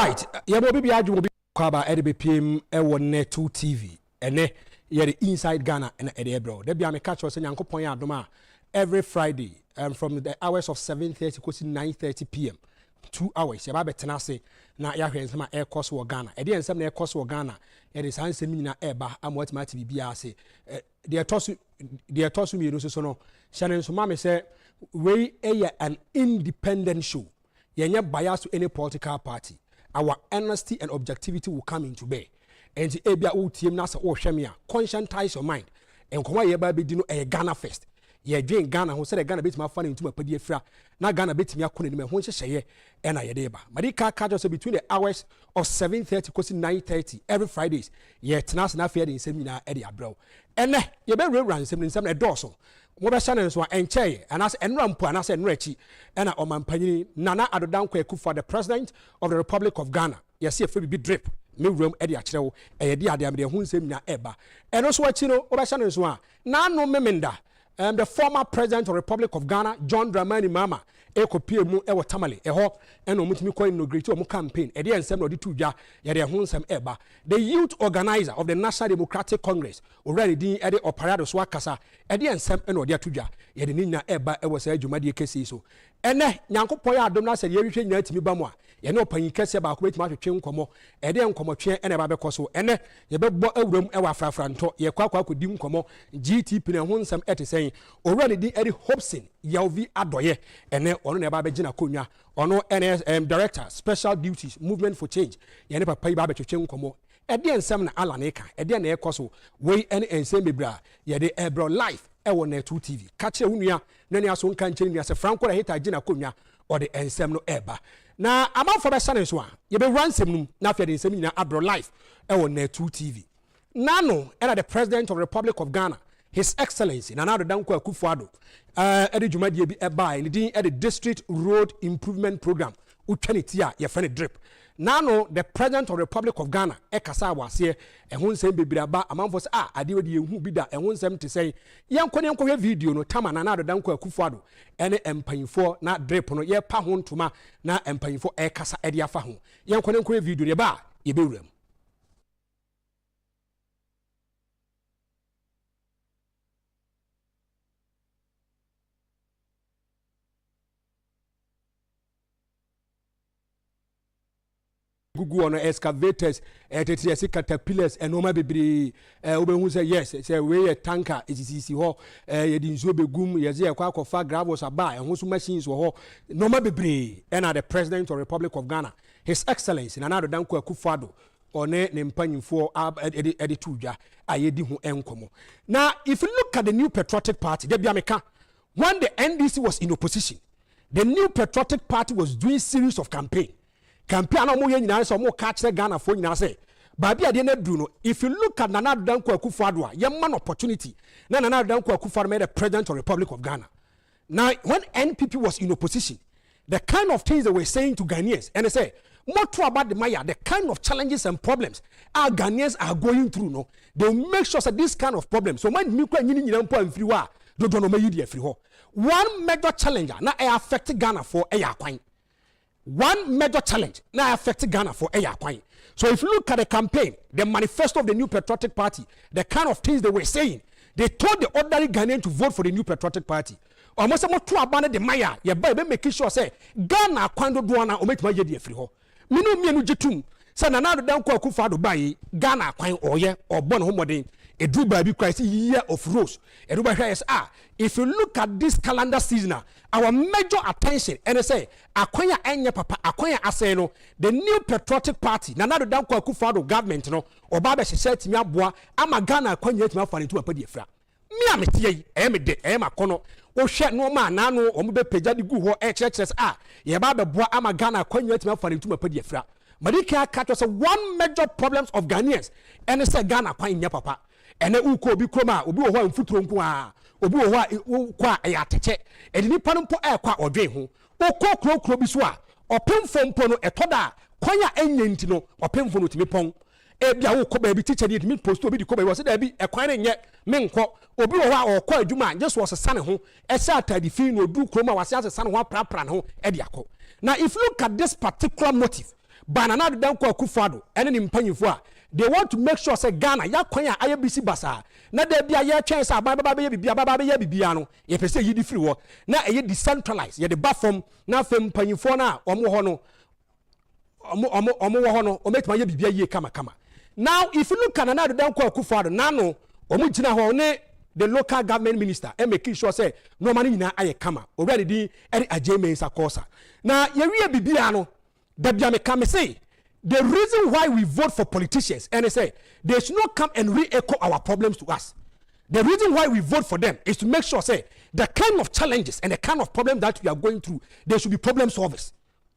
right, yebo bibi adwo bi kwaba edebepiem ewo Net2 TV ene ye the inside Ghana and edebro. There be am catch us nyankopon ya adoma every Friday from the hours of 7:30 to 9:30 p.m. 2 hours. Yaba betena se na ya hwe nsema air course wo Ghana. Ede nsem na air course wo Ghana. Ye de san nsem nyina eba amwat mati bibia se. De tosu mi no so no. Shanen so ma me say we an independent show. Yenye bias to any political party. Our honesty and objectivity will come into bear. And the ebia utiem nasa o hwemia conscientize your mind. And kuma ye ba be di no e Ghana first. Ye dwen Ghana ho say Ghana bit ma fa ne ntuma padi afra. Na Ghana bit me akone ne me ho hyehye e na ye de ba. Madika catch us between the hours of 7:30 to 9:30 every Fridays. Ye tenas na fe de nsem nyina e de abraw. Ene ye be rewura nsem na edoso. Mo be channel so enche anas enrampo anas enrechi ena omampanyini Nana Adodankwa Akufo, the president of the Republic of Ghana. Yes, if we be drip me room e de akere wo e de ade am de hu nsem nyina eba. Eno so achi no o be channel so a na no memenda the former president of the Republic of Ghana, John Dramani Mahama, ekopie mu ewo tamale eho eno mutimi ko inaugurate o mu campaign e de ensem no de tuja ye de ho nsem eba. The youth organizer of the National Democratic Congress already din e de operado so akasa e de ensem eno de tuja ye de nyina eba ewo sa adwumade kesi so ene nyankopon ya adom na se ye hwehwe nyina timi ba mu a ye ne opanyin kese ba ko betima hwehwe nkomo e de nkomotwe ene ba bekoso ene ye bebo awuram ewa afrafra nto ye kwakwa kodi nkomo GTP ne ho nsem etesen already din e de Hopeson Yauvi Adorye ene ono ne ba begina konwa ono NSM director special duties movement for change ye ne papa yi ba betwetwe nkomo e de ensem na ala na eka e de na ekoso we ene ensem bebra ye de ebro life ewo Net2 TV kache hunua nani aso nka nche ni ase franco na hita gina konwa o de ensem no eba na amafo be channel so a ye be ransem num na afia de ensem nyina abro life ewo Net2 TV nano era the president of the Republic of Ghana, His Excellency Nana Adodankwa Akufo-addo edi dwumadie bi eba ni din the District Road Improvement Program utwaniti a ye fene drip. Nano the president of the Republic of Ghana ekasa wase ehun nsem bebiraba amanfo se ade wodi ehu bi da ehun nsem te sei yenkɔ video no tama Nana Adodankwa Akufo-addo ene empanyifo na drip no ye pa ho ntoma na empanyifo ekasa ede afa ho yenkɔ video ne ba ye bewuram. Gugu on excavators, caterpillars, and Noma Bibri, Oben say yes, say we a tanker, is ho, Yedinzobe gum, Yazia Quack far gravels are by, and whose machines were ho, Noma Bibri, and the president of the Republic of Ghana, His Excellency Nana Adodankwa Akufo-addo, or Nempanyin for Edituja, Ayedihu Enkomo. Now, if you look at the new patriotic party, the Biameka, when the NDC was in opposition, the new patriotic party was doing series of campaign no mo nyina so mo catch the Ghana for nyina say baabi ade na duru no. If you look at Nana Adodankwa Akufo-addo ye man opportunity na Nana Adodankwa Akufo-addo made the president of the Republic of Ghana. Now when NPP was in opposition, the kind of things they were saying to Ghanaians, and they say more true about the Maya, the kind of challenges and problems our Ghanaians are going through, no, they will make sure that this kind of problems so man mi kwa nyina mpo amfiri wa do no ma yidi afiri ho. One major challenge na affect Ghana for kwan. One major challenge now affects Ghana for Agyapong. So if you look at the campaign, the manifesto of the New Patriotic Party, the kind of things they were saying, they told the ordinary Ghanaian to vote for the New Patriotic Party. Almost more to abandon the Maya, ya baby making sure say Ghana kwando duana o make my yedi free ho. Mienu jitum. Say Nana Adodankwa Akufo-addo buy Ghana kwan oye or born homodin. A do baby Christ year of rose. A do if you look at this calendar season, our major attention and they say akwanya enye papa akwanya aseno the new patriotic party Nana Adodankwa Akufo-addo government no oba be hye timi aboa ama Ghana akwanya timi afa ne tu apadi afra me ametie emede makono wo hwe no ma na no omo be pagya de gu ho churches ye ba be boa ama Ghana akwanya timi afa ne tu apadi afra. Madika catch us one major problems of Ghanaians and they say Ghana kwanya papa ene uko obi kroma obi wo ho amfuturo nko a obi wo ho kwa ya teche edi nipa no mpo kwa odwen ho okọ kro bi so a opemfo mpo no etoda kwanya enye nti no opemfo no timi pon ebia wo ko ba bi teacher dey timi post obi di ko ba wo se da bi ekwan ne nye menko obi wo ho okọ adwuma just wo sesa ne ho ese atadi fi no du kroma wase asesa ne ho aprapra ne ho edi akọ. Now if you look at this particular motive banana dan kwa akufo-addo ene ni mpanyifo a they want to make sure say Ghana ya kwan a ayebisi basa na da bia ye twen say ababa be ye bibia no ye pese yi di free wo na eye decentralized ye de ba form na fam mpanyifo na omo ho no omo wo ho no o make ma ye bibia ye kama. Now if you look at another dan kwa akufo-addo na no omo gina ho ne the local government minister and making sure say no money nyina aye kama already di eri Agyapong sakosa na ye wie bibia no da bia me come say the reason why we vote for politicians and they say they should not come and re-echo our problems to us. The reason why we vote for them is to make sure say the kind of challenges and the kind of problems that we are going through, they should be problem solvers.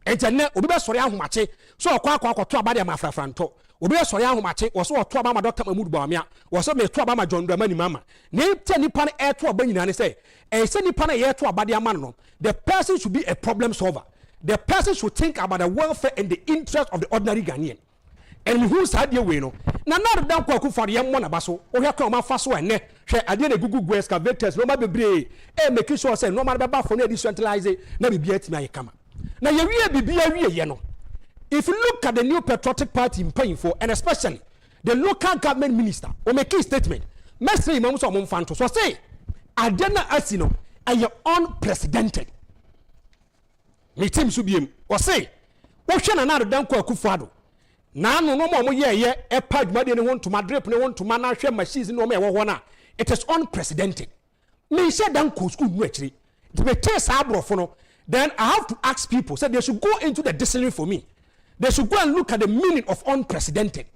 And obi be sorry ahomache so akwa to abade ma frafranto obi be sorry ahomache wo so to abama Dr. Mahmoud Bawumia wo so me to abama John Dramani mama ne te nipa na e to abanyina ne say e se nipa na ye to abade ama no the person should be a problem solver. The person should think about the welfare and the interest of the ordinary Ghanaian. And who's had your way no? Na down kwa akufo-addo yam na baso. O hia kwa ma fa so ene. Hwe ade na gugu excavators no ma bebre. Make sure say no ma be ba for na decentralize na bibia timi aye kama. Na ye wie bibia wie ye no. If you look at the new patriotic party in paying for, and especially the local government minister, or make a statement, Mestre Imam so mumfanto. So say adena asino aye unprecedented. Me team subiem or say what shall another dan kwa akufo-addo na no mo ye e pa dwuma de ne won to madrip ne won to mana hwe machines no me wo na it is unprecedented. Me say dan ko school no akiri to be test abrofo no then I have to ask people say they should go into the dictionary for me. They should go and look at the meaning of unprecedented.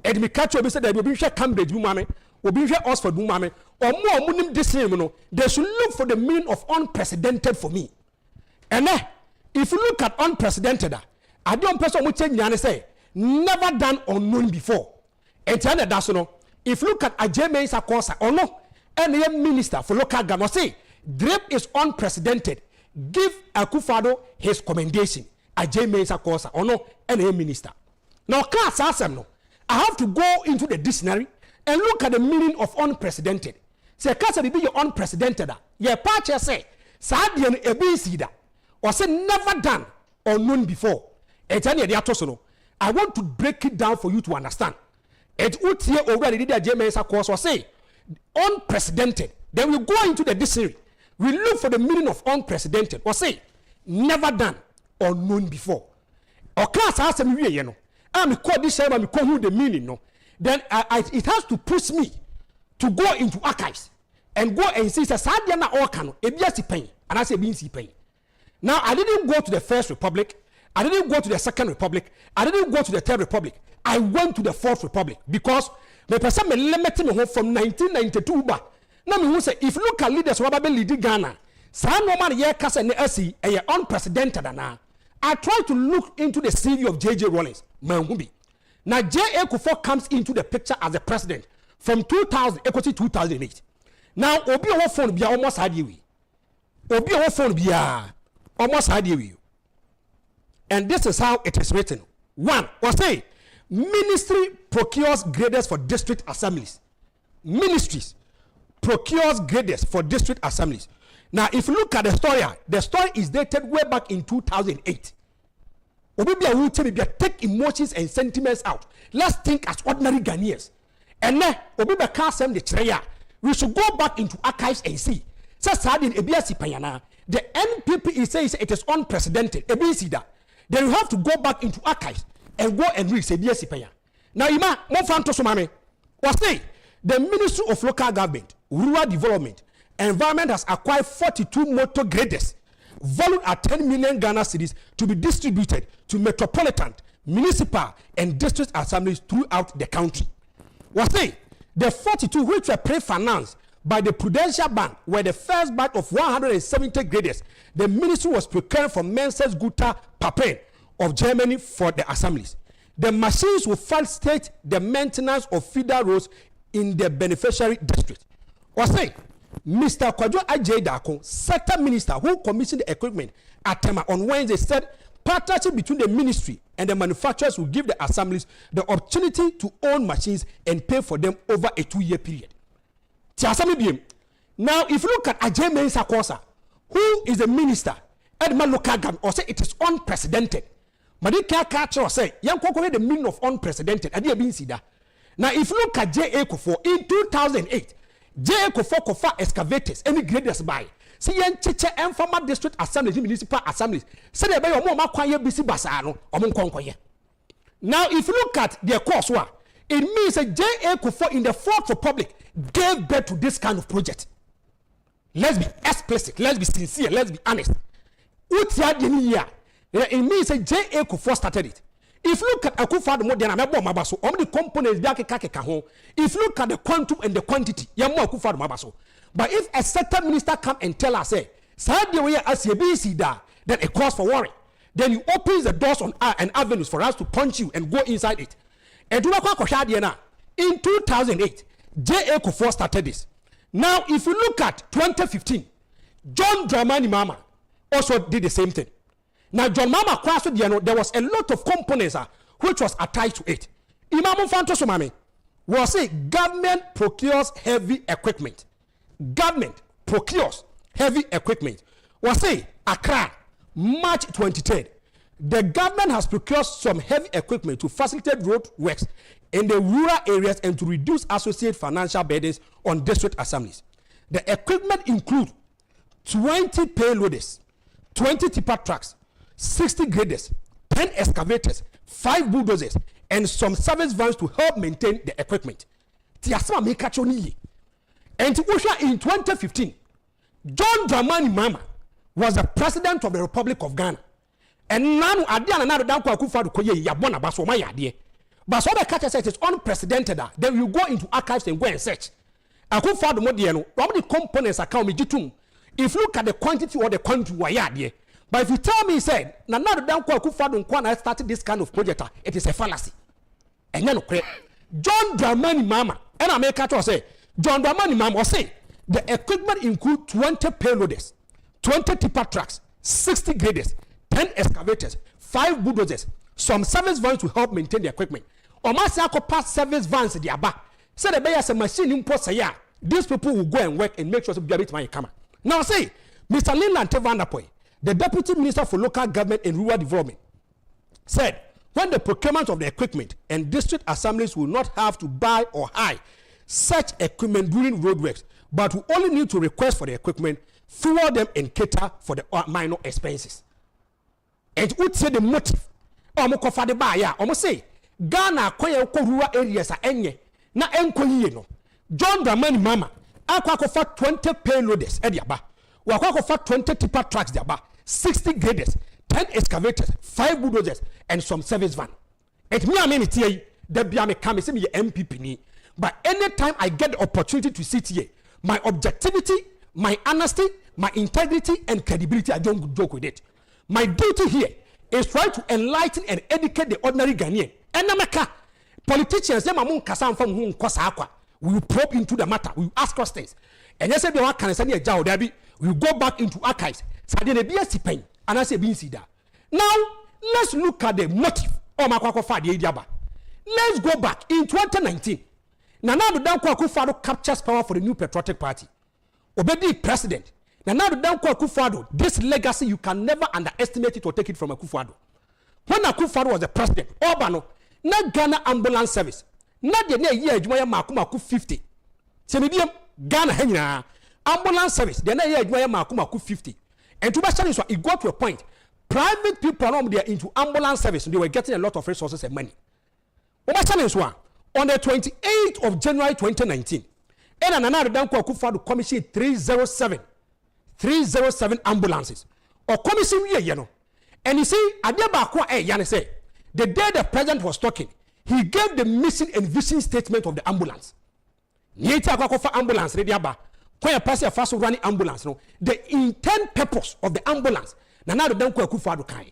And me catch obi say that obi hwe Cambridge bu mame obi hwe Oxford bu mame or more nim dictionary no they should look for the meaning of unprecedented for me. And if you look at unprecedented, I don't person will change and say never done or known before. And that's no. If you look at Agyapong sakosa or no, any minister for local government say drape is unprecedented. Give akufo-addo his commendation. Agyapong sakosa or no, any minister. Now, class asem no. I have to go into the dictionary and look at the meaning of unprecedented. Say, class be your unprecedented. Ye patch say, Sadian ebisida. Or say never done or known before. I want to break it down for you to understand. It would here already did a Agyapong course or say unprecedented. Then we go into the dictionary. We look for the meaning of unprecedented or say never done or known before. Or class has some you know. I'm call this time I'm call the meaning no. Then it has to push me to go into archives and go and see Sadiana or Kano, a BSC pain, and I say BC pain. Now, I didn't go to the First Republic. I didn't go to the Second Republic. I didn't go to the Third Republic. I went to the Fourth Republic because the person limited me from 1992 back. Now, me who say if you look at leaders who are leading Ghana, some woman here cast an SC a unprecedented now. I try to look into the CV of J.J. Rawlings, Mangubi. Now, J.A. Kufuor comes into the picture as the president from 2000 equity 2008. Now, Obi Owo phone be almost had you. Obi Owo phone be almost had you. And this is how it is written. One, or say, ministry procures graders for district assemblies. Ministries procures graders for district assemblies. Now, if you look at the story is dated way back in 2008. Take emotions and sentiments out. Let's think as ordinary Ghanaians. And then, we should go back into archives and see. The NPP is saying it is unprecedented. Then you have to go back into archives and go and read. Now, Ima, the Ministry of Local Government, Rural Development, Environment has acquired 42 motor graders valued at 10 million Ghana cedis to be distributed to metropolitan, municipal, and district assemblies throughout the country. The 42 which were pre-financed by the Prudential Bank were the first batch of 170 graders. The ministry was procured from Menses Gutta Papen of Germany for the assemblies. The machines will facilitate the maintenance of feeder roads in the beneficiary district. Mr. Kwadwo Agyapong, sector minister who commissioned the equipment at Tema on Wednesday, said partnership between the ministry and the manufacturers will give the assemblies the opportunity to own machines and pay for them over a 2-year period. Now, if you look at Agyapong Sakosa, who is the minister at my local government, or say it is unprecedented. But they can't catch or say, young Koko the meaning of unprecedented. I didn't see that. Now, if you look at J.A. Kufo in 2008, J.A. Kufo Kofa excavators, any graders by. See, young teacher and former district assemblies, municipal assemblies. Say they buy your mom, acquire BC Basano, or Monconquoye. Now, if you look at their course, it means that J.A. Kufo in the Fourth Republic gave birth to this kind of project. Let's be explicit, let's be sincere, let's be honest. It means that J.A. Kufo started it. If you look at akufo-addo modern amebo mabaso, the components bi akeka ho. If you look at the quantum and the quantity, ya mo akufo-addo mabaso. But if a certain minister come and tell us, say, "Sadi we as you da," then it calls for worry. Then you open the doors on and avenues for us to punch you and go inside it. And in 2008, J.A. Kufo started this. Now, if you look at 2015, John Dramani Mahama also did the same thing. Now, John Mahama, there was a lot of components which was attached to it. Imam Fanto Sumami was saying government procures heavy equipment. Government procures heavy equipment. Was saying Accra, March 23rd. The government has procured some heavy equipment to facilitate road works in the rural areas and to reduce associated financial burdens on district assemblies. The equipment include 20 payloaders, 20 tipper trucks, 60 graders, 10 excavators, 5 bulldozers, and some service vans to help maintain the equipment. And in 2015, John Dramani Mahama was the president of the Republic of Ghana. And now but so the catcher says it's unprecedented. Then you go into archives and go and search. Akufo-addo modern, how many components are coming? If you look at the quantity or the quantity, but if you tell me, said, now Akufo-addo started this kind of project, it is a fallacy. And then John Dramani Mahama, and I make a say, John Dramani Mahama say the equipment include 20 payloaders, 20 tipper trucks, 60 graders, 10 excavators, 5 bulldozers, some service vans to help maintain the equipment. Or pass service vans in the aba. Say the buyer a machine import say these people will go and work and make sure to be a bit my camera. Now say, Mr. Leland Tevandapoy, the Deputy Minister for Local Government and Rural Development, said when the procurement of the equipment and district assemblies will not have to buy or hire such equipment during roadworks, but will only need to request for the equipment, fuel them and cater for the minor expenses. And would say the motive. Omo for the buyer, omo say Ghana kwaya ko rural areas enye na enkoyiye no. John Dramani Mahama akwa for 20 payloaders e diaba. Wa kwa for 20 tipper trucks diaba, 60 graders, 10 excavators, 5 bulldozers and some service van. Et me amenity the bia me come say me MPP ni. But anytime I get the opportunity to sit here, my objectivity, my honesty, my integrity and credibility, I don't joke with it. My duty here is try to enlighten and educate the ordinary Ghanaian. And Namaka politicians, we will probe into the matter, we will ask questions. And yes, we will go back into archives. And I say, now, let's look at the motive. Let's go back in 2019. Nana Akufo-addo captures power for the New Patriotic Party. Obedi president. Now Akufo-addo, this legacy you can never underestimate it or take it from Akufo-addo. When Akufo-addo was the president, Obano, not Ghana ambulance service, not the year Jumaya Makumaku 50. Semidium Ghana Henya ambulance service, the year Jumaya Makumaku 50. And to Bashan is it got to a point. Private people they are into ambulance service, they were getting a lot of resources and money. Obashan is one on the 28th of January 2019. And another Akufo-addo commission 307 ambulances or commission you know. And you see Agyapong say the day the president was talking, he gave the mission and vision statement of the ambulance. Ambulance running ambulance no the intent purpose of the ambulance nana the Akufo-addo kai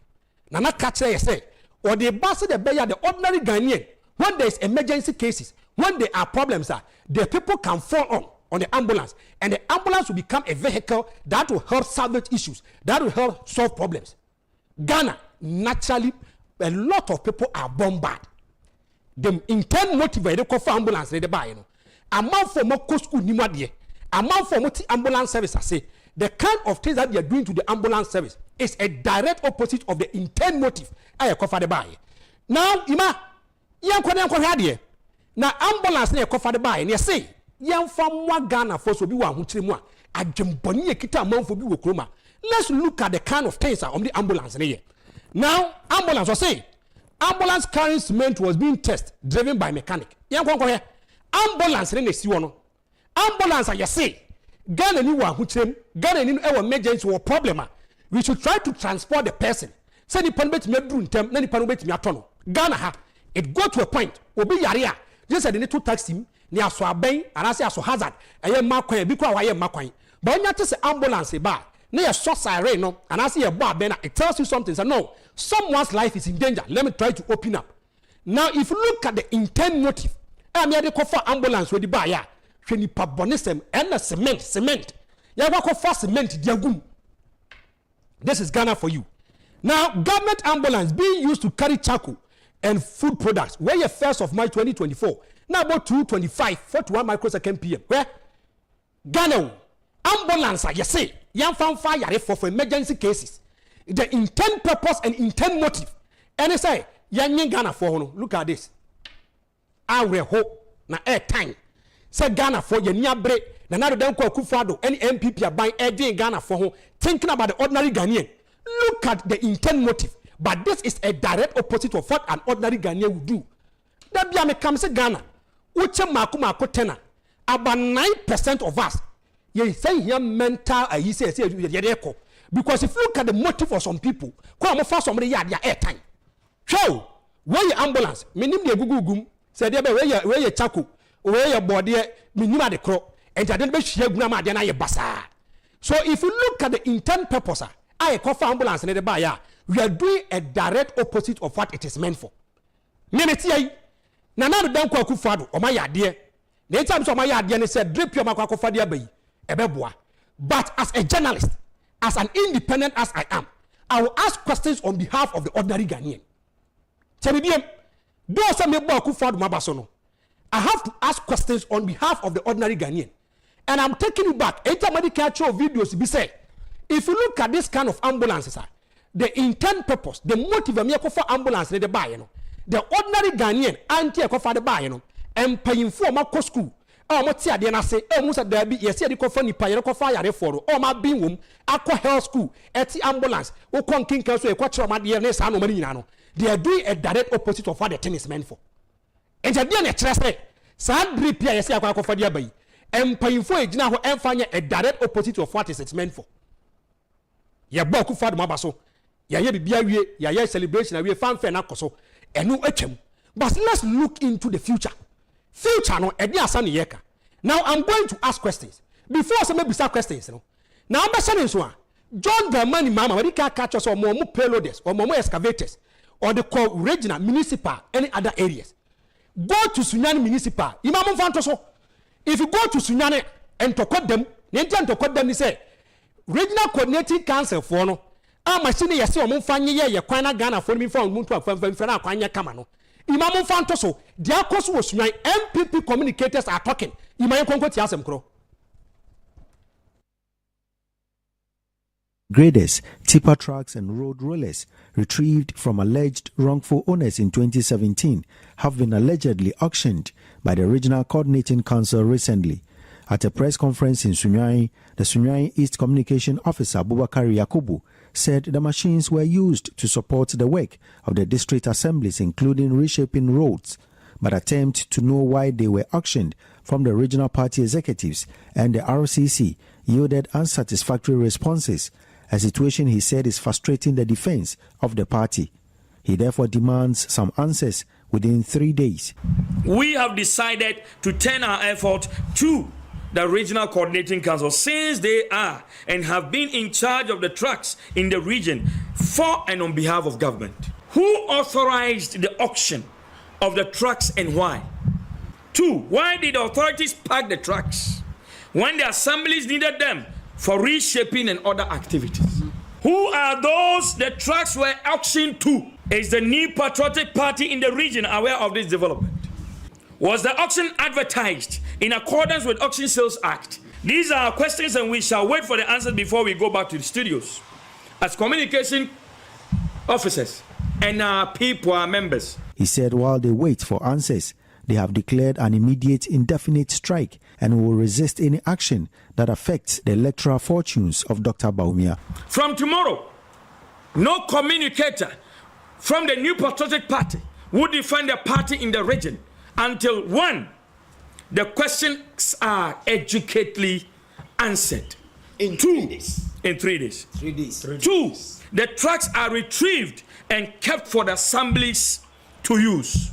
nana catch say or the boss the ordinary Ghanaian when there is emergency cases, when there are problems the people can fall on the ambulance, and the ambulance will become a vehicle that will help salvage issues, that will help solve problems. Ghana, naturally, a lot of people are bombarded. The intent motivated for ambulance, they buy, you know. Amount for more school, amount for multi ambulance service, I say, the kind of things that they are doing to the ambulance service, is a direct opposite of the intent motive. I cover the buy. Now, Ima, young Quadia. Now, ambulance near cover the buy, and you say, young from one Ghana for so be one who trim Agyapong kita month for be Kroma. Let's look at the kind of things on the ambulance here. Now, ambulance was say, ambulance carrying cement was being tested, driven by mechanic. Young Quadia, ambulance in the Siwano. Ambulance, I say, Ghana anyone who trim, Ghana any emergency or problem. We should try to transport the person. Send the punbet me do intem, na the punbet me atono. Ghana ha, it go to a point. Obi yaria, just said they need to tax him. Ni aso aben, and I say aso hazard. Aye makwan, bi kwa waye makwan. But when you say ambulance ba, na ye so siren no, and I see a bar ben, it tells you something. So no, someone's life is in danger. Let me try to open up. Now, if you look at the intent motive, I mean, they call for ambulance with the bar ya. When you pabonism and the cement. Ya go for cement diagum. This is Ghana for you. Now, government ambulance being used to carry charcoal and food products. Where your 1st of March 2024. Now about 2:25, 41 microsecond PM. Where Ghana ambulance, you say, young found fire for emergency cases. The intent purpose and intent motive. And they say, young Ghana for look at this. I will hope na air time. Say Ghana for your near break. Na now don't call akufo-addo any MPP are buying in Ghana for home, thinking about the ordinary Ghanaian. Look at the intent motive. But this is a direct opposite of what an ordinary Ghanaian would do. That be a come say Ghana. Uche maku tena. About 9% of us. You say here mental you say because if you look at the motive for some people, come for somebody ya their airtime. Show where your ambulance, minim de gugu say there where your chaku, where your body minima de crow. And I didn't share grandma then I basa. So if you look at the intent purpose, I call for ambulance and the buyer, we are doing a direct opposite of what it is meant for. Minute na na don't call akufo-addo or my idea. The time so my idea and said drip your akufo-addo bay ebeboa. But as a journalist, as an independent as I am, I will ask questions on behalf of the ordinary Ghanaian. Tell me, do some me akufo-addo mabasono. I have to ask questions on behalf of the ordinary Ghanaian. And I'm taking you back. Anytime catch your videos, be say, if you look at this kind of ambulances, the intent purpose, the motive of me for ambulance, the buy, you know, the ordinary Ghanaian anti for the buy, you know, and paying for my school. Oh, what's the idea? I say, oh, Musa Derby, yes, the coffee, pay a fire for, oh, my being room, aqua health school, at the ambulance, or con king council, a quarter of my dear Nesano Marino. They are doing a direct opposite of what the thing is meant for. And the DNA trust, sad repair, yes, I can for the bay. And paying for it now and find a direct opposite of what is it's meant for. Ya boku for the mabaso. Ya be ya celebration, we fan fair nakoso, and no HM. But let's look into the future. Future no Ediasan Yeka. Now I'm going to ask questions. Before some maybe start questions, you know. Now I'm saying so. John the money mama, when he can't catch us or more payloaders or more excavators or the regional, municipal, any other areas. Go to Sunyani Municipal. Imam Fantoso. If you go to Sunyani and to cut them, they say, Regional Coordinating Council for no. Machine yes, or Mufanya, ya Kwana Ghana for me from Muntu from Kwanya Kamano. Imam Fantoso, their course was my MPP communicators are talking. Imam Conquest Yasem Crow. Graders, tipper trucks and road rollers retrieved from alleged wrongful owners in 2017 have been allegedly auctioned by the Regional Coordinating Council recently. At a press conference in Sunyani, the Sunyani East Communication Officer Abubakar Yakubu said the machines were used to support the work of the district assemblies, including reshaping roads, but attempt to know why they were auctioned from the regional party executives and the RCC yielded unsatisfactory responses, a situation he said is frustrating the defense of the party. He therefore demands some answers within 3 days. We have decided to turn our effort to the Regional Coordinating Council, since they are and have been in charge of the trucks in the region for and on behalf of government. Who authorized the auction of the trucks and why? 2, why did the authorities pack the trucks when the assemblies needed them for reshaping and other activities? Who are those the trucks were auctioned to? Is the new patriotic party in the region aware of this development? Was the auction advertised in accordance with Auction Sales Act? These are our questions and we shall wait for the answers before we go back to the studios. as communication officers, and our people, our members. He said while they wait for answers, they have declared an immediate indefinite strike and will resist any action that affects the electoral fortunes of Dr. Bawumia. From tomorrow, no communicator from the New Patriotic Party will defend the party in the region until, one, the questions are educatedly answered. In 3 days. In 3 days. 3 days. 2, the tracks are retrieved and kept for the assemblies to use.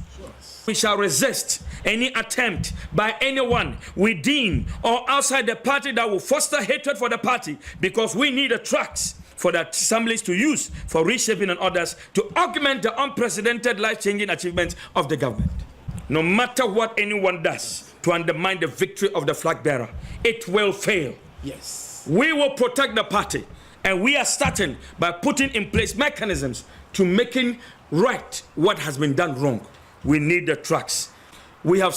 We shall resist any attempt by anyone within or outside the party that will foster hatred for the party, because we need the tracks for the assemblies to use for reshaping and others to augment the unprecedented life-changing achievements of the government. No matter what anyone does to undermine the victory of the flag bearer, it will fail. Yes. We will protect the party, and we are starting by putting in place mechanisms to making right what has been done wrong. We need the tracks. We have.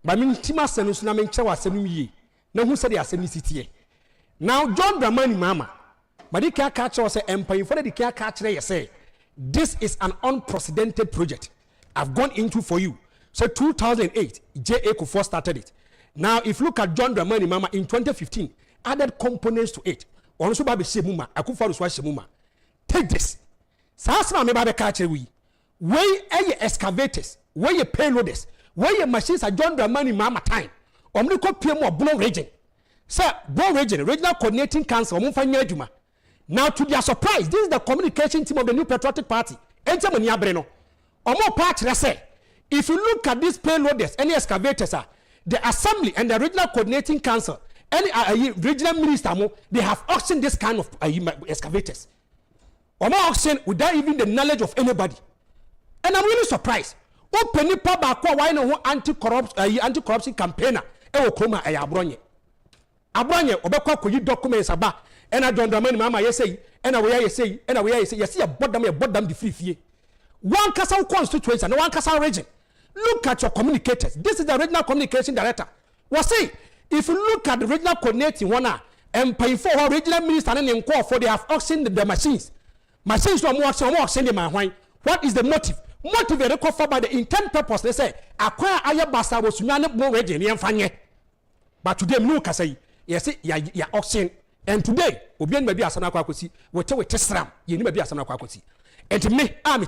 But me tima senu suna me nche wa senu yi. Na hu se de asemi sitie. Now John Dramani Mama, but the care catcher say empire for the care catcher you say this is an unprecedented project I've gone into for you. So 2008 J.A. Akufo started it. Now if you look at John Dramani Mama in 2015 added components to it. Also babe shemuma akufo-addo shemuma. Take this. Sasa me babe catcher we excavators, where you payloaders, where your machines are John Dramani Mama time. Omni ko PM or Blow region. Sir, Blow region, regional coordinating council, now to their surprise, this is the communication team of the New Patriotic Party. Enter Monia Breno. Or more part, say, if you look at these payloaders, any excavators are the assembly and the regional coordinating council, any regional minister, they have auctioned this kind of excavators. Or more auction without even the knowledge of anybody. And I'm really surprised. Open the pub why no anti-corruption campaigner. Koma Adorye. Adorye obekwa koyi documents aba. And I John Dramani Mama say, and I say, and I say, you see a bottom the free fee. One Castle constituency and one Castle region. Look at your communicators. This is the regional communication director. Was say, if you look at the regional coordinating one and pay for our regional minister and inquire for they have auctioned the machines. Machines are more auctioned in my wine. What is the motive? Motivated by the intent purpose. They say, acquire Ayabasa was no region in Fanye. But today, look, I say, yes, ya auction. And today, Obian may be a Sana Kwakusi, whatever Tesram, you may be a Sana Kwakusi. And to me, I'm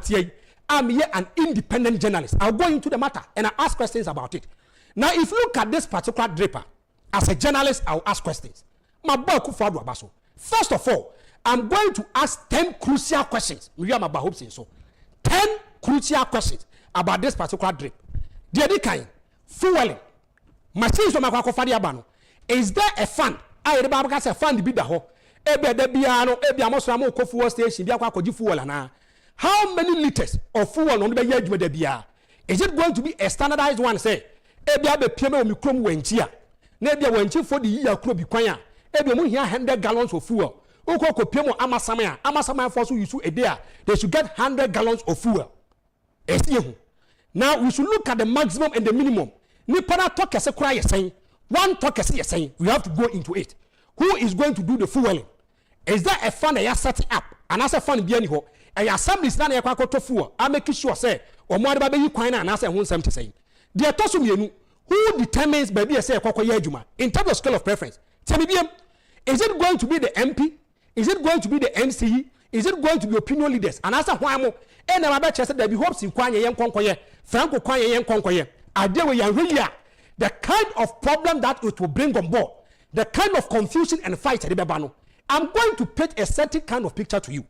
here an independent journalist. I'll go into the matter and I ask questions about it. Now, if you look at this particular draper, as a journalist, I'll ask questions. My boy akufo-addo abaso. First of all, I'm going to ask 10 crucial questions. We are about Hopeson, so 10 crucial questions about this particular drip. The other kind, fueling. Machines from akufo-addo abano. Is there a fund? I the Bible say fund be the ho. Ebe de biano, ebe amosra mo ko fuel station, bi akwa koji fuel na. How many liters of fuel on the yedwe de bia? Is it going to be a standardized one say? Ebe abe peme o mikrom wenchi a. Na ebe wenchi for the year kro bi kwan a. Ebe mo hia 100 gallons of fuel. Oko ko peme amasama for so use a day. They should get 100 gallons of fuel. Now we should look at the maximum and the minimum. Nipana talk as a cry saying, one talk as saying, we have to go into it. Who is going to do the fueling? Is there a fund that you set up? And as a fund be anyhow, a assembly is not a quack to fuel. I make sure say, or more baby you coin and answer 170 saying. The Atosum who determines baby a say a quack in terms of scale of preference. Tell me, is it going to be the MP? Is it going to be the NCE? Is it going to be opinion leaders? And as a whamo, and I'm about to say there be hopes in Kwanya Yan Konkoye, Franco Kwanya Yan Konkoye. The kind of problem that it will bring on board, the kind of confusion and fight at the I'm going to paint a certain kind of picture to you.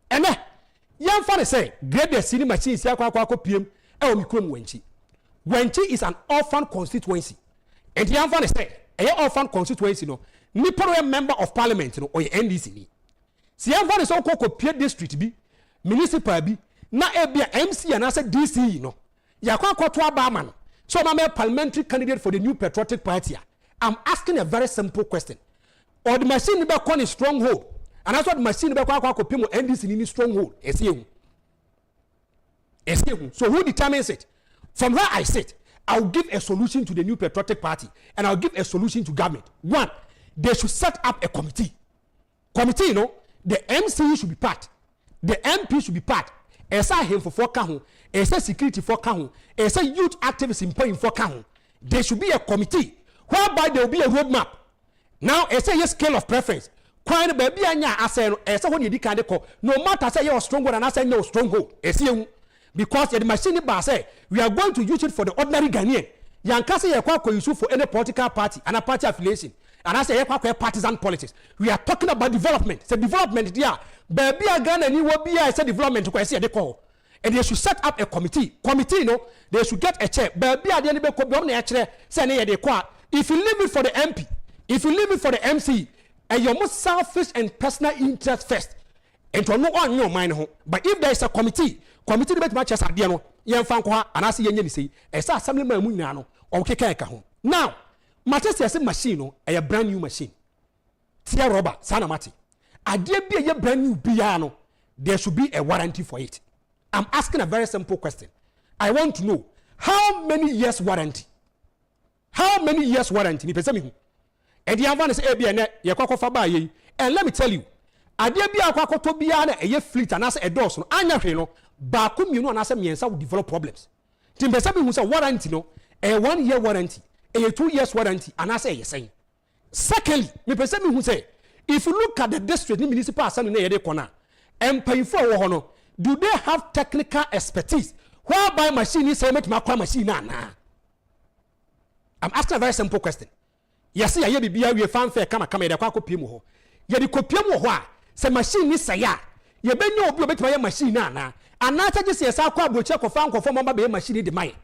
And then, young father say, grade the cinema machine, PM, Wenchi. Wenchi is an orphan constituency. And the young father say, a orphan constituency, no, Nippon member of parliament, or NDC. See, young father is all called Pierre district, be municipal, be na ebia MC and I said DC, no. Yakwa Kotwa Barman. So I'm a parliamentary candidate for the New Patriotic Party. I'm asking a very simple question. Or the machine never call a stronghold. And that's what the machine never call NDC in stronghold. So who determines it? From where I sit, I'll give a solution to the New Patriotic Party and I'll give a solution to government. One, they should set up a committee. Committee, you know, the MCE should be part. The MP should be part. Esa him for kahu, esa security for kahu, esa youth activists in point for kahu. There should be a committee whereby there will be a roadmap. Now, esa a scale of preference. Kwani baby anya asa esa when you dikande ko. No matter say you're stronger than asa no stronghold. Esa because the machine bar say we are going to use it for the ordinary Ghanaian. Yankase ye kwa use for any political party and a party affiliation. And I say partisan politics. We are talking about development. It's a development there. Baby again and you will be a development to say they call. And they should set up a committee. Committee, no, they should get a chair. Baby at the end of the say they call. If you leave it for the MP, if you leave it for the MC, and your most selfish and personal interest first, and to no on your mind home. But if there is a committee debate matches at the end, young Fanko and I see any say, as assembly man or Keka home. Now, Manchester machine, a brand new machine. Tia Robert, Sanamati. I dare be a brand new piano. There should be a warranty for it. I'm asking a very simple question. I want to know how many years warranty? How many years warranty? And the other is ABN, and let me tell you, I dare be a quacotobiana, a fleet, and as a dorsal, Anya Reno, Bakum, you know, and as a means will develop problems. Timbesami who's a warranty, no, a 1 year warranty. A 2 years warranty, and I say yes. Secondly, me person who say, if you look at the district municipal assembly in the corner and pay for honor, do they have technical expertise? Whereby machine is make my machine now? I'm asking a very simple question. Yes, I hear be a fanfare come the quaco pimo. Yet the copium wa say machine is say ya. You be no obey my machine now. And not just say sa kwa check of fan for mama be machine the mine.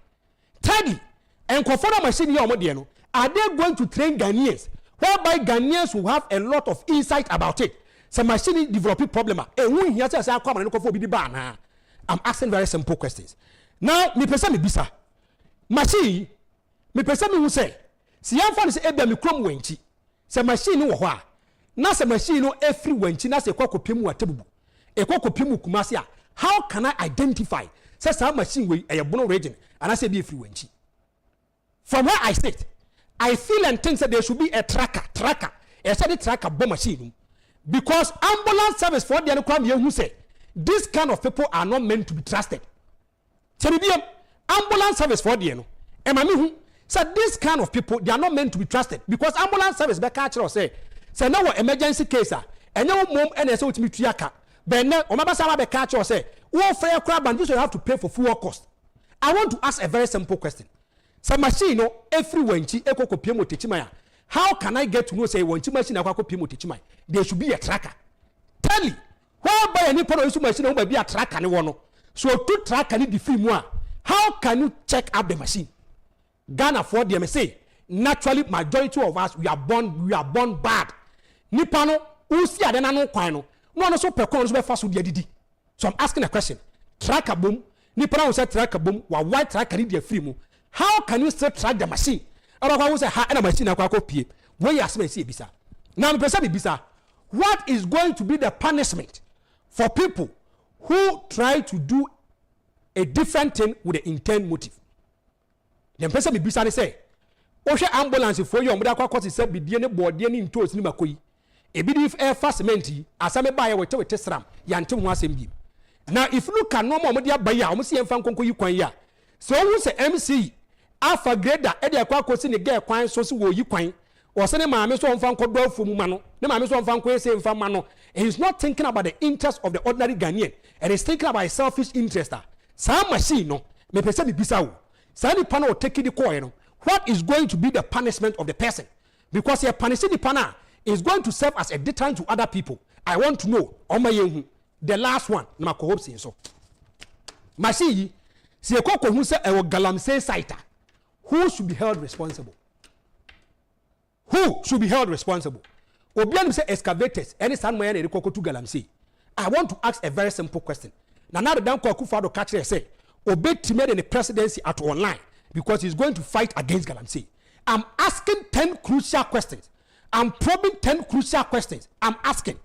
Thirdly, and conform machine are they going to train Ghanaians whereby Ghanaians will have a lot of insight about it? Some machine developing problem. I'm asking very simple questions. Now, me person me bisa. Machine, me person me who say, si yamfa se ebia me krom wenchi. Se machine wo ho a. Na se machine no every wenchi na se kwakopem watebubu. E kwakopem kumase a. How can I identify say some machine we e bono region and I say be every wenchi? From where I sit, I feel and think that there should be a tracker, a steady tracker bomb machine. Because ambulance service for the Anukram who say this kind of people are not meant to be trusted. Ambulance service for the Anu. Emami said this kind of people they are not meant to be trusted because ambulance service be catch or say now emergency case and no mom and so to me triaka. But now Omabasa be catch or say, oh fair crab and you should have to pay for full cost. I want to ask a very simple question. Some machine no every wenchi ekoko piemo techimaya. How can I get to know say wenchi machine ekoko piemo techimaya? There should be a tracker. Tell me, why buy any product issue machine no be a tracker ni wono. So to tracker ni different more. How can you check up the machine? Ghana for the MSA. Naturally, majority of us we are born bad. Nipano usi adena no kwano. No so per so be fast with didi. So I'm asking a question. Tracker boom. Nipano say tracker boom. Wa white tracker ni dey free mu. How can you still track the machine? About say ha na machine akwa copy. When you ask me say bisa. Now me person bisa. What is going to be the punishment for people who try to do a different thing with the intent motive? The person me bisa say, "Ohwe ambulance for you omda akwa kwose say bidie ne bode ne ntos ni makoyi. E bi if air fast cement asame ba ya wete sram ya ntem ho asem bi." Now if you look at normal omde abayi a omo se yemfa nkonko yi kwan ya. So who say MC alpha grader e de akwa kosi ne ge kwan so se wo yi kwan o se ne maame so mfa nkodo afumu ma no ne maame so mfa nko ese mfa ma no. He is not thinking about the interest of the ordinary Ghanaian and is thinking about his selfish interest. Some machine no me pese me bisa wo sani pana o take the coin no, what is going to be the punishment of the person? Because he punishing the pana is going to serve as a deterrent to other people. I want to know the last one na ko Hopeson so machine si ekoko hu se e galamsey site. Who should be held responsible? Who should be held responsible? Obian say excavators any sandman and ekoko to galamsey. I want to ask a very simple question. Now the danko akufo-addo catch say obey in the presidency at online because he's going to fight against galamsey. I'm asking 10 crucial questions. I'm probing 10 crucial questions. I'm asking.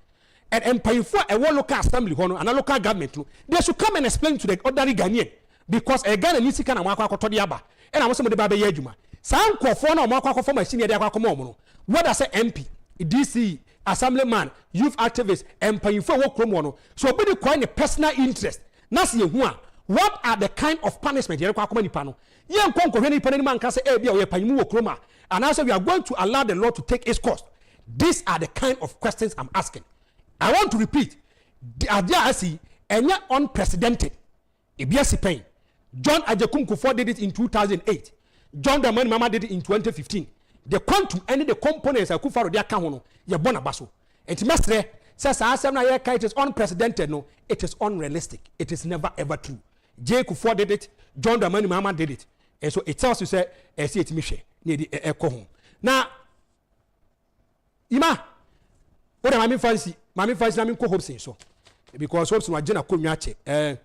And empire for a local assembly and a local government, they should come and explain to the ordinary Ghanaian because a Ghana needs to kind of walk out to the Abba. And I was somebody Baba Yejuma. Some call for no more for machine. What I say MP, DC, assemblyman, youth activist, and paying for work from one. So be the quite a personal interest. Nasi one. What are the kind of punishment you require any panel? Young conquer any man can say, we are paying more chroma. And I say we are going to allow the law to take its course. These are the kind of questions I'm asking. I want to repeat. The Adorye and yet unprecedented. Ibiasi pain. John Agyapong did it in 2008. John Dramani Mama did it in 2015. The quantum and the components of akufo-addo they account no ye bona baso. And mestre says it is unprecedented. No, it is unrealistic. It is never ever true. J. Akufo did it. John Dramani Mama did it. And so it tells you say see it mishe near the echo home. Now, Ima, what am I fancy? Mami fancy na Hopeson so because Hopeson wa jena konyache.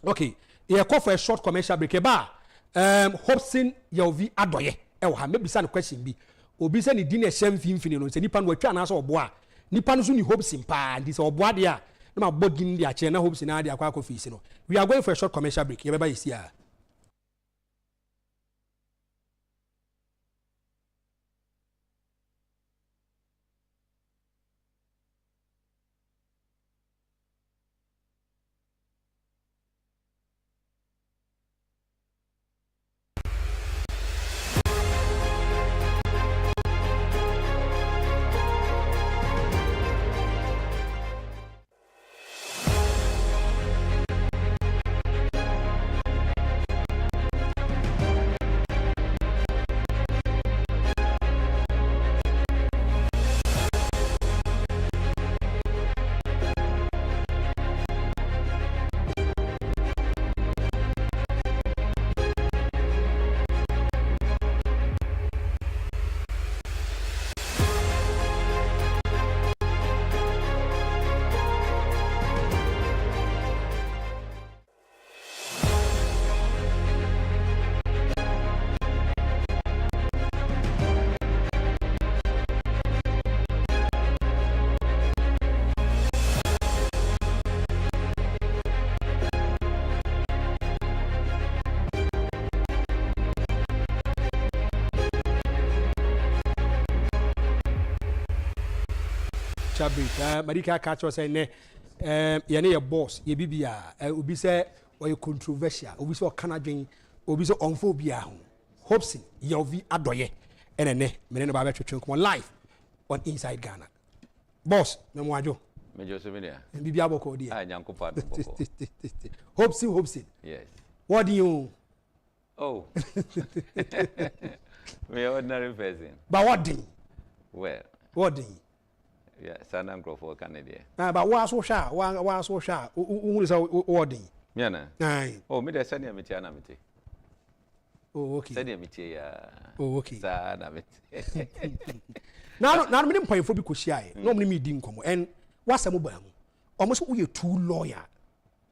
Okay, you call for a short commercial break. Hopeson Yovi Adorye. Ha maybe some question be. Obi say ni di na shem finfini no. Se nipa no atwa na so obo a. Nipa no so ni Hopeson pa. Ndi se obo ade a. Na ma bodin dia che na Hopeson na ade akwa akofisi no. We are going for a short commercial break. You beba isi a. Chabit, Marika catch us and your boss, ye bibia, ubi say or you controversial, ubi so Canadian, ubi so onphobia. Hopeson, Yovi Adorye, and a ne, men about to come live on Inside Ghana. Boss, Memoajo, Major Souvenir, and Bibiabo Cody. I am Hopeson. Yes. What do you? Oh, we are ordinary person. But what do? Well, What do? yeah, San Uncle for Canada. But what's so sharp? What's so sharp? Who is what do? Yana. Aye. Oh, me the Sanya Mitiana Miti. Oh, okay. Sanya Miti, Oh, okay. Sana Miti. Now, me didn't pay for because she normally me didn't come. And what's a mobile? Almost we are two lawyer.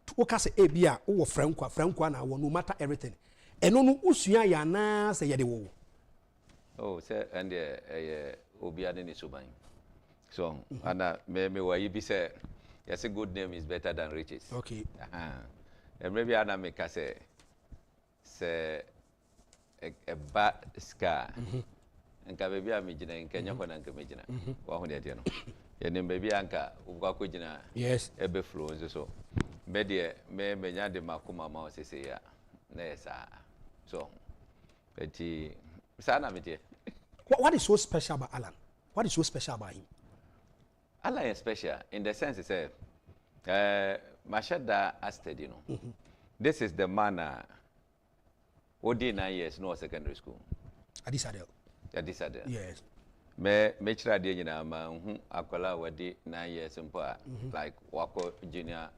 To work as a ABA or Franco, and no matter everything. And no Usia Yana say the woe. Oh, sir, and Obiadin is Subine. So, and maybe where you be said, yes, a good name is better than riches. Okay. And maybe Anna make us say a bad scar. And baby, I'm in Kenya for Uncle Majina. One day, you know. Your name baby Anka, Ugakujina. Yes. Ebe flow so. Media may de Makuma Mouse say, yes, so. Betty Sana Miti. What is so special about Alan? What is so special about him? Alan is special in the sense it's Mashada Asted, you know. This is the man who did 9 years, no secondary school. Adisadel. Adisadel. Yes. Me chira de nyina ma akola wadi 9 years mpo like wako junior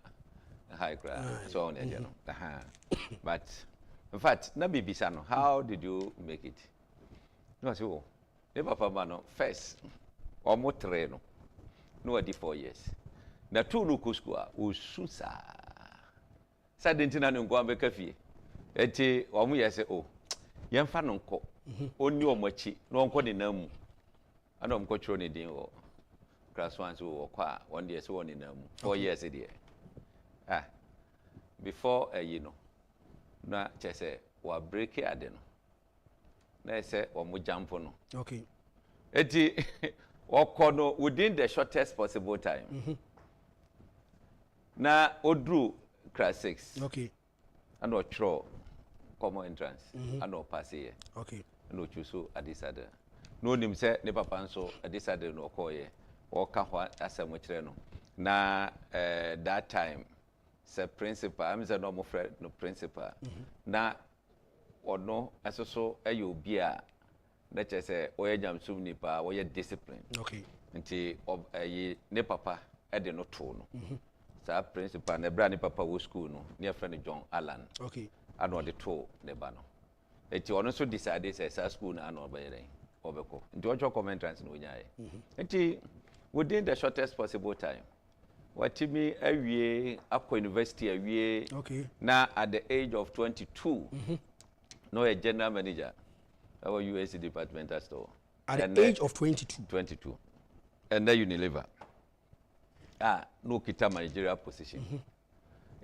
high class so on you know. But in fact na bibisa no, how did you make it? No say oh ne papa ma no first omo tre no no wadi 4 years na two no ko school osusa sadentina no ngwa be kafie eti omo ye say oh yemfa no nko oni omo achi no nko ne namu Adam control ni din o class 1 so kwa 1 year so one in 4 years there. Before you know na chese wa break ade no na say o mo jump no. Okay. Eti Okono within the shortest possible time. Na odru class 6. Okay. And or throw common entrance. And or pass here. Okay. No choose adisada. No nim say ne papa nso adisada no koye. O ka ho asamwechre no. Na that time say principal, I'm say no mo friend no principal. Na ono asoso ayobi a na che say oyanyam sum nipa wo ye discipline. Okay. Nti ne papa e de no to no. Sa principal na bra ne papa wo school no. Ne friend John Allan. Okay. Ano de to ne ba no. Eti ono so decide say sa school na ano obeyere. Obeko. Nti ojo comment trans no nyae. Nti within the shortest possible time. Watimi awie akwa university awie. Okay. Na at the age of 22. No a general manager. Our USC departmental store. At the age of 22. 22. And then Unilever. No kita managerial position.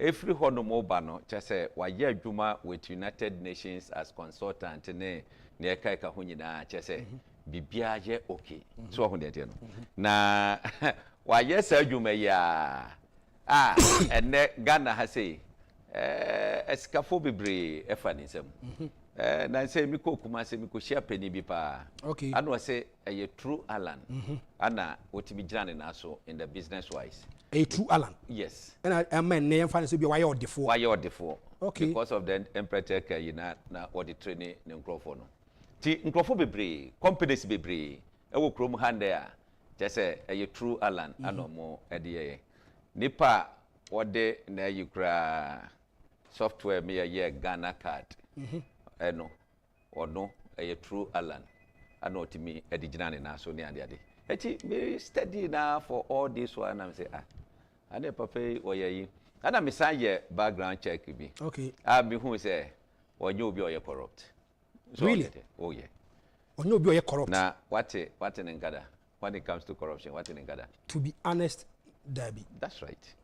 Every hono mobano just say waye adwuma with United Nations as consultant ne eka ka ho nyina just say bibia ye okay. So ho de no. Na waye sa adwuma ya ene Ghana ha say escafo bebre efa ni nsem. Na say mi ko kuma say mi ko share penny bi pa. Okay. Ano say a true Alan. Ana otimi gina na so in the business wise. A true Alan. Yes. And I mean name fancy be why you defo. Why you defo? Okay. Because of the emperor na or the training ne nkrofo no. Ti nkrofo bebre, companies bebre. E wo krom hand there. Just say a true Alan ano mo e de nipa wode na yikra software me ye Ghana card. No or no a true Alan. I know to me a diginani na so near the ati me steady now for all this one. I'm say I never pay or ye. And I'm a background check be. Okay. I be who say or you be corrupt. So really? Oh yeah. Or you be corrupt. Now what in Ngada when it comes to corruption, what in Ngada? To be honest, Debbie. That's right.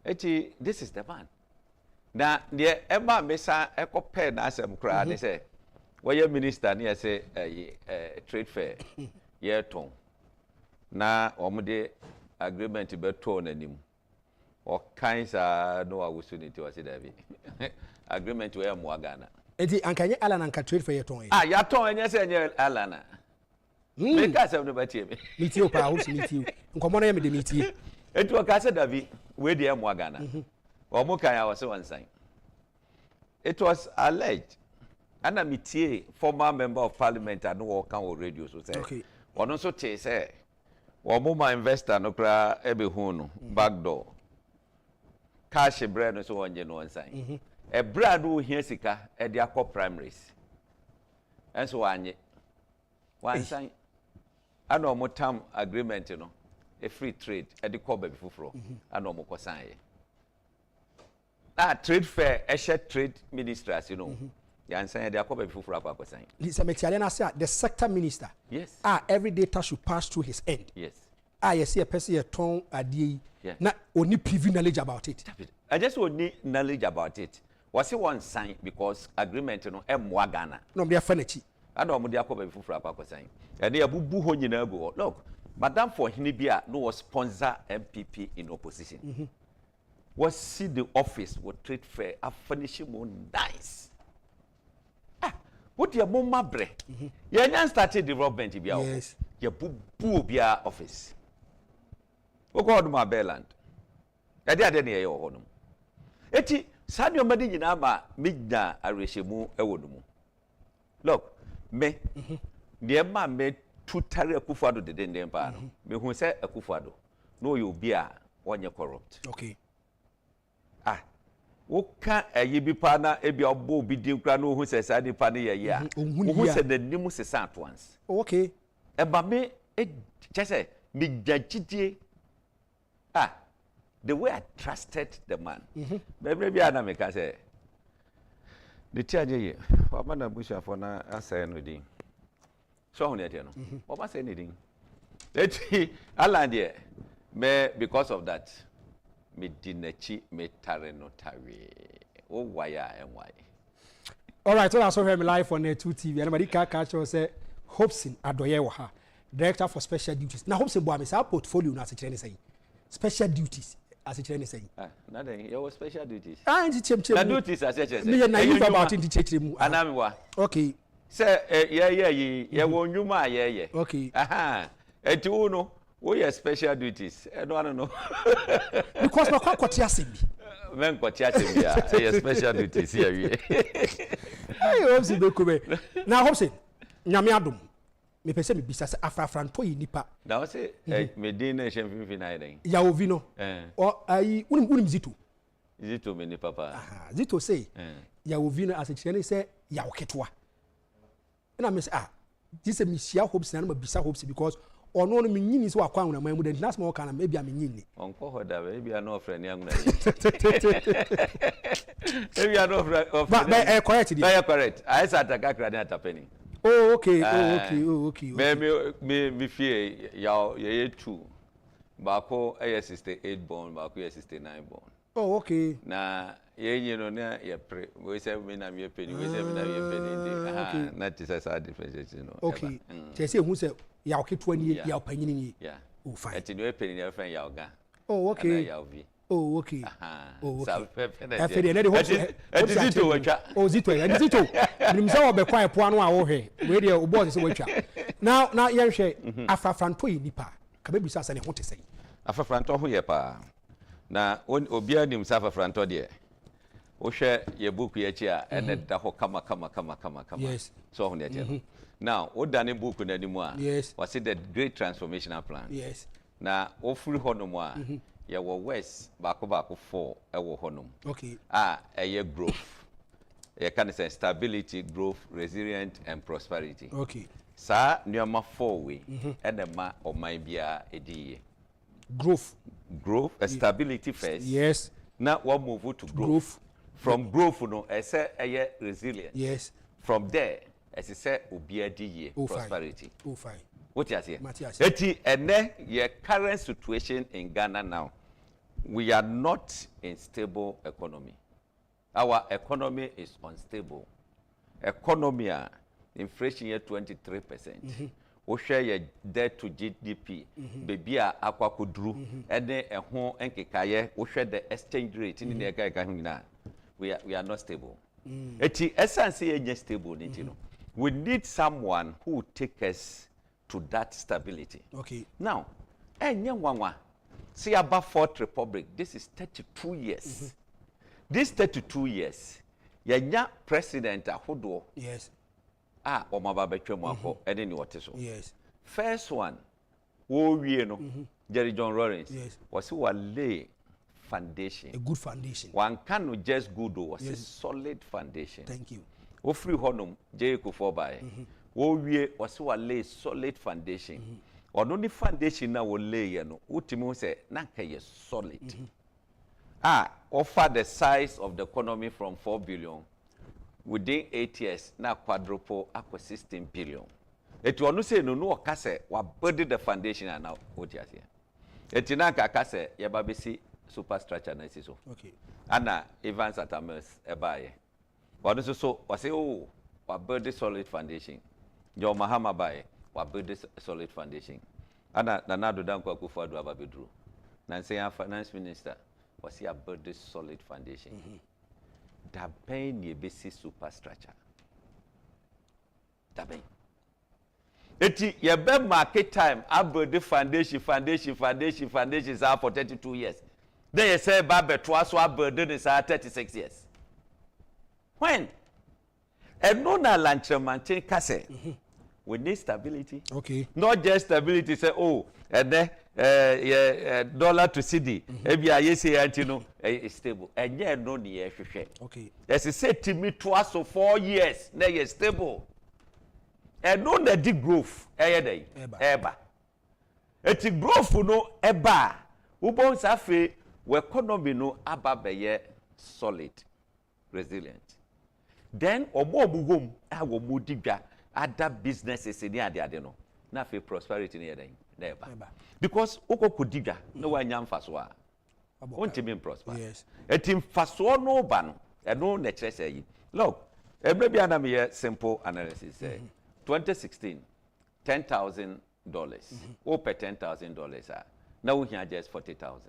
Ati this is the man. Na the Emma Mesa Eco Pen as a crowd, they say, well, your minister near say a trade fair, year tone. Na omode agreement to be torn and him. Or kinds are no opportunity to say agreement to air Mwagana. Eti ankanye Alan and trade fair ton. Ya ton and yes, and Alana. Make us have nobody. Meet you, house meet you. Come on, me meet you. It was Casa Davi, where the Mwagana. Or Mukaya was one sign. It was alleged. Anna Mitier, former member of parliament, and no account radio, so say. Okay. Or also say, or Muma investor, no cry, Ebehuno, backdoor. Cash a bread, and so on, you know, one sign. A brand who hears Sika at the aqua primaries. And so on, one sign. I know more term agreement, you know, a free trade at the Kobe before. I know more sign. Trade fair, trade ministers, you know. You understand? They are called before Apapa sign. Lisa Mexialena said the sector minister. Yes. Every data should pass through his end. Yes. You see a person a tongue Adorye. Na only PV knowledge about it. I just only knowledge about it. Was it one sign because agreement, you know, Mwagana. No, they are furniture. I know they are called before Apapa sign. And they are boo ho. Look, Madam for Hinibia no sponsor MPP in opposition. Was see the office with trade fair a finishing more nice. What your mama bre? You not started development to be out. Yes. You boo be office. O God my beland. I did any your honum. Eti Sadio Madi Yinama midna arishemu ewodumu. Look, me the man made two tari akufo-addo de den pa no. Me who say akufo-addo. No you be a one you corrupt. Okay. Woka bi pa na ebi obo bi din kra no hu se sa ni pa ne ye ya hu se the nimu se sa at once. Okay. Ba me just me jajidie the way I trusted the man. Maybe I na me ka say the tiaje ye wa na busha for na asay no din. So hu ne tie no. O ba say ni din. Eti Alan there me because of that me dinachi me tareno tawe o waya enwai. All right, so that's why me live on 2 TV. Anybody can catch us say Hopeson Adorye wa ha. director for special duties. Now, Hopeson boy, our portfolio na se kyerɛ say special duties as it kyerɛ say. Nothing. Your special duties. Nti kyem. Na duties as it say. Me na you about nti kyerɛ mu. Anami wa. Okay. Say ye wo nnwuma ye. Okay. Aha. Enti wo no, wo ye special duties. I don't know. Because na kwa kwati asem bi. Men kwati asem bi a special duties here we. Hey, Hopeson be kube. Now Hopeson, nyame adom. Me pese me bisa se afrafranto yi nipa. Na wo se me din na hwemfimfi na yeden. Ya ovi no. O ayi unim Zito. Zito me ni papa. Aha, Zito say. Ya ovi no as kyerɛ say ya oketwa. Na me say this me share Hopeson na me bisa Hopeson because ono no me nyini so akwa nwuna man mu den nas mo kana maybe am nyini. Onko hoda maybe I no friend ya nwuna. Maybe I no friend. But correct there. Correct. I said atakakra na atapeni. Oh okay, okay. Me fear ya ye 2. Bako 68 born, bako 69 born. Oh okay. Na ye no na ye pre. We say me na me penny, we say me na me penny. Na this is a difference, you know. Okay. They say who say ya oketwa ni ya opanyini ni. Yeah. Oh fine. Ati no penny na friend ya oga. Oh okay. Oh okay. Oh okay. Afede na de ho. Zito watwa. Oh Zito. And Zito. Nim say obekwa epo anu a wo hwe. We dey obo say watwa. Now yen hwe afafranto yi nipa. Ka be bisa say ne ho te say. Afafranto ho ye pa. Na obi anim sa afafranto de. Wo hwe ye book ye chi a ene da ho kama. Yes. So ho de. Now, wo dane book na nimu a. Yes. Was it the great transformational plan? Yes. Na wo furi honom a. Ya wo west bako 4 ewo honum. Okay. Eye growth. You can say stability, growth, resilient and prosperity. Okay. Sa nyama 4 way and the ma o my bia edi. Growth, stability first. Yes. Now what move to growth. From growth no say eye resilient. Yes. From there as say obi edi prosperity. Oh fine. What you say? Eti ene your current situation in Ghana now. We are not in stable economy. Our economy is unstable. Economy inflation here 23%. We share your debt to GDP. Baby akwa kudru. Ene ehon enkekaye. We share the exchange rate in the eka. We are not stable. Eti essence is stable. We need someone who will take us to that stability. Okay. Now, see about Fourth Republic, this is 32 years. This 32 years, yanya president ahodo. Yes. Omaba betwe mu akọ ene ni wote so. Yes. First one, wo wie no, Jerry John Lawrence. Yes. Was wa lay foundation. A good foundation. One can just good was a solid foundation. Thank you. Wo free honum Jerry Kufobae. Wo wie was wa lay solid foundation. Ono ni foundation na wo lay no, ultimo say na ka solid. Offer the size of the economy from 4 billion within 8 years na quadruple akwa 16 billion. Etu onu say no oka say wa build the foundation and now what you say. Eti na ka say ye ba besi superstructure na so. Okay. Ana Evans Atames ebaye. Wanu so wa say wa build solid foundation. Jo Mahama baye wa build solid foundation. Ana Nana Dankwa akufo-addo ababedru. Na say finance minister was here build this solid foundation. That pain ye basic superstructure. That pain. Eti ye be market time I build the foundation is out for 32 years. Then you say Babe twice I build this 36 years. When? And no na lanchemantin kase. We need stability. Okay. Not just stability. Say, and then dollar to CD. Maybe I say antino is stable. And yeah, no near. Okay. As I said to me, twice for 4 years. Now you're stable. And no the deep growth. Eba. It's growth no eba. Ubon safe we economy no ababe solid, resilient. Then omo mugum awo mudiga. Other businesses in the no. Na fe prosperity ni yeden. Never. Because oko kudiga no wa nyam fasoa. Won't mean prosper. Yes. Etim fasoa no ba no. E no na kire say. Look, every bia na me simple analysis say 2016 10,000 Or per $10,000. Now we have just 40,000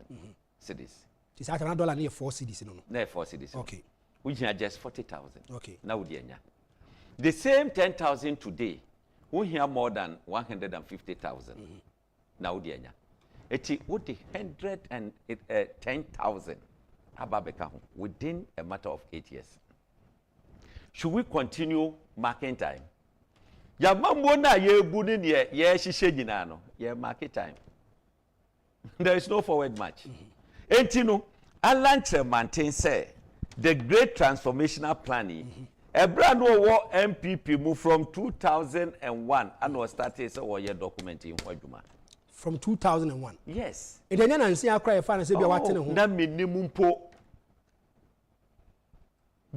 cedis. It's at $1 near 4 cedis, no? Near 4 cedis. Okay. We have just 40,000. Okay. Now we the same 10,000 today, we have more than 150,000. Now we it would be 110,000 within a matter of 8 years. Should we continue marking time? Ya mambo na ye buni ni ye shishe jinano ye market time. There is no forward march. Entino Alan Tremantin say the great transformational planning. A brand new MPP move from 2001 and was started so year documenting Wajuma. From 2001. Yes. And then I see I cry finance be what na minimum po.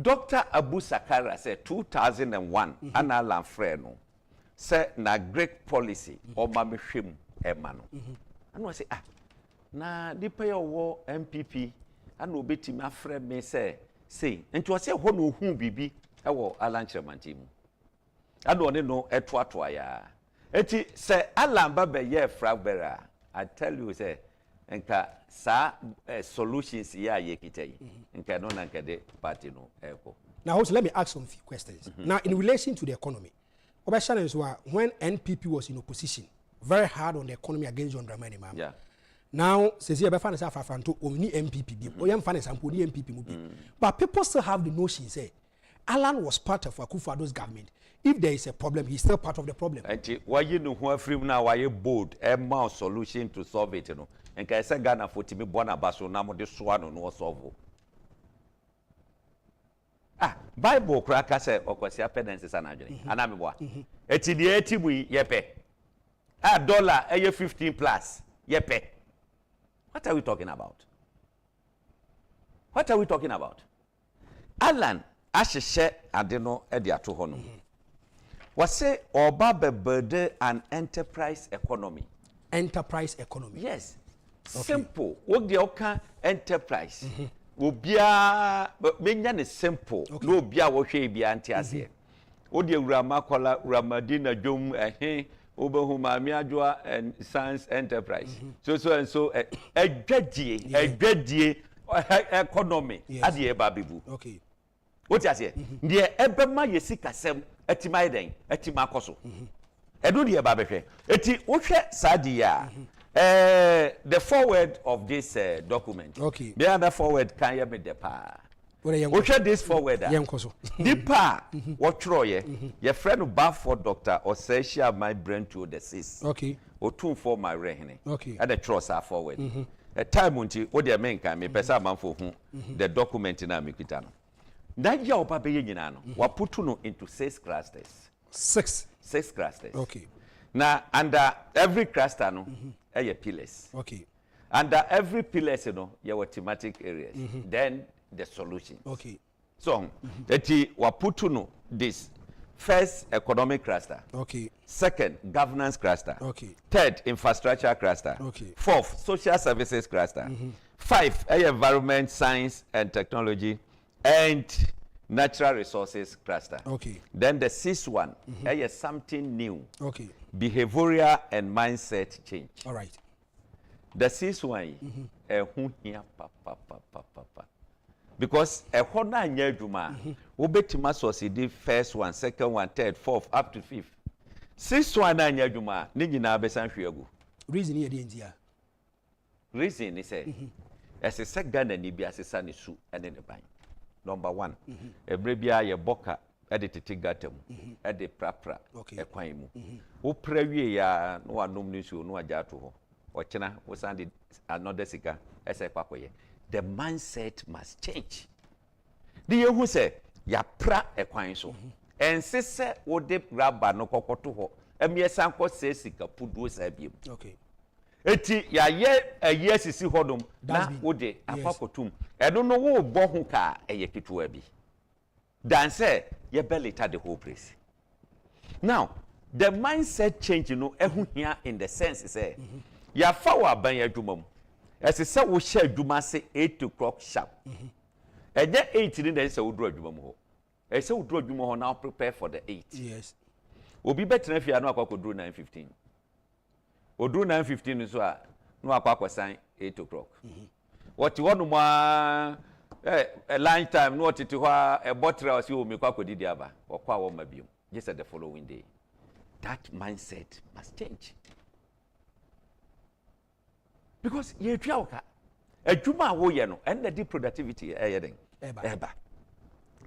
Dr. Abu Sakara said 2001 and Alan Freno said na great policy or mamishim emano. And I say na di pay war MPP and obeti my friend me say and to say hono hu bibi ewo Alan Tremantimu. And one no etwa ya. Eti say Alan Babe ye frabera. I tell you say enka sa solutions ya ye kitei. Enka no nanka de party no eko. Now also let me ask some few questions. Now in relation to the economy, when NPP was in opposition, very hard on the economy against John Dramani Mahama. Yeah. Now says here Bafana sa Fafanto only MPP. Oyam Fane sample ni MPP mubi. But people still have the notion say Alan was part of Akufo-Addo's government. If there is a problem, he's still part of the problem. And why you know who free now? Why you bold a more solution to solve it? You know, and can say Ghana for Timmy Bonabaso now this one no solve. Bible cracker say Okosia penances and Adorye. Anamiwa. Eti the 80 we yepe. $1 a year 15 plus yepe. What are we talking about? What are we talking about? Alan Ashishe Adeno Ediato Hono. Was say Oba Bebede an enterprise economy. Enterprise economy. Yes. Okay. Simple. What the oka enterprise. Obia menya is simple. No bia wo hwe bia antiase. What the Ramakola Ramadina Jom Obahuma Miadwa and Science Enterprise. So and so a dreadie economy at the Babibu. Okay. What you say? The Ebema Yesika Sem etimaiden etimakoso edo de ba behwe eti wohwe sadia the forward of this document. Okay, the other forward can you be the pa wohwe this forward the pa what troye your friend back for Dr. Oseshia my brain to the sis. Okay, o tune for my rehene. Okay, and the trust are forward a time until what the men can me pesa manfo hu the document na mikita no. That year, Papa Yinano, we put into 6 clusters. 6 clusters. Okay. Now, under every cluster, no, a pillars. Okay. Under every pillars, you know, your thematic areas. Then the solutions. Okay. So, that we put this first economic cluster. Okay. Second, governance cluster. Okay. Third, infrastructure cluster. Okay. Fourth, social services cluster. 5, environment, science, and technology. And natural resources cluster. Okay. Then the 6th one is something new. Okay. Behavioral and mindset change. All right. The 6th one because a hona nyeduma obetima succeed first one, second one, third, fourth up to 5th. 6th one na nyeduma ni nyina abesan hwegu. Reason here dey ntia. Reason is say as a second ni bia sesa ni su ene ne ban. Number 1, ebrebia ye boka edit gatem edit prapra ekwan mu wo prawie ya no anom ni su no ajato ho ochena wo sand another sika ese kwakoye. The mindset must change. The yehu say ya pra ekwan so ensese wo de raba no kokoto ho emiesan ko se sika pudu sabiem. Okay. Eti ya ye aye sisi hodom na wo de afakotum eno no wo bo hu ka eye ketua bi dan say ye belita the whole place. Now the mindset change no ehu hia in the sense say ya fa wa ban adwuma mu ese se wo hye adwuma se 8 o'clock sharp eje 8 ni dey say wo dro adwuma mu ho ese wo dro adwuma ho now prepare for the 8. Yes. Obi betina fia no akwakodro 9:15. Odu 9:15 so a no akwa sign 8 o'clock. What you want more lunch time no tete ho a bottle was you me kwa kodidi aba okwa wo mabiem just the following day. That mindset must change. Because ye twa oka adwuma wo ye no and the productivity yeden eba.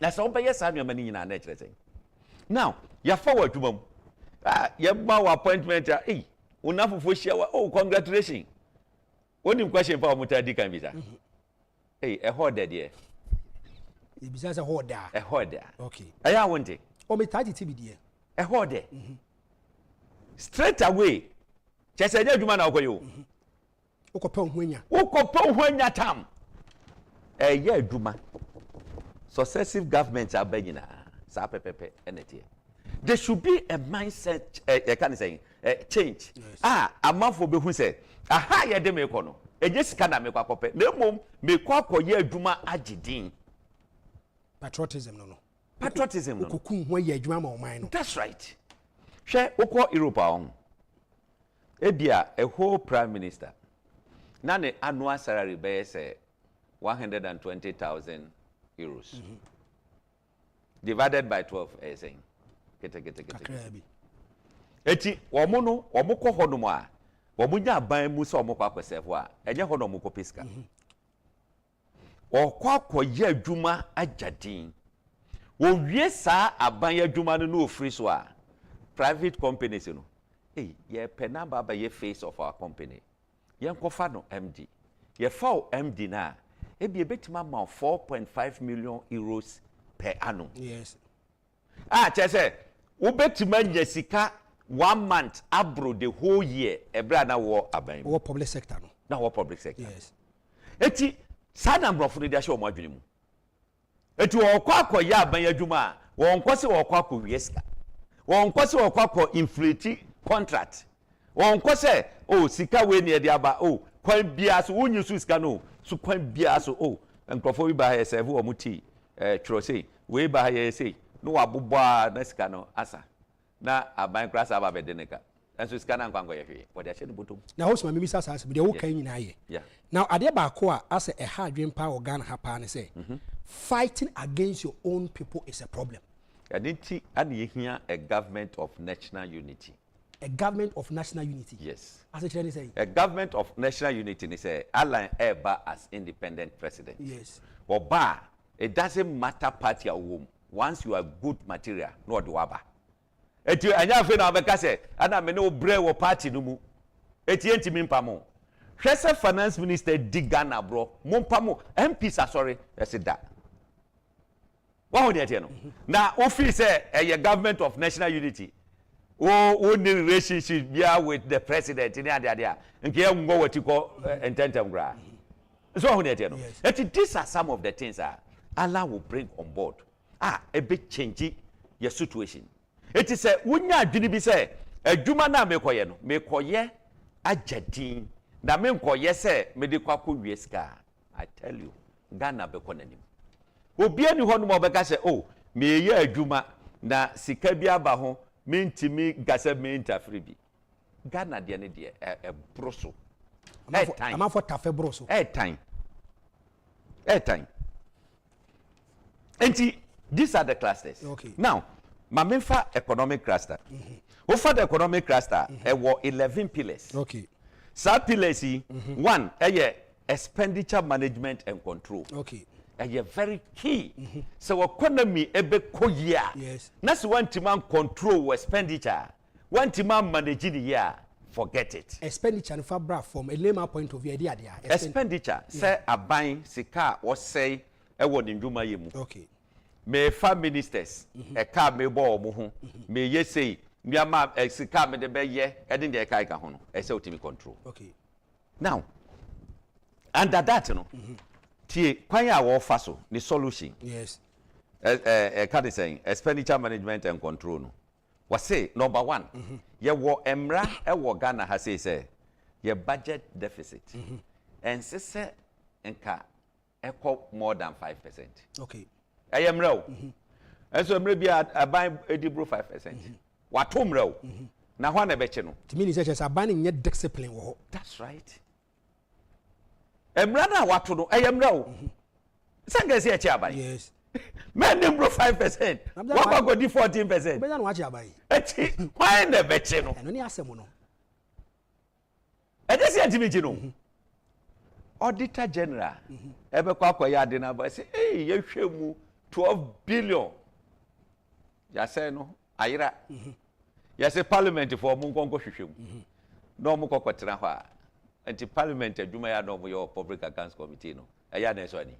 Na so be yes am yamani nyina na kire sen. Now, ya forward adwuma mu. Ye ma wa appointment unafofo hia wa congratulations. Onim question for mutadi kan bisa. A hoarder there. It besides a hoarder. A hoarder. Okay. I want it. O me tadi tibi there. A hoarder. Straight away. Just say adwuma na okoyo. Okopon hwanya. Okopon hwanya tam. Ye adwuma. Successive governments are begging sa pepepe enete. There should be a mindset can say change. Yes. Amafo be hu say aha ye de me ko no. Ejesika na me kwa kope. Na mom me kwa koye adwuma agidin. Patriotism no. Patriotism no. Kokun ho ye adwuma ma oman no. That's right. Hwe okọ Europe on. Ebia a whole prime minister. Na ne annual salary be say 120,000 euros. Divided by 12 saying. Get. Eti omo ko ho no mo a omo nya ban mu so omo kwa kwesefo a enye ho no omo ko piska. Okwa koye adwuma agyadin. Wo wie saa aban adwuma no ofri so a private companies no. Ye penamba ba ye face of our company. Ye nkofa no MD. Ye fa MD na e bi betima ma 4.5 million euros per annum. Yes. Chese ubetima nyesika 1 month abro the whole year ebra na wo aban wo public sector no na wo public sector. Yes. Eti sada mbrofo no dia hye o mo adwene mu. Eti wo kwa ya aban adwuma wo nkwose wo kwa wieska wo nkwose wo kwa inflate contract wo nkwose sika we ne dia ba kwan bia so wonyi su sika no so kwan bia so nkrofo wi ba serve wo muti twrose we ba say no waboboa na sika no asa na aban krasa aba bedeneka enso sika na nkwanko ye hwe wo de hye no botom na hosma mimi sasa de wo kan nyina ye. Now ade ba ko a asa e ha adwen pa organ ha pa ne say fighting against your own people is a problem. Adinti and ye hear a government of national unity. A government of national unity. Yes. As a say. A government of national unity is a align Eba as independent president. Yes. Oba, it doesn't matter party or womb. Once you are good material, no do waba. Eti anya fe na obeka se ana me no bre wo party no mu. Eti enti mimpa mo. Hwese finance minister Digana bro. Mompa mo MPs sorry, ese da. Wa ho de ete no. Na office say government of national unity. Only relationship bia with the president in ade nke ngo watiko ententem gra. So ho de ete no. Eti these are some of the things Allah will bring on board. A bit change your situation. It is a wunya adwini bi say adwuma na mekoye no mekoye agyadin na menkoye say me de kwakọ wieska. I tell you Ghana be konanim. Obi ani ho no mo beka say me ye adwuma na sika bi aba ho mentimi gase me interfere bi. Ghana de ne de broso. Am for tafe broso. Time. Enti these are the clusters. Okay. Now, Mamenfa economic cluster. For the economic cluster, there were 11 pillars. Okay. Sub pillars, one, expenditure management and control. Okay. Very key. So economy ebe koya. Yes. That's one man control expenditure. One man manage the year. Forget it. Expenditure and fabra from a layman point of view. Expenditure. Say a buying sika or say a word in Juma yemu. Okay. Me fa ministers e ka me bo mo ho me ye sei miama sika me de be ye e de e kai ka ho no e se otimi control. Okay. Now under that no tie kwan ya wo fa so the solution. Yes. Can say expenditure management and control no we say number 1 ye wo emra e wo Ghana ha say ye budget deficit and say enka e more than 5%. Okay. I am real. And so maybe I buy a debro 5%. What home row? na hwa na beche no to me say abaning yet discipline wo. That's right. Emra na wato no emra o. Sanga se eche abai. Yes. Men number 5%. What go di 14%? Be na no achi abai. Echi why na beche no? Eno ni asem no. E dey say antimi no. Auditor General ebe kwa akoya ade na ba say eh ye hwe mu 12 billion. Ya say no ayira. Ya say parliament for mu nkonko hwehwe mu. No mu kokotena ho a. Anti parliament adwuma ya no mu your public accounts committee no. Eya na so ani.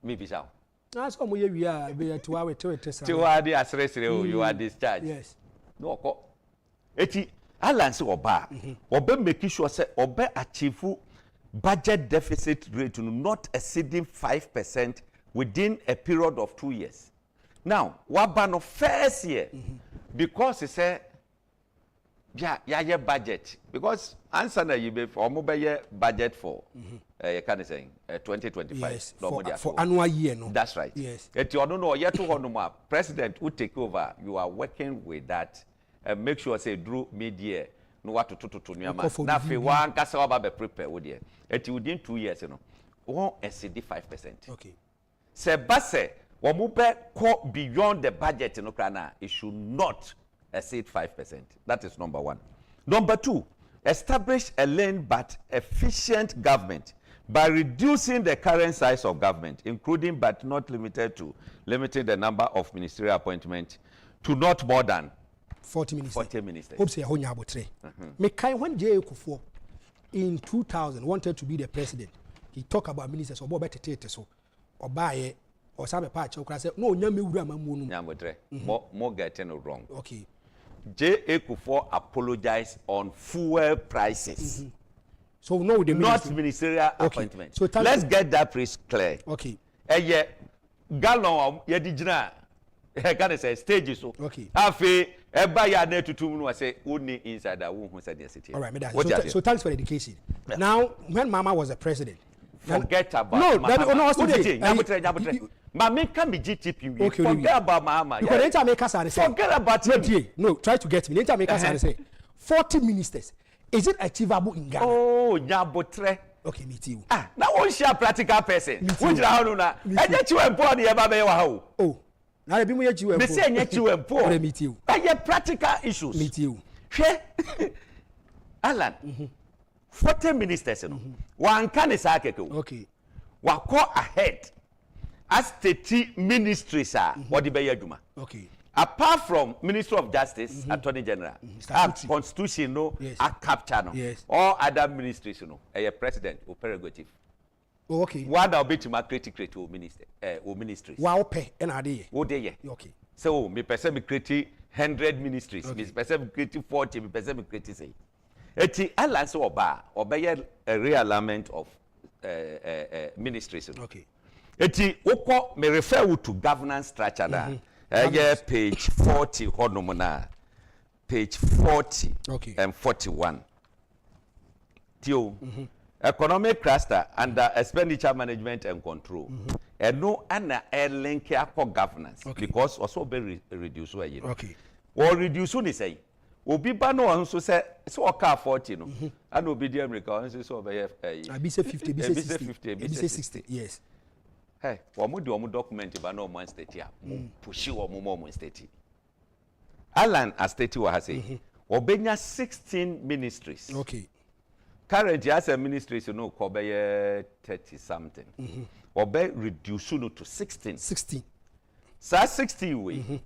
Me bisa. Na so mo ye wi a be to awe to tesa. To wa dey asresere o you are discharged. Yes. No ko. Eti alliance oba. Oba make sure say oba achieve budget deficit rate not exceeding 5% within a period of 2 years. Now, what ban of first year because he said yeah budget because answer na you be for mobile budget for you can say 2025 yes, for annual year no. That's right. Yes. Eti ono no ye to honoma president who take over you are working with that and make sure say through mid-year no what to nyama na fe wan kasa wa be prepare with there eti within 2 years no won exceed 5%. Okay. Se base wo mu be go beyond the budget no krana it should not exceed 5%. That is number 1. Number 2, establish a lean but efficient government by reducing the current size of government, including but not limited to limiting the number of ministerial appointments to not more than 40 ministers. 40 ministers. Hope say honya abotre. Me kai when J Akufo in 2000 wanted to be the president. He talked about ministers obo betete so. Obaye or sabe pa chokra say no nya mewura mamu no. Nyamotre. More getting it wrong. Okay. J Akufo apologized on fuel prices. So no the not ministerial appointment. So let's get that price clear. Okay. Eye gallon ye di gina e can say stage so. Okay. Afi e ba ya na tutum no say only inside that who said the city. All right, so thanks for the education. Yeah. Now when Mama was the president, forget about no, Mama. No, Mama can be GTP. Okay, forget about Mama. Because the Jamaica say forget about him. No, try to get me. The Jamaica say 40 ministers. Is it achievable in Ghana? Oh, Nyabotre. Okay, me too. Ah, now one share practical person. Which na how na? E dey chiwe mpo na e ba be wa ha o. Oh. Na e bi mu ye chiwe mpo. Me say nye chiwe mpo. Me too. E practical issues. Me too. Hwe. Alan. 40 ministers no. Wan kan isa keke o. Okay. Wa go ahead as state ministries are what the be adwuma. Okay. Apart from Ministry of Justice, Attorney General, Constitution, no, yes. capture, no, yes. all other ministries, no, a president or prerogative. Oh, okay. One will be to my create or ministries. Wow, pay and idea. Oh, they okay. So, me person me create 100 ministries, okay. me person create 40, me person me create say. Eti alliance oba obey a realignment of ministries. Okay. Eti oko me refer you to governance structure that. Page 40 honomona page 40 okay. and 41 Tio economic cluster under expenditure management and control and no ana link up governance okay. because also be reduce okay or reduce ni say obi ba no so say so ka 40 no and obi di America so be abi say 50 abi say 60 abi say 60 yes. Hey, womu di womu document ba no man state ya. Pushi womu mo state. Alan a state wa say. Obenya 16 ministries. Okay. Currently as a ministries no ko be 30 something. Obe reduce no to 16. 16. Sa 60 we.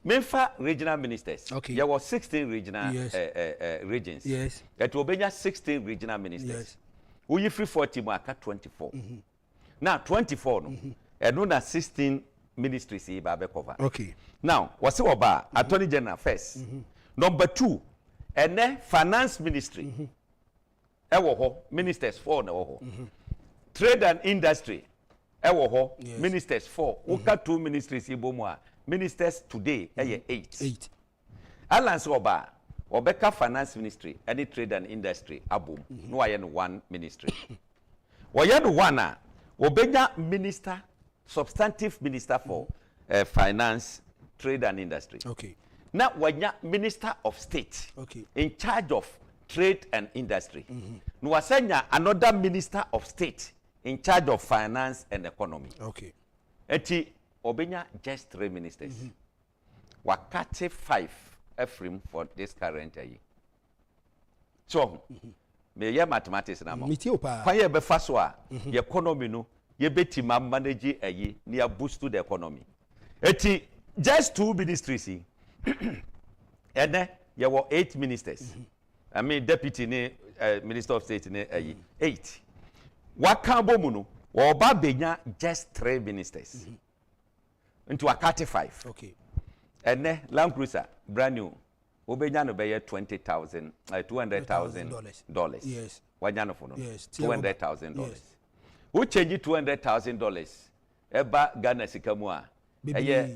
Memfa regional ministers. Okay. There was 16 regional yes. Regions. Yes. That obenya 16 regional ministers. Yes. We free 40 mo aka 24. Now 24 no. And no na 16 ministries e ba be cover. Okay. Now, what's oba Attorney General first. Number 2, and finance ministry. Ewo ho ministers 4 na ho. Trade and industry. Ewo ho yes. ministers 4. Oka 2 ministries e bomu a ministers today 8. Alliance oba obeka finance ministry any trade and industry abom. No aye no 1 ministry. Woye no 1 a obenya minister substantive minister for finance, trade and industry. Okay. na wanya minister of state in charge of trade and industry. No wasenya another minister of state in charge of finance and economy. Eti obenya just 3 ministers. Wakati 5 Ephraim for this current year. So me ye mathematics na mo. Kwa ye be faso a ye economy no ye beti ma manage ayi ni ya boost to the economy. Eti just 2 ministries. And then there were 8 ministers. I mean, deputy minister of state 8. What can bomuno? Or babenya just 3 ministers. Into a 5. And then Land Cruiser, brand new. Obenya no be $200,000. Yes. Wanyano for no. Yes. $200,000. Who change $200,000? Eba Ghana sikamua.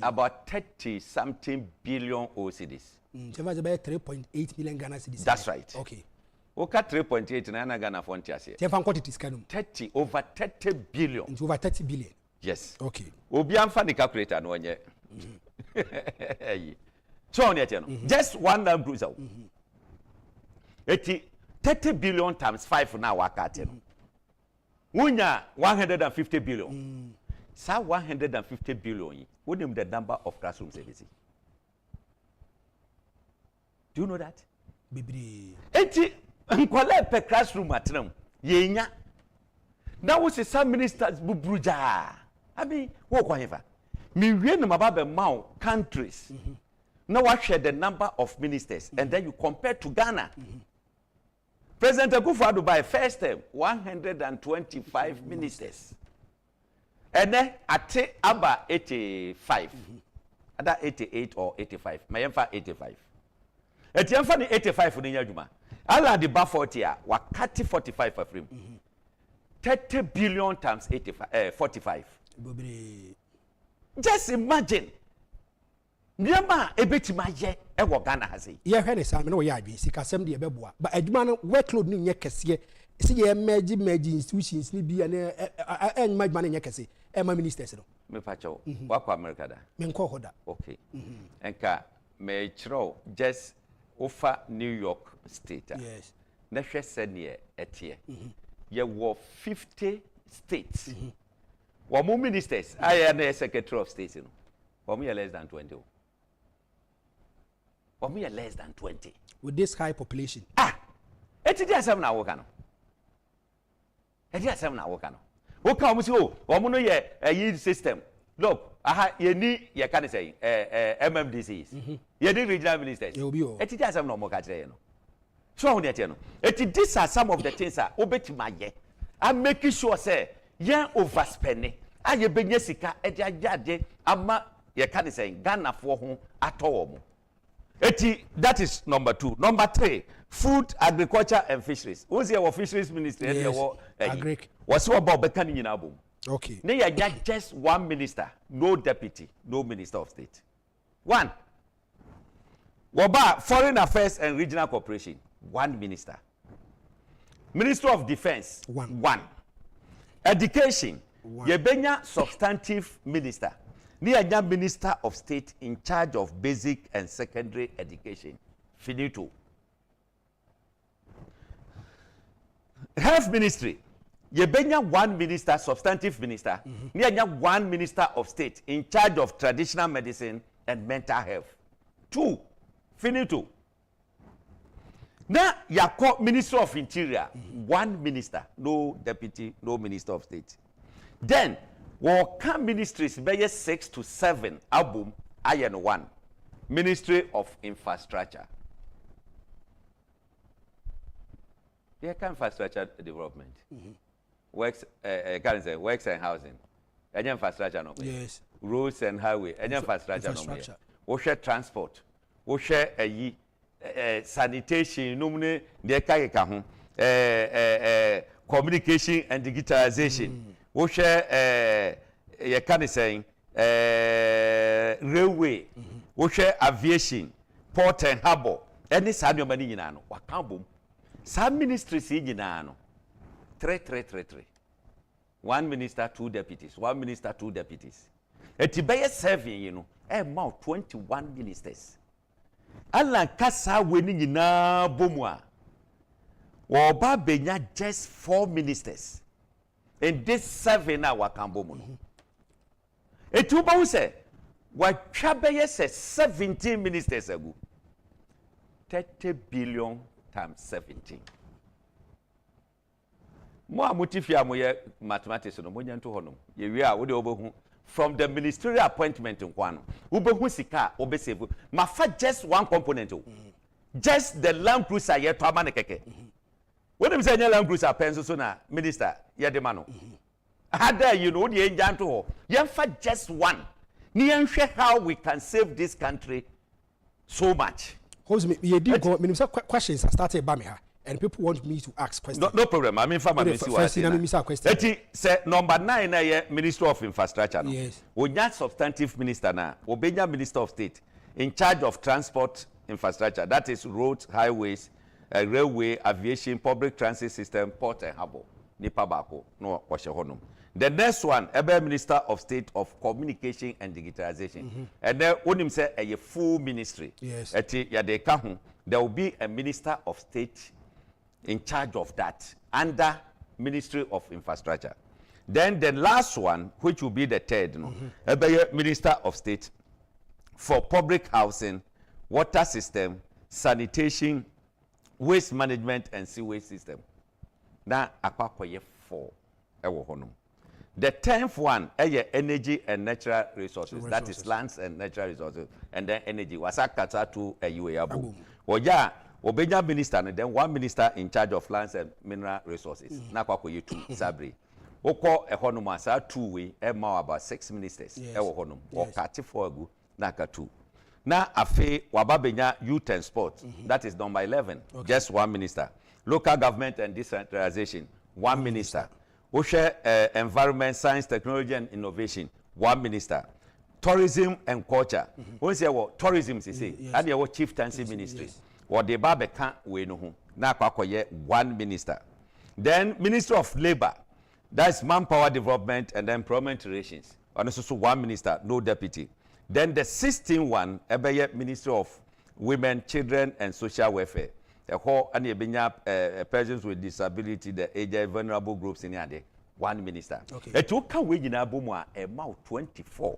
About 30 something billion OCDs. 3.8 million Ghana cedis. That's right. Okay. Oka 3.8 na Ghana fontiase. 30 over 30 billion. It's over 30 billion. Yes. Okay. Obi amfa ni calculator no onye. So on yet no. Just one Land Cruiser. 30 billion times 5 na wakate no. Wunya 150 billion. Sa 150 billion. What is the number of classroom services? Do you know that? Bibri. Eti nkwala per classroom atram yenya. Now we say some ministers bubruja. I mean, what kwanyeva? Me wie no mababe maw countries. Now what share the number of ministers and then you compare to Ghana. President Akufo-Addo by first term 125 ministers. And then at about 85. Ada 88 or 85. Mayemfa 85. Etiemfa ni 85 ni nyaduma. Ala di ba 40 a wakati 45 for frame. 30 billion times 45. Just imagine. Nyama ebetima ye e wo Ghana ha sei. Ye hwe ne sa me no ye adwe sika sem de ebeboa. Ba adwuma no workload ni nye kese. Se ye merge institutions ni bia na adwuma ni nye kese. Ema ministers no. Me pacho. Wa America da. Me nko hoda. Okay. Enka me chiro just over New York State. Yes. Na hwe se ne etie. Ye wo 50 states. Wa mo ministers aye na secretary of state no. Wa mo less than 20. Or me less than 20. With this high population. Eti dia sem na woka no. Eti dia sem na woka no. Woka omo si omo no ye yi system. Look, ye ni ye can say MMDCs. Ye ni regional ministers. Eti dia sem na omo ka kire no. So on dey no. Eti these are some of the things that obetima ye. I'm making sure say ye overspending. Ye benye sika edi ajade ama ye can say Ghana for ho ato omo. That is number 2. Number 3, food, agriculture, and fisheries. Who's your fisheries minister? Yes. Agric. What's about Bekani in Abu? Okay. They are just one minister, no deputy, no minister of state. 1. Waba Foreign Affairs and Regional Cooperation, 1 minister. Minister of Defense, 1. Education, 1. Yebenya substantive minister. Nianya Minister of State in charge of basic and secondary education. Finito. Health Ministry. Yebenya 1 minister, substantive minister. Nianya 1 minister of state in charge of traditional medicine and mental health. 2. Finito. Now, Yako Minister of Interior. 1 minister. No deputy, no minister of state. Then, Waka ministries be 6 to 7 album iron 1 Ministry of Infrastructure. Yeah, infrastructure development. Works works and housing. Any infrastructure no. Yes. Roads and highway. Any infrastructure no. We share transport. We share sanitation. Numne de ho. Communication and digitalization. We share you can say railway, we share aviation, port and harbor. Any side of money in ano, wakambum. Some ministries in ano. 3. 1 minister, 2 deputies. 1 minister, 2 deputies. Etibeye serving, you know, more 21 ministers. Alan kasa weni nyina bomwa. Oba benya just 4 ministers. In this 7-hour kambomu. Etuba hu say what Chabeye says 17 ministers ago. 30 billion times 17. Mo amutifia mo ye mathematics no mo nyanto hono. Ye wi a wo de obohu from the ministerial appointment nkwano. Obohu sika obesave. Mafa just one component. Just the Land Cruiser ye to amane keke. When them say Land Cruiser penso so na minister ye de mano. Ada you know the njanto ho. Ye fa just one. Ni enhwe how we can save this country so much. How's me? You did go. Questions are started by me, and people want me to ask questions. No problem. I mean, for my question. Say number 9 na Minister of Infrastructure. No? Yes. Onya substantive minister na. Obenya Minister of State in charge of transport infrastructure. That is roads, highways, railway, aviation, public transit system, port and harbour. Nipa bako no washe honum. The next one, Ebe Minister of State of Communication and Digitalization. And then onim say a full ministry. Yes. Eti yade kahu, there will be a Minister of State in charge of that under Ministry of Infrastructure. Then the last one, which will be the third, Ebe Minister of State for Public Housing, Water System, Sanitation, Waste Management and Sewage System. Now, akwakoye 4 ewo honum. The 10th one, energy and natural resources. That is lands and natural resources. And then energy. Wasakata to a UAB. Oja, Obenya minister, and then one minister in charge of lands and mineral resources. Nakwako you 2, Sabri. Oko a honumasa 2-way, Emma about 6 ministers. Ewo honum. Or kati 4 agu, naka 2. Now, afe wababenya youth and sports. That is number 11. Okay. Just 1 minister. Local government and decentralization. 1 minister. Oshe environment, science, technology and innovation, 1 minister. Tourism and culture. When say what tourism is say, and your chieftaincy ministry. Or the babe can't we know. Na kwakoye 1 minister. Then Minister of Labor, that's manpower development and employment relations. And also 1 minister, no deputy. Then the 16th one, Ebeye Ministry of Women, Children and Social Welfare. The whole and persons with disability, the aged vulnerable groups in Yade, 1 minister. Okay. A toka wejina bomwa about 24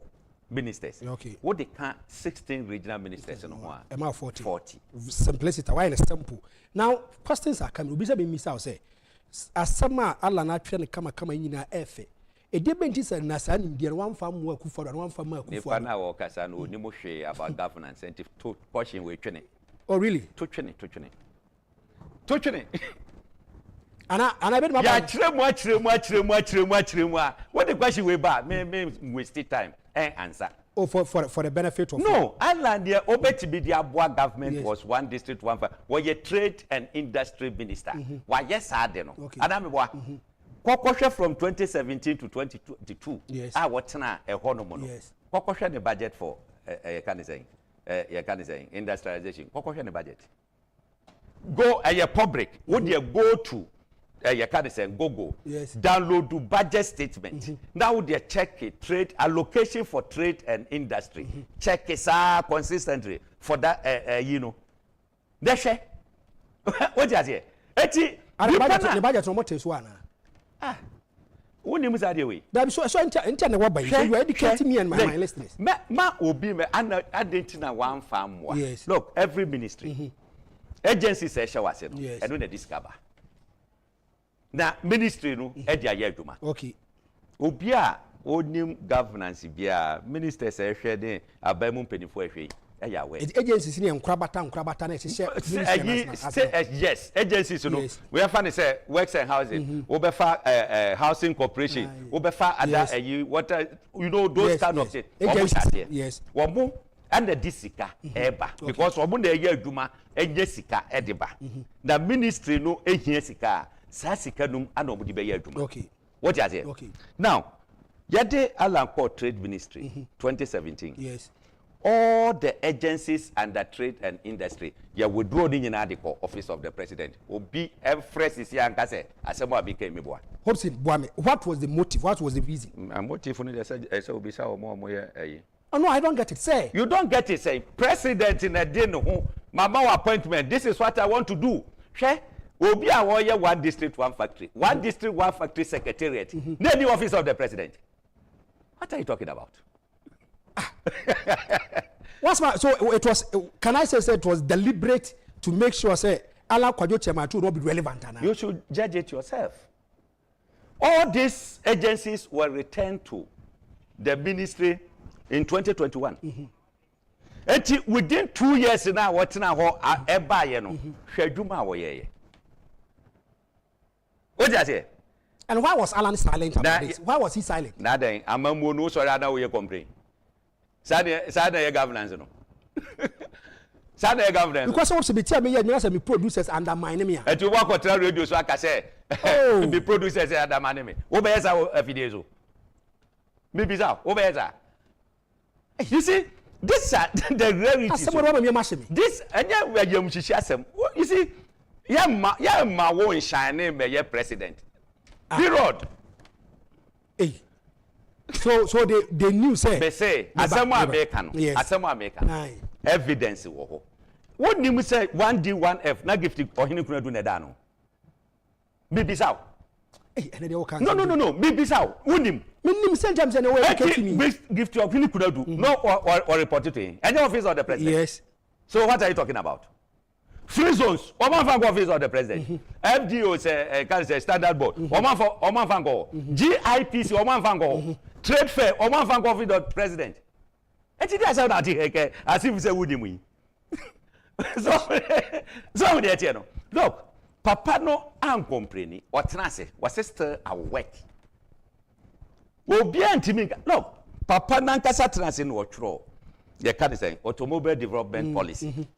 ministers. Okay. What they can 16 regional ministers no one. About 40. Simplicity. Why is simple? Now questions are coming. Ubisa be misa say. Asama alla na twa ne kama nyina efe. E de benti say na sa nim de one farm mo akufo one farm akufo. Ne fa na wo kasa no ni mo hwe about governance and to portion we twene. Oh really? To twene. Ana be ma ya chiremu. What the question we ba me waste time answer. Oh for the benefit of no island there obeti be the Abua government was 1 district 1 farm. Were you trade and industry minister. Why yes ade no. Adame wa kokoshe from 2017 to 2022. Yes. What na e hono mo no. Yes. Kokoshe the budget for you can say industrialization. Kokoshe the budget. Go public. What you go to you can say go. Yes. Download the budget statement. Now they check it trade allocation for trade and industry. Check it consistently for that you know. That's what you say. Eti the budget no more one. Who names are the way? That so enter the web. So you are educating me and my listeners. Ma obi me identify one farm. Yes. Look, every ministry. Agency says show us and when they discover. Now ministry no e dia yaduma. Okay. Obia onim governance bia minister say hwe den abamu penifo hwe e ya we. Agencies ni nkrabata na say yes, agencies no. We have found say works and housing. Obefa housing corporation. Obefa other water you know those kind of things. Yes. Womo and the disika eba because womo na ye aduma enye sika edeba. The ministry no ehia sika sasika num ana omudi be ye aduma. Okay. What you say? Okay. Now, yade Alanko Trade Ministry 2017. Yes. All the agencies under trade and industry, you withdraw the office of the president. Obi fresh is here and say, Asemo became me boy. Hopeson, what was the motive? What was the reason? Motive only said, oh no, I don't get it. Say. You don't get it. Say president in a din who Mama appointment. This is what I want to do. Share. Obi a warrior one district, one factory. One district, one factory secretariat. Then the office of the president. What are you talking about? What's my so it was? Can I say it was deliberate to make sure say Alan Kwadwo Chairman will not be relevant? You should judge it yourself. All these agencies were returned to the ministry in 2021. And within 2 years now, what's now eba ye no hwadwuma wo ye. What did I say? And why was Alan silent about this? Why was he silent? Na then amamu no so rather we complain. Sada your governance no. Sada your governance. Because some be tell me here me say me producers undermine me. And you work on radio so aka say the producers undermine me. Wo be yesa afide so. Me be za, wo be yesa. You see, this are the reality. This anya we yam shishi asem. You see, ya ma wo shine me ye president. Period. Hey. So they knew say. They say asemo American. Asemo American. Evidence wo ho. What nimu say 1D 1F na gift ohini kuna do na da no. Me bisaw. Hey, and they all can. No. Me bisaw. Unim. Me send James and away gift ohini kuna do. No or report it to him. Any office of the president. Yes. So what are you talking about? Free zones. Oman fango office of the president. FDO say standard board. Oman fango. GIPC Oman fango. Trade fair Oman fango office of the president. And it is that as if say Woody. So there no. Look, Papa no am complaining. What na say? Was still at work. Obi antimi. Look, Papa nankasa transe no otro. They can say automobile development policy.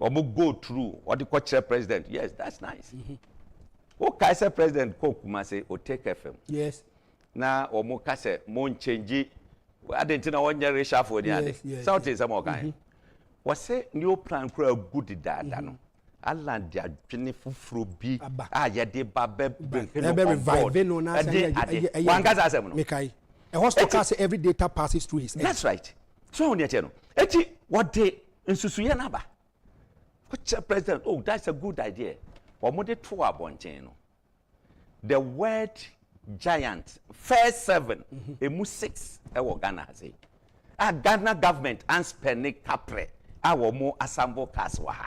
Or go through what the co-chair president. Yes, that's nice. Okay, say president ko kuma say o take FM. Yes. Na o mo ka say mo change adentina one year reshuffle the ade. South is some kind. Was say new plan kura good dada no. Allah dia adwene fufuro bi a ye de ba be revive no na say one ka say no. Mekai. A hospital say every data passes through his head. That's right. So on no. Eti what day nsusuye na ba. President, oh, that's a good idea. The word giant, first 7, emu 6, Ghana say. Ghana government and spending capre, our more assemble kaswaha.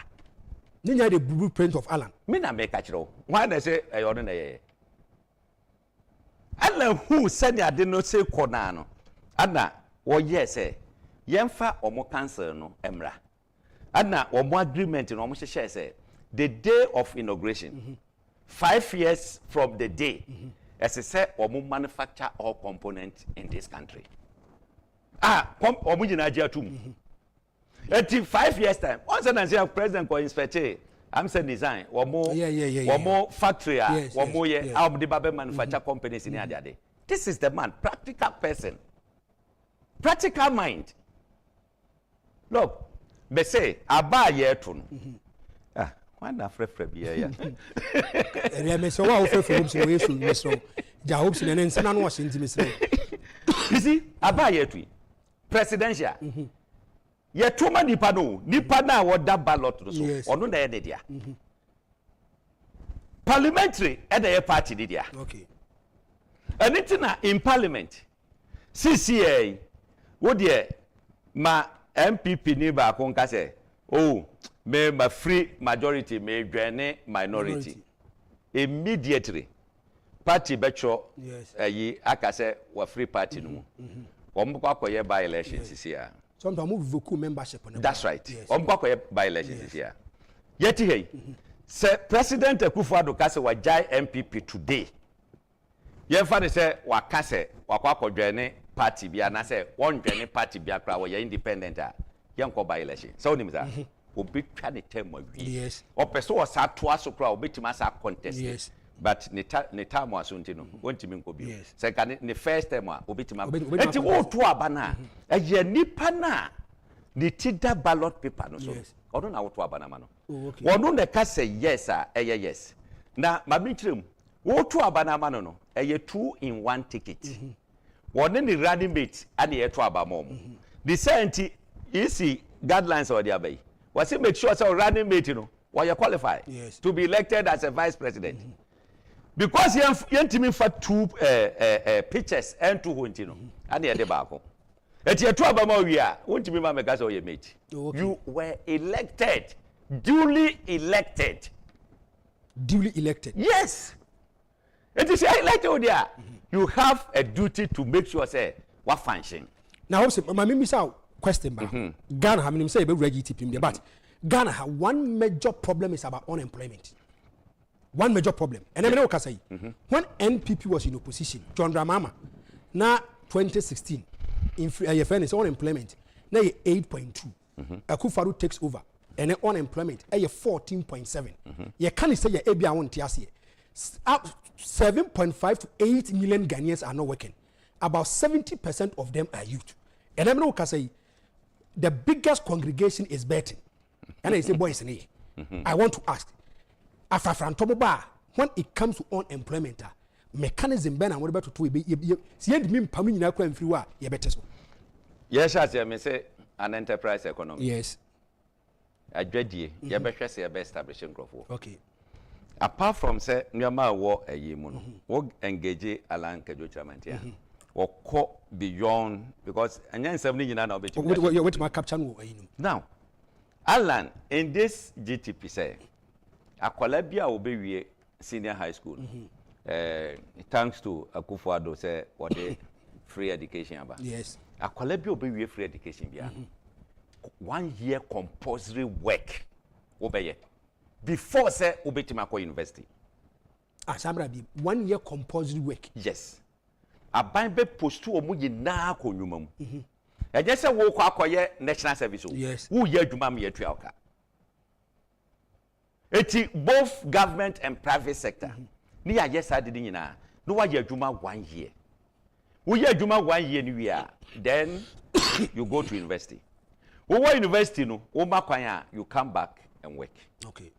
Ninya the blueprint of Alan. Mina make a chiro. Why they say I ordinary? Alan who said I did not say Konano. Anna, oh yes, Yemfa or more cancer no emra. And or more agreement in almost share say the day of inauguration, 5 years from the day, as I said, or more manufacture all components in this country. Or more in Nigeria too. Until 5 years time, once I say president or inspector, I'm saying design or more, or more factory, or more out the Babe manufacture companies in India. This is the man, practical person, practical mind. Look. Be say aba yetu why na frefre bia ya e me so wa frefre hom so yesu me so ja hopes ne nsana no washington me say you see aba yetu presidential yetu ma nipa na woda ballot so ono na ye dia parliamentary e da party dia okay anything in parliament CCA wo de ma MPP ni ba ko nka say oh me ma free majority me dwane minority immediately party betro yi aka say wa free party no wo mko akoye by elections here sometimes move vocal membership on that's right wo mko akoye by elections here yeti hey say president akufo-addo ka say wa jai MPP today ye fa say wa ka say wa akodwane party bia na say one dwane party bia kra wo ye independent a yanko by election so onim za obi twa ne term awi yes opeso wo sa to aso kra obetima sa contest yes but ne term aso ntino wontimi nko bi say kan ne first term a obetima enti wo to abana eye nipa na ne tida ballot paper no so odo na wo to abana ma no wono ne ka say yes a eye yes na mabinkirem wo to abana ma no eye 2 in 1 ticket one the running mate and the to abamom. The science easy guidelines or the abay. Was it make sure so running mate, you know, while you qualify to be elected as a vice president? Because you have for 2 pitches and 2 wins, you know, and the debacle. At your 12 we are, won't you be my gas or your mate? You were elected, duly elected. Duly elected. Yes. It is elected there. You have a duty to make sure say what function. Now, my miss out question back. Ghana, I mean, say about GTP, but Ghana have one major problem is about unemployment. One major problem. And I mean, what I say, when NPP was in opposition, John Dramama, now 2016, in fairness, unemployment, now 8.2. Akufo-addo takes over, and then unemployment, 14.7. You can't say your ABI won't tell you. 7.5 to 8 million Ghanaians are not working. About 70% of them are youth. And I know what I say, the biggest congregation is betting. And I say, boys, I want to ask, when it comes to unemployment, mechanism ben and what about to be see me pammy na kwa mfiri wa ye better so. Yes, as you may say, an enterprise economy. Yes. Adwedie, ye behwe say be establishing growth. Okay. Apart from say nyama wo ayi mu no, wo engage Alan Kedwo Chamantia. Wo ko beyond because anyan 70 nyina na obeti. What my capture no ayi no. Now, Alan in this GTP say akwala bia obewie senior high school. Thanks to akufo-addo say what the free education about. Yes. Akwala bia obewie free education bia. 1 year compulsory work obeye. Before say obetima ko university. Asabra bi 1 year compulsory work. Yes. Aban be postu omu yina ko nwuma mu. E je say wo kwa akoye national service o. Yes. Wo ye adwuma me yetua oka. Eti both government and private sector. Ni ya yes ade nyina. No wa ye adwuma 1 year. Wo ye adwuma 1 year ni wi then you go to university. Wo university no, wo makwan you come back and work. Okay.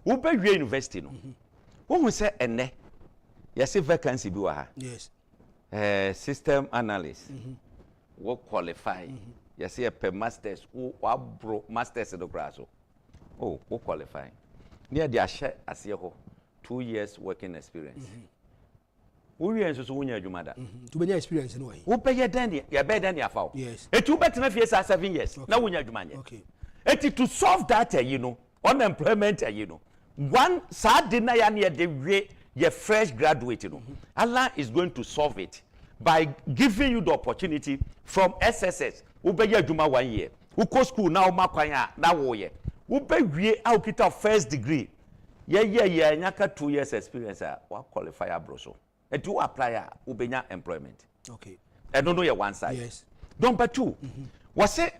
Wo be wie university no. Wo hu say ene yes vacancy bi wa ha. Yes. System analyst. Wo qualify. Yes per masters wo abro masters do graso. Oh, wo qualify. Near the ashe ase ho 2 years working experience. Wo wie enso so wo nya adwuma da. To be experience no way. Wo be ye dan ya be dan ya fa. Yes. Eti wo betena fie 7 years. Na wo nya adwuma nya. Okay. Eti to solve that you know, unemployment you know. One sad dinner ya near the way your fresh graduate you know. Allah is going to solve it by giving you the opportunity from SSS. Wo be ye adwuma 1 year. Wo go school na wo makwan ya na wo ye. Wo be wie a okita first degree. Ye nyaka 2 years experience wa qualify abroso. Eti wo apply wo benya employment. Okay. I don't know your one side. Yes. Number 2. Was say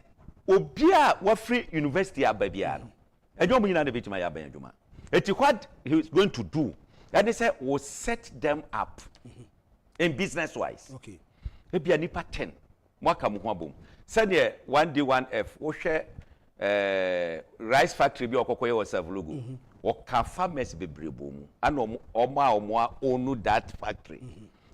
obia wa free university ababia no. Edwo mu nyina na betima ya ban adwuma. Eti what he is going to do, and they say will set them up in business wise. Okay. Ebia nipa 10 mwaka mu ho abom. Say the 1D1F wo hwe rice factory bi okokoye wo Savulugu. Wo ka farmers bebrebo mu. Ana omo onu that factory.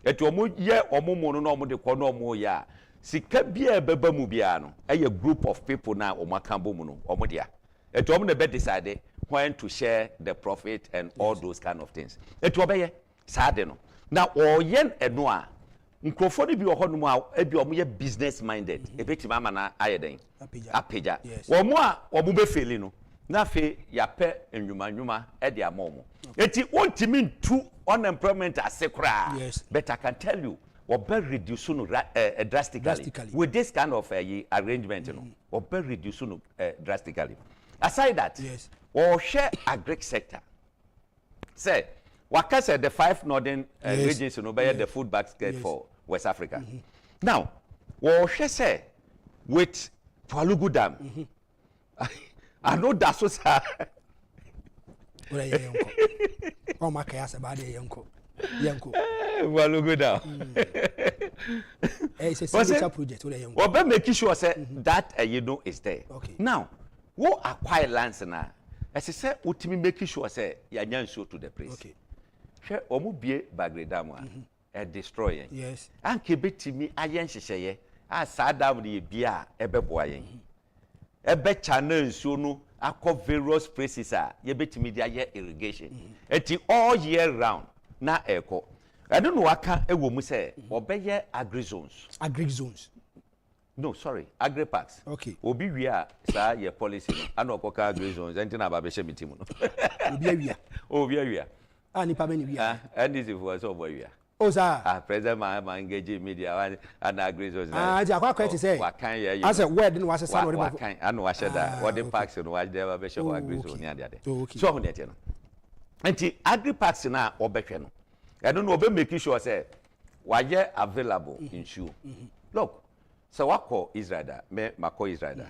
Eti omo ye omo mu no na omo de ko na omo ya. Sika bia beba mu bia no. A group of people na omo akambo mu no omo dia. Eti omo na be decide when to share the profit and all those kind of things. Eti obeye saade no. Na oyen eno a nkrofo no bi wo hono mu a ebi omo ye business minded. Ebetima ama na ayeden. Apeja. Omo a omo be feli no. Na fe ya pe enwuma e de amomo. Eti ontimi ntu unemployment asekura. Yes. But I can tell you or be reduce no drastically with this kind of arrangement you know or be reduce no drastically. Aside that, yes, or share agri sector. Say, what say the 5 northern regions you know by the food basket for West Africa. Now, or share say with Palugu Dam. I know that's what oh my kaya about the yanko. Palugu Dam. It's a signature project. Or be making sure say that you know is there. Okay. Now, what acquire lands now? As I say, ultimately making sure say ya nyanso to the place. Okay. Share omu bie bagredam a destroy. Yes. And kebetimi ayen hyehyeye a saa dam de bia ebeboa yen. ebe channel nsuo no akọ various places a ye betimi dia ye irrigation eti all year round na eko I don't know waka ewo mu say obeye agri zones no sorry agri parks okay obi wi a sa ye policy no ana okoka agri zones enti na ba be she meeting no obi awia ni pa many wia and this for so boy wia oh sir president ma engage media and agri zones di akwa to say wakan ye as a word no was say no wakan anu wa sheda what the parks no wa dey ba be she for agri zone ya dey so ho ne tie no enti agri parks na obehwe no I don't know, but making sure say why available in shoe. Look, so what call Israel? Me call Israel.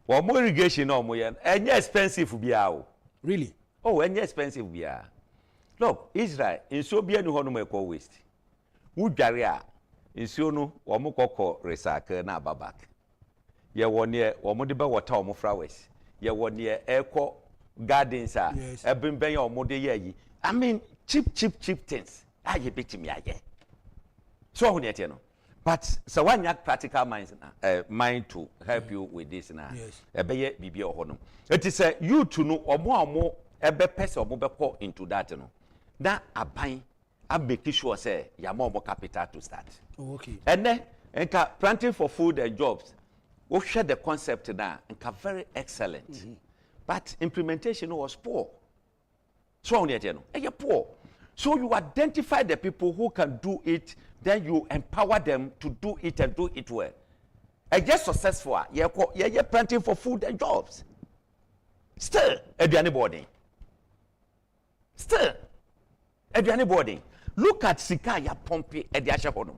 Well, more irrigation no more, and expensive biao. Really? Oh, and expensive biao. Look, Israel in so be no hono call waste. Wood barrier in so no or more call recycle na babak. Ye 1 year or more deba water or more flowers. Ye 1 year echo gardens are. Ebin ben or more ye. I mean. Cheap things. You beat me again. So you know. But so one yak practical mind to help you with this now. Yes. Ebeye bibi ohonom. It is you to know or more ebe person or more into that no. That aban I make sure say you more capital to start. Oh, okay. And then planting for food and jobs. We share the concept now and very excellent. But implementation was poor. So you know. Poor. So you identify the people who can do it, then you empower them to do it and do it well. And just successful, you're planting for food and jobs. Still, anybody. Still, anybody. Look at Sikaya Pompe at the Agyapong.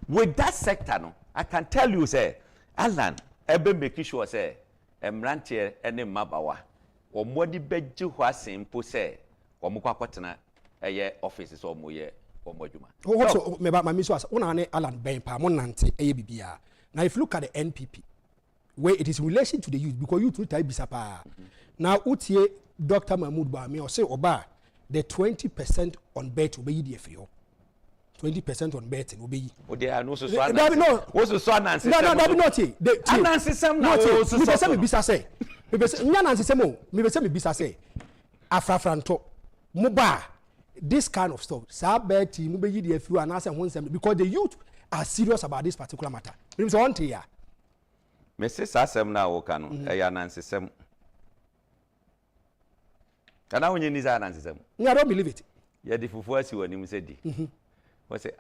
With that sector, no, I can tell you, say, Alan, ebe making sure, say, Mrantier and Mabawa, or Modi Beju was simple, say, or Mukwatana, offices or Moye or Mojuma. Also, my Misuse, one Alan Benpa, Monante, ABBR. Now, if you look at the NPP, where it is in relation to the youth, because youth will type Bisapa. Now, Utie, Dr. Mahmoud Bami, or say, Oba, the 20% on bet will be the FEO. 20% on betting will be. Oh, there are no so. No, what's the son and no, not it. The system now. Me person me bisa say. Me person nyana system. Me person me bisa say. Afrafranto. Muba. This kind of stuff. Sa betting mu be the FEO and answer one because the youth are serious about this particular matter. Me say one thing. Me say sasem na wo kanu. Ya nan system. Kana wonye ni za nan system. I don't believe it. Ya di fufu asi woni mu say di. Say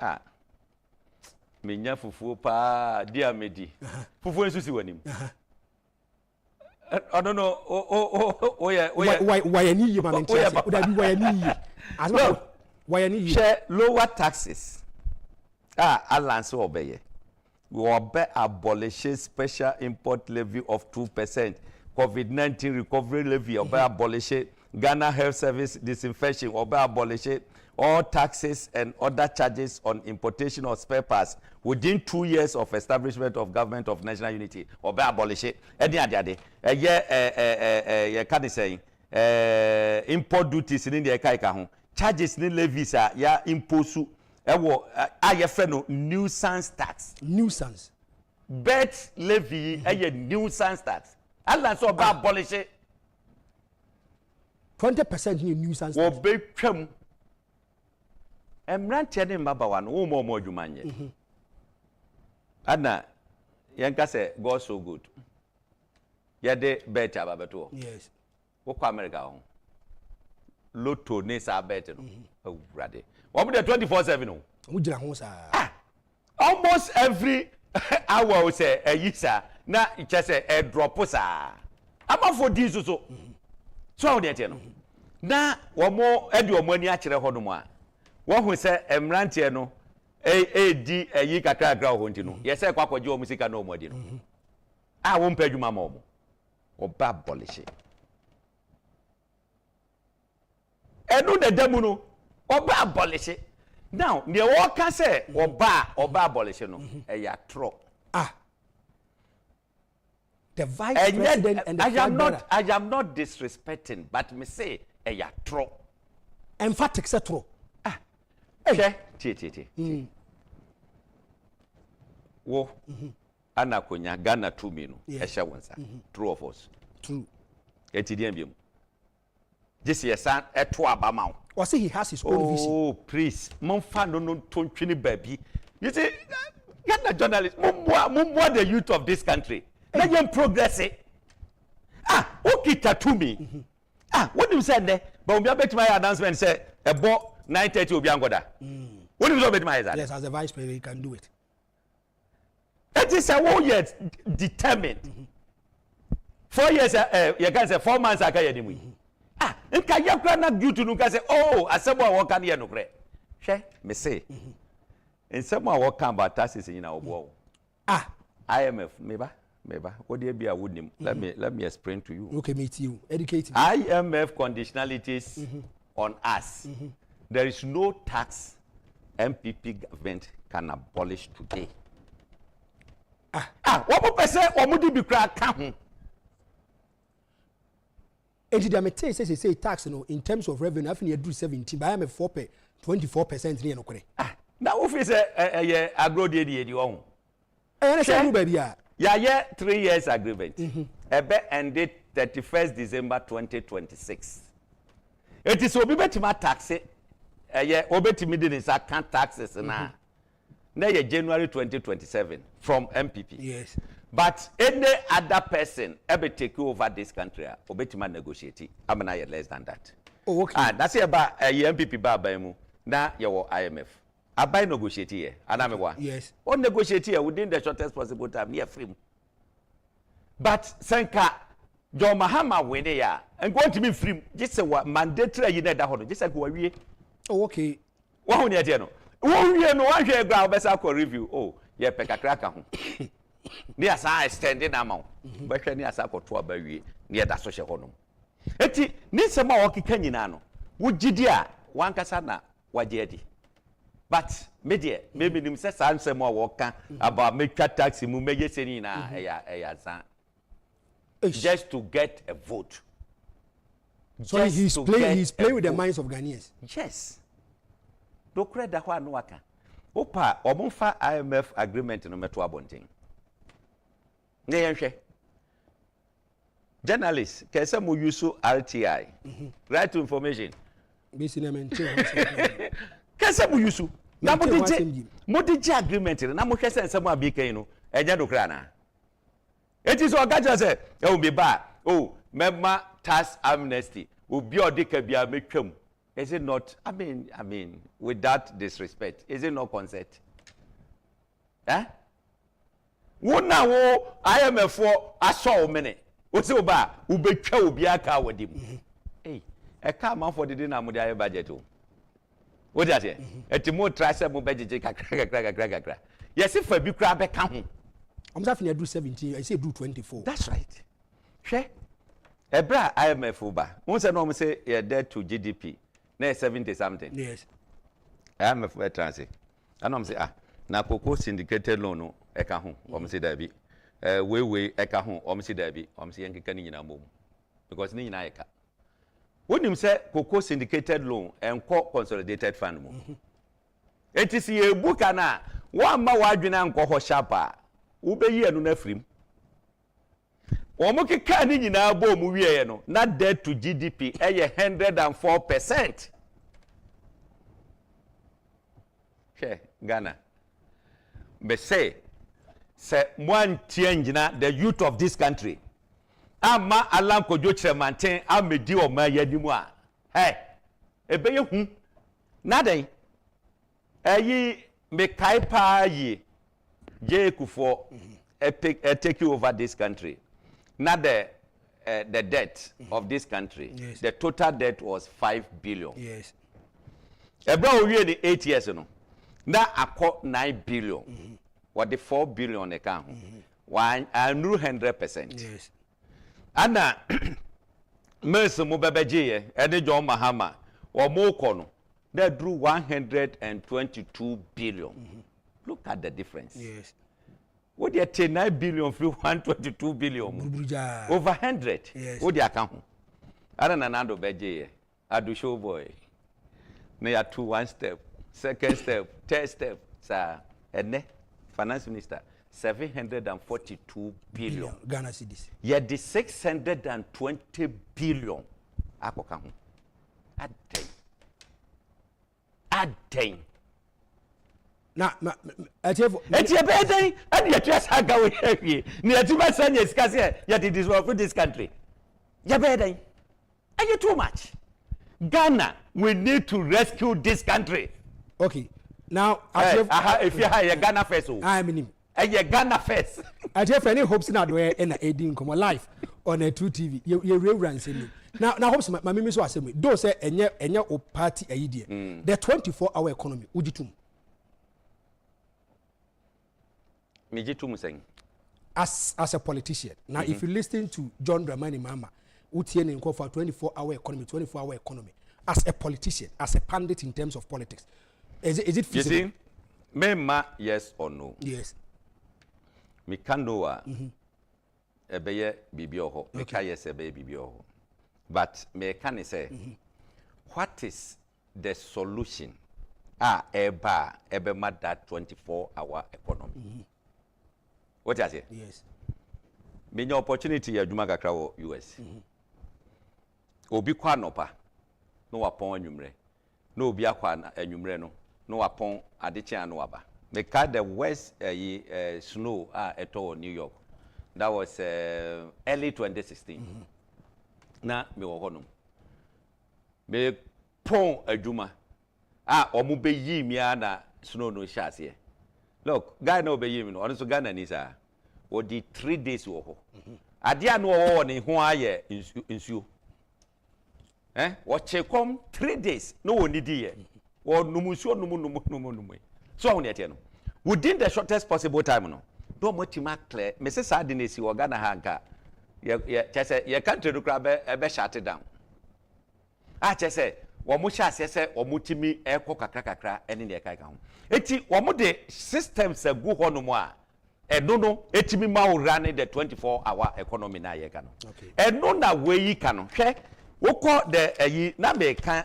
menya fufu pa dia medi fufu ensu si wanim I don't know why any you man would have why any as well why any share lower taxes allowance obeye we obey abolish special import levy of 2% COVID-19 recovery levy obey abolish Ghana Health Service disinfection obey abolish all taxes and other charges on importation of spare parts within 2 years of establishment of government of national unity or by abolish it. Any other can say import duties in the Kaika charges in levies are ya imposu I nuisance tax. Nuisance. Bet levy a nuisance tax. Allah so by abolish it. 20% nuisance tax. Mrantia ne mbabawa no wo mo adwuma nye ana yanka say God so good ya de bet ababeto yes wo kwa America ho lotto ne sa bet no awurade wo mo de 24/7 no wo gira ho sa almost every hour we say yisa na che say e drop sa amafo di so so wo de no na wo mo edi wo mo ani a kire ho no mo a what we say emrantie no di yi kakra gra ho nti no ye say kwakwaje o musika no omodi no wo mpa adwuma ma omo oba abolish enu de damu no oba abolish now the worker say oba abolish no ya tro the vice president and the I am not disrespecting but me say ya tro emphatic say tro Che. Wo. anakonya Ghana 2 million esha wonsa true of us true etidian biom this year san eto abama or say he has his own vision. Oh please monfa no tontwini baby you see Ghana journalists more the youth of this country let them progress okita to me what do you say there but we bet my announcement say about 9:30 obi angoda what do you bet my that yes as a vice president he can do it. It is a 1 year determined 4 years you can say 4 months aka yedimu nka yakra na due to nuka say oh asebo a work an here no kre hwe me say nsemo a work can about taxes in our obo IMF meba what dey be a would let me explain to you. Okay, meet you educate me. IMF conditionalities on us. There is no tax MPP government can abolish today. What person omudi bi kra ka ho. Ejidamete say tax no in terms of revenue afin you do 17 by IMF 24% near no kore. Now if is a agro dey won. Na say no baby a. Yeah, 3 years agreement. Ebe ended 31st December 2026. It is obi betima tax obetimi dey say can taxes na. Na January 2027 from MPP. Yes. But any other person ever take over this country, obetima negotiate. I'm not less than that. Oh, okay. That's about MPP ba mu. Na your IMF. I buy negotiate here. Anamewa. Yes. On negotiate here within the shortest possible time near free. But Senka John Mahama win ya and going to be free. Just a mandatory you need that hold. Just like we. Oh, okay. What we no. We no one share ground best review. Oh, yeah, peka kraka ho. Ni asa extending amount. But when ni asa ko to abawie, ni da so hye ho no. Eti ni sema wokeka nyina no. Wo gidi a wan kasa na waje adi. But media maybe nim say san sema woka about make tax mu meye seni na eya san. Just to get a vote. So he's playing with the minds of Ghanaians. Yes. Do credit that one waka. Opa omonfa IMF agreement no meto abonten. Ne yenhwe. Journalists kese mo use RTI. Right to information. Kese mo use. Na mo dije agreement na mo hwese nsem abika no. Eja do kra na. It is ogaja say e wo be ba. Oh, member tax amnesty. Obi odika bia metwam. Is it not? I mean, with that disrespect, is it not consent? Eh? Wona wo IMF for aso mene. O se oba, ubetwa obi aka wadim. Hey, e ka man for the na mo dey budget o. What that here? Etimo try say mo budget kakra. Yes if bi kra be ka ho. I'm saying you do 17, I say do 24. That's right. Hwe. Ebra IMF oba. Won say no mo say you're debt to GDP. Na 70 something. Yes. IMF transit. And I'm say na cocoa syndicated loan no e ka ho. Om say da bi. We e ka ho. Om say da bi. Om say yankeka ni nyina mom. Because ni nyina e ka. Wonim say cocoa syndicated loan enko consolidated fund mo. It is ye buka na one ma wadwena enko ho sharpa. Wo be yi anu na frim. Omukeka ni nyina bo mu wiye no na debt to GDP eye 104%. Ghana. But say one change na the youth of this country. Ama alam kojo tremanten amedi o ma yadimu a. Hey. Ebe ye hu. Na den. Eyi me kai pa yi. Je akufo take you over this country. Now the debt of this country, yes. The total debt was 5 billion. Yes. Ebra we the 8 years no. Now akọ 9 billion. What the 4 billion account. One and 100%. Yes. And na Mercy mo bebeje ene John Mahama or mo kono that drew 122 billion. Look at the difference. Yes. What you 9 billion free 122 billion. Over 100. Yes. What you account? I don't know beje. I do show boy. Na two one step, second step, third step. Sir, ene finance minister. 742 billion. Ghana cedis. Yet the 620 billion. Akoka ho. Aden. Na atiefo beden and yet just haga we here. Ni atima sanya skase yet it is for this country. Ya beden. Are you too much? Ghana, we need to rescue this country. Okay. Now if you have Ghana first. I mean Ghana first. Atiefo any Hopeson Adorye na edin komo live on a 2 TV. You rewrite say now Hopeson my meme so asem. Do say enye o party ayidie. The 24-hour economy ujitum. As a politician. Now if you listen to John Dramani Mahama, Utiene call for 24-hour economy. As a politician, as a pundit in terms of politics, is it feasible? You see, Mema, yes or no? Yes. Me kandoa, ebeye bibioho. Me kayes ebeye bibioho. But me can say, what is the solution? Ebe mad that 24-hour economy. What does it? Yes. Me your opportunity ya juma kakra wo US. Obi kwa nopa no wapon anwumre. No obi akwa anwumre no wapon adeche anu aba. Me ka the west snow eto New York. That was early 2016. Na me wo hono. Me pon adwuma. Omo be yi mi na snow no shase. Look, guy no be yi mi no. Ono so Ghana ni sa. Or the 3 days wo ho. Adia no wo ni ho aye insuo. What come 3 days no one need ye. Or numusio numu. So on yet no. Within the shortest possible time no. Don't much clear. Mrs. Sardinesi or Ghana hanka. Ye country do grab a shut it down. Chese, or musha sese or mutimi airco kakra and in the kakao. Eti wamude systems a good honomoa. No, etimi ma running the 24-hour economy na ye kano. Okay. No na we kano. Hwe woko the na me kan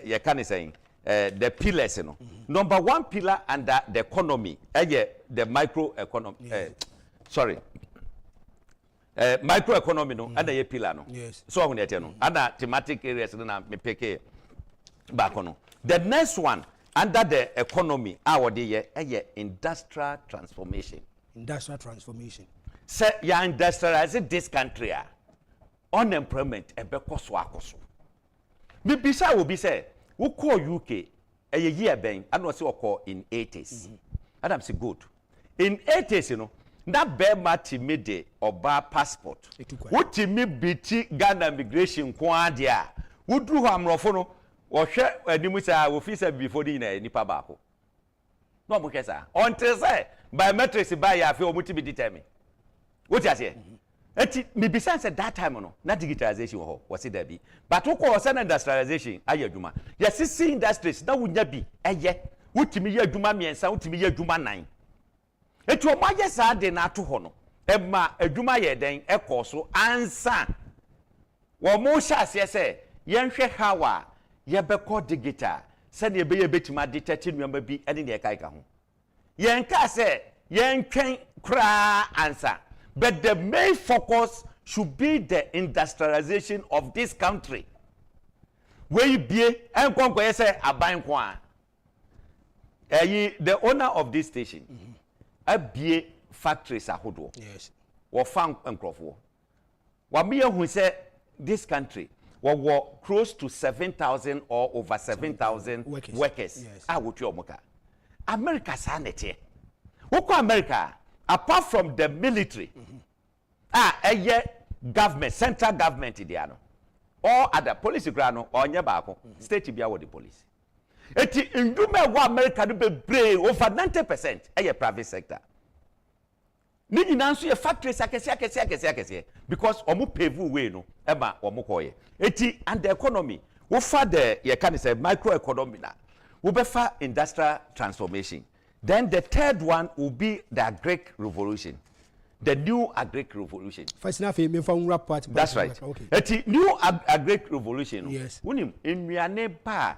ye kan saying the pillars no. Number 1 pillar under the economy the micro economy sorry. Micro economy no under ye pillar no. Yes. So on yet no. Under thematic areas na me peke back no. The next one under the economy our dey industrial transformation. Industrial transformation. Say ya industrialize this country unemployment ebekoso akoso. Bibisa will be say we call UK a year ben and was call in 80s. Adam say good. In 80s you know that bear mati made oba passport. What me biti Ghana immigration kwa dia. We drew amrofo no wo hwe animu say we fi say before the nipa baako. No mo kesa. Until say biometrics by ya fe omuti be determine. What you say? Eti me be sense that time no na digitalization wo was it there be. But wo call say industrialization ayadwuma. Yes see industries na wunya bi eye. Wutimi ye adwuma miensa, wutimi ye adwuma nan. Eti o maye sa de na ato ho no. Ema adwuma ye den ekoso ansa. Wo mo sha se yenhwe hawa ye beko digital. Said ye be ye betima detect nuamba bi ene ne kai ka ho. Yen ka say yen twen kra answer, but the main focus should be the industrialization of this country. Where you be enkonko ye say aban ko a the owner of this station abie factories ahodo. Yes. Wo fan enkrofo wa me hu say this country were close to 7,000 or over 7,000 workers. Yes. Omuka. America sanity. Woko America, apart from the military, government, central government idiano. All other police grano or nyabako, state bia the police. Eti indume wa America do be brave over 90% a private sector. Ni nanso ye factories akese because omo pave way no eba omo koye eti and the economy wo fa the ye can say micro economy na wo be fa industrial transformation. Then the third one will be the agric revolution, the new agric revolution. First enough me from rap part. That's right. Okay. Eti new agric revolution. Yes. Unim enwiane ba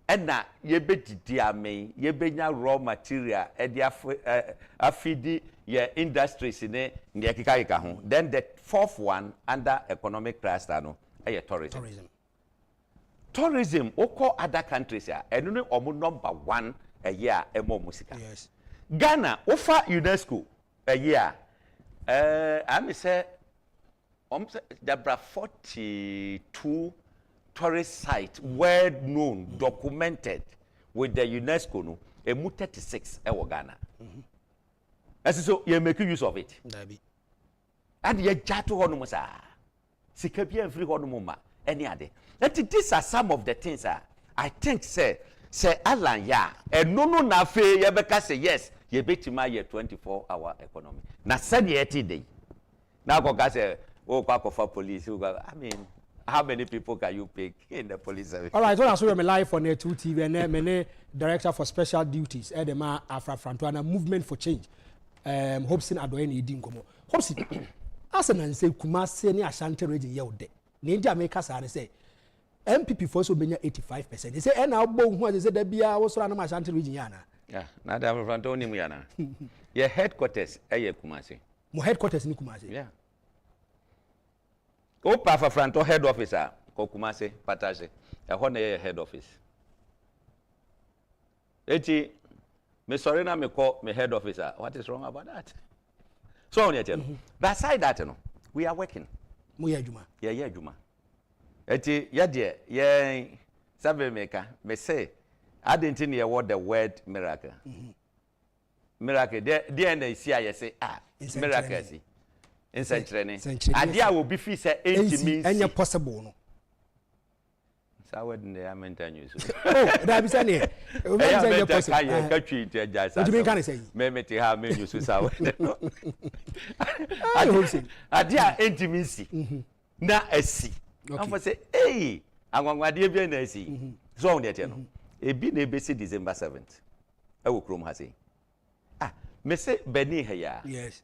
ena yebedidi ame yebenya raw material edi afidi ye industries ne ne kika ho. Then the fourth one under economic cluster no tourism. Tourism oko other countries ya eno ne omo number 1 a year emo musika. Yes. Ghana offer UNESCO a year I say there are 42 tourist sites well known, documented with the UNESCO no, a 36 ewo Ghana. As so you make use of it. And you jato hono sa. Sikabi and free hono ma any other. That these are some of the things I think say Alan ya and no na fe ye beka say yes, ye beti ma ye 24-hour economy. Na said ye day. Now go say oh for police. I mean, how many people can you pick in the police service? All right, so I'm live on 2 TV and many director for special duties. Edema Afra Frantuana movement for change. Hopeson Adorye ni dingomo. Hopeson, as an say Kumasi ni Ashanti region yode. Ninja America say MPP for so many 85%. They say and now bon who say there be also an Ashanti region yana. Yeah, na da Frantoni muyana. Your headquarters eye Kumasi. Mo headquarters ni Kumasi. Yeah. Opa for Franto head officer ko Kumasi Pataje. Ehon na head office. Eti me sorry na me call me head officer. What is wrong about that? So on yet. But aside that no, we are working. Mu ya juma. Yeah, juma. Eti ya de ye sabe maker me say I didn't hear what the word miracle. Miracle there na isi aye say miracle si. In century. Adia will be fee say means any possible no. So what the mental news. Oh, that be saying here. Mental possible. Catchy to just. What do you mean say? Me to have me use so. Adia intimacy. Na esi. I'm for say hey, angwangwade bi na esi. So on there no. E bi na be December 7th. E wo krom ha say. Me say Beni here. Yes.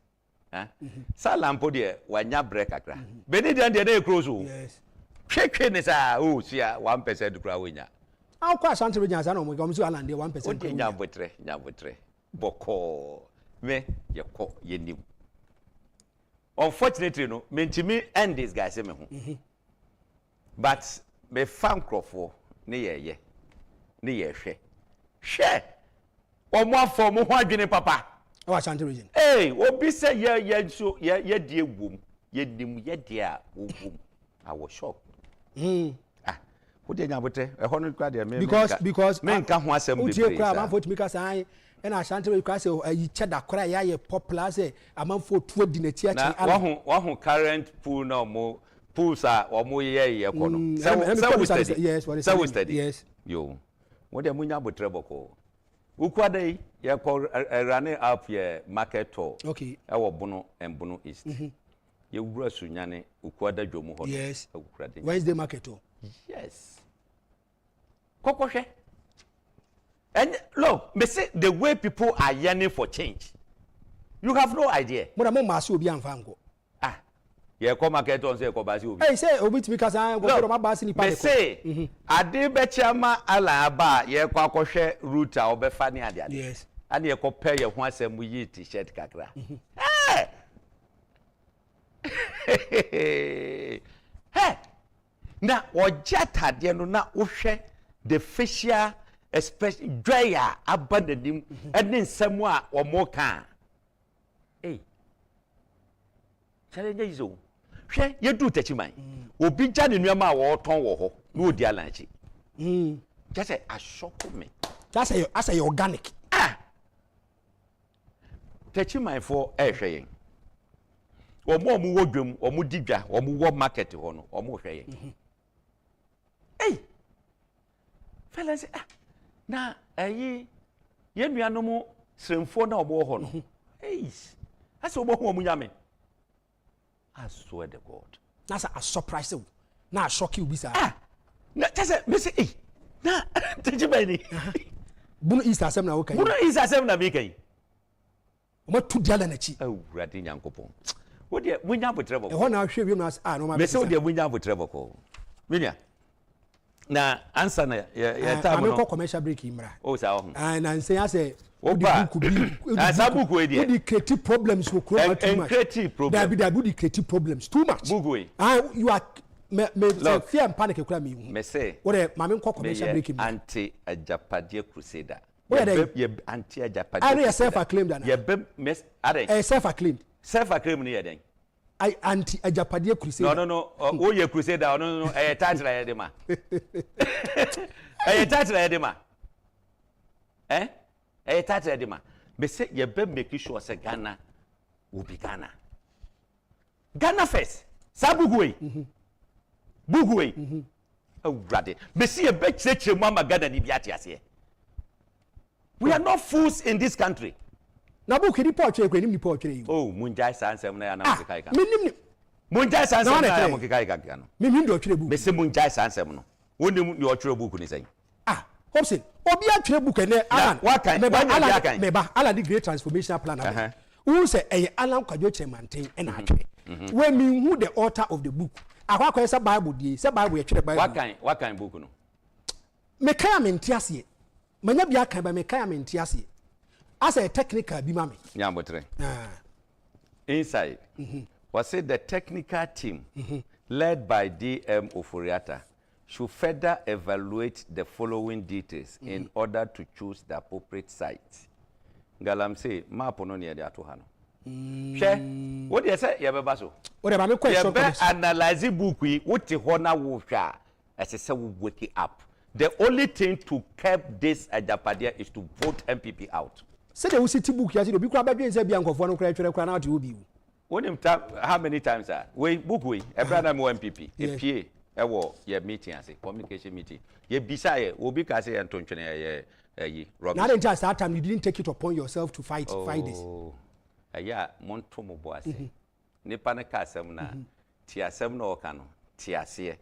Salampo de wanya break akra. Beni de na e close o. Yes. Kwekwe ne sa o sia 1% kura wonya. How kwa Ashanti region say no mo come to Alan de 1%. O de nyabotre. Boko me ye ko ye nim. Unfortunately no, mentimi end this guy say me ho. But me fan crofo ne ye hwe. Hwe. Omo afọ mo ho adwene papa. Oh, Ashanti region. Hey, obi say ye so ye die wom. Ye nim ye dia wom. I was shocked. Who dey nyabote? E ho no kwa dey me. Because me nka ho asem be place. Utie man for to make us and Ashanti region say yi cheda kora ya popular say amanfo tuo di na ti achi. Na wo current pool na mo pools are omo ye ko no. So yes, what is so study. Yes. Yo. What dey munya botre boko. Ukwade ye ko running up ye market tour. Okay. E wo Bono and Bono East. Ye wura sunyane ukwada dwomu ho. Yes. Wednesday market tour. Yes. Kokoshe. And look, me say the way people are yearning for change. You have no idea. Mo na mo ma so obi anfa nko. Ye ko market on say ko ba si obi. Hey say obi timi kasa go ma ba si ni pa. Me say ade be chiama ala ba ye ko akohwe route a obefa ni ade ade. Yes. And ye ko pay ye ho asem yi t-shirt kakra. Hey. Na ojatade no na wohwe the facial especially dryer abandonim ene nsemu a omo ka. Hey. Challenge is o. Hwe ye do tachiman. Obi ja ne nuama a wo ton wo ho na odi alanchi. Just say a shock me. That's a organic. Tachiman for hwe yen. Omo wo dwam, omo digwa, omo wo market ho no, omo hwe yen. Hey. Fellas na ye nuanom sremfo na obo ho no. Hey. Asa obo ho omunyame. I swear to God. That's a surprise. Na shock you bisa. Na tese me say na tejibani. Bunu East asem na wo kan. Bunu East asem na me kan. O ma tu dia na chi. Awurade nyankopon. Wo de munya botrebo. E ho na hwe wiem na no ma. Me say wo de munya botrebo ko. Minia. na answer na ya time no commercial break imra o sa ho and say say opa asa book we dia the creative problems we create too much creative problem there be the creative problems too much book we you are me fear and panic kula me say what the mama nko commercial break imra anti Agyapong crusader ye anti Agyapong are self acclaimed that ye are self acclaimed ni ye den I anti Agyapong crusader no o ye crusader no title ya de ma title ya de ma title ya de ma me say ye make sure say Ghana will be Ghana first sabugwe bugwe awrade me see ye be cheche mu ama Ghana ni bi ase we are not fools in this country. Na book ni po twa ekwanim ni po twa yi oh munjai sansem na ya na mukeka ika minim munjai sansem na ya mukeka ika no minim do twa book me se munjai sansem no wonim ni o twa book ni say Hopeson obi a twa book ene alan me ba ala the great transformational plan who say alan kwadwo chemanten ena atwe when me who the author of the book akwa say bible die say bible ye twa bible what kind book no me kan amenti ase manya bia kan ba me kan amenti ase as a technical bi mame nyambotre inside was said the technical team led by DM Oforiata should further evaluate the following details in order to choose the appropriate site. Galam say map no near the atoha no she what you say ye beba so what about me question analyze book we what ho na wo hwa as say we wake up. The only thing to keep this Agyapong is to vote MPP out. Say the city book ya say obi kura ba dwen say bia nkofo no kura twere kura na ati obi wu. When how many times are we book we e brother mo MPP e pie e wo ye meeting ase communication meeting ye bisa ye obi ka say entontwene ye yi rubbish. Now then that time you didn't take it upon yourself to fight this. Oh aya monto mo bo ase nipa na ka asem na ti asem na o ka no ti ase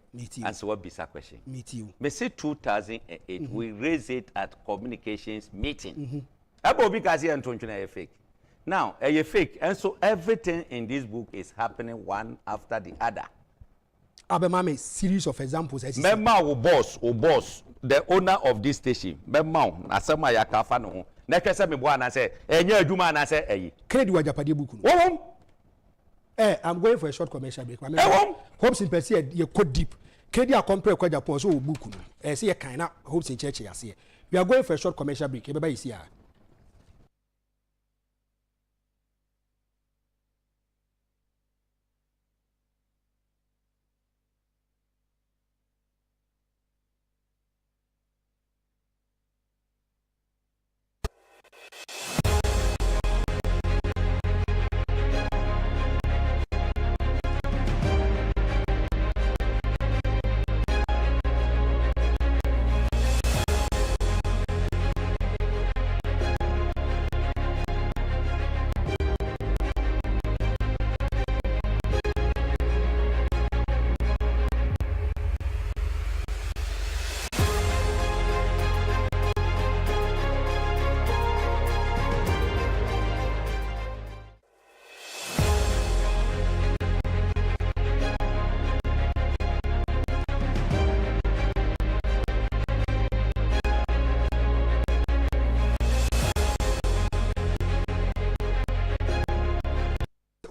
and so what bisa question meet you me say 2008 we raise it at communications meeting Abobi kasi entontwene fake. Now, fake, and so everything in this book is happening one after the other. Abemame series of examples. Memma o boss, the owner of this station. Memma, asema ya kafa no. Na kwese me boa na say, enye adwuma na say eyi. Credit wa Agyapong book no. I'm going for a short commercial break. Hopeson person ye code deep. Credit a compare kwa Agyapong so book no. Say ye kan na Hopeson church ya say. We are going for a short commercial break. Ebeba isi ya.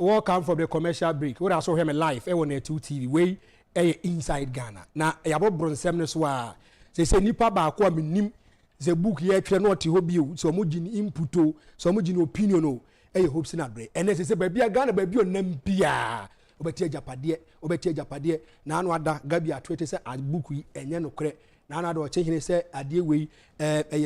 Welcome from the commercial break. What I saw him live, I want 2 TV way inside Ghana. Now, I have brought some so say nipa ba ko minim the book here try not to hobi so mo gin input so mo gin opinion o Hopeson Adorye. And say baby Ghana baby onam bia obeti Agyapong na anu ada gabi atwete say a book yi enye no kre na anu ada o chehine say ade we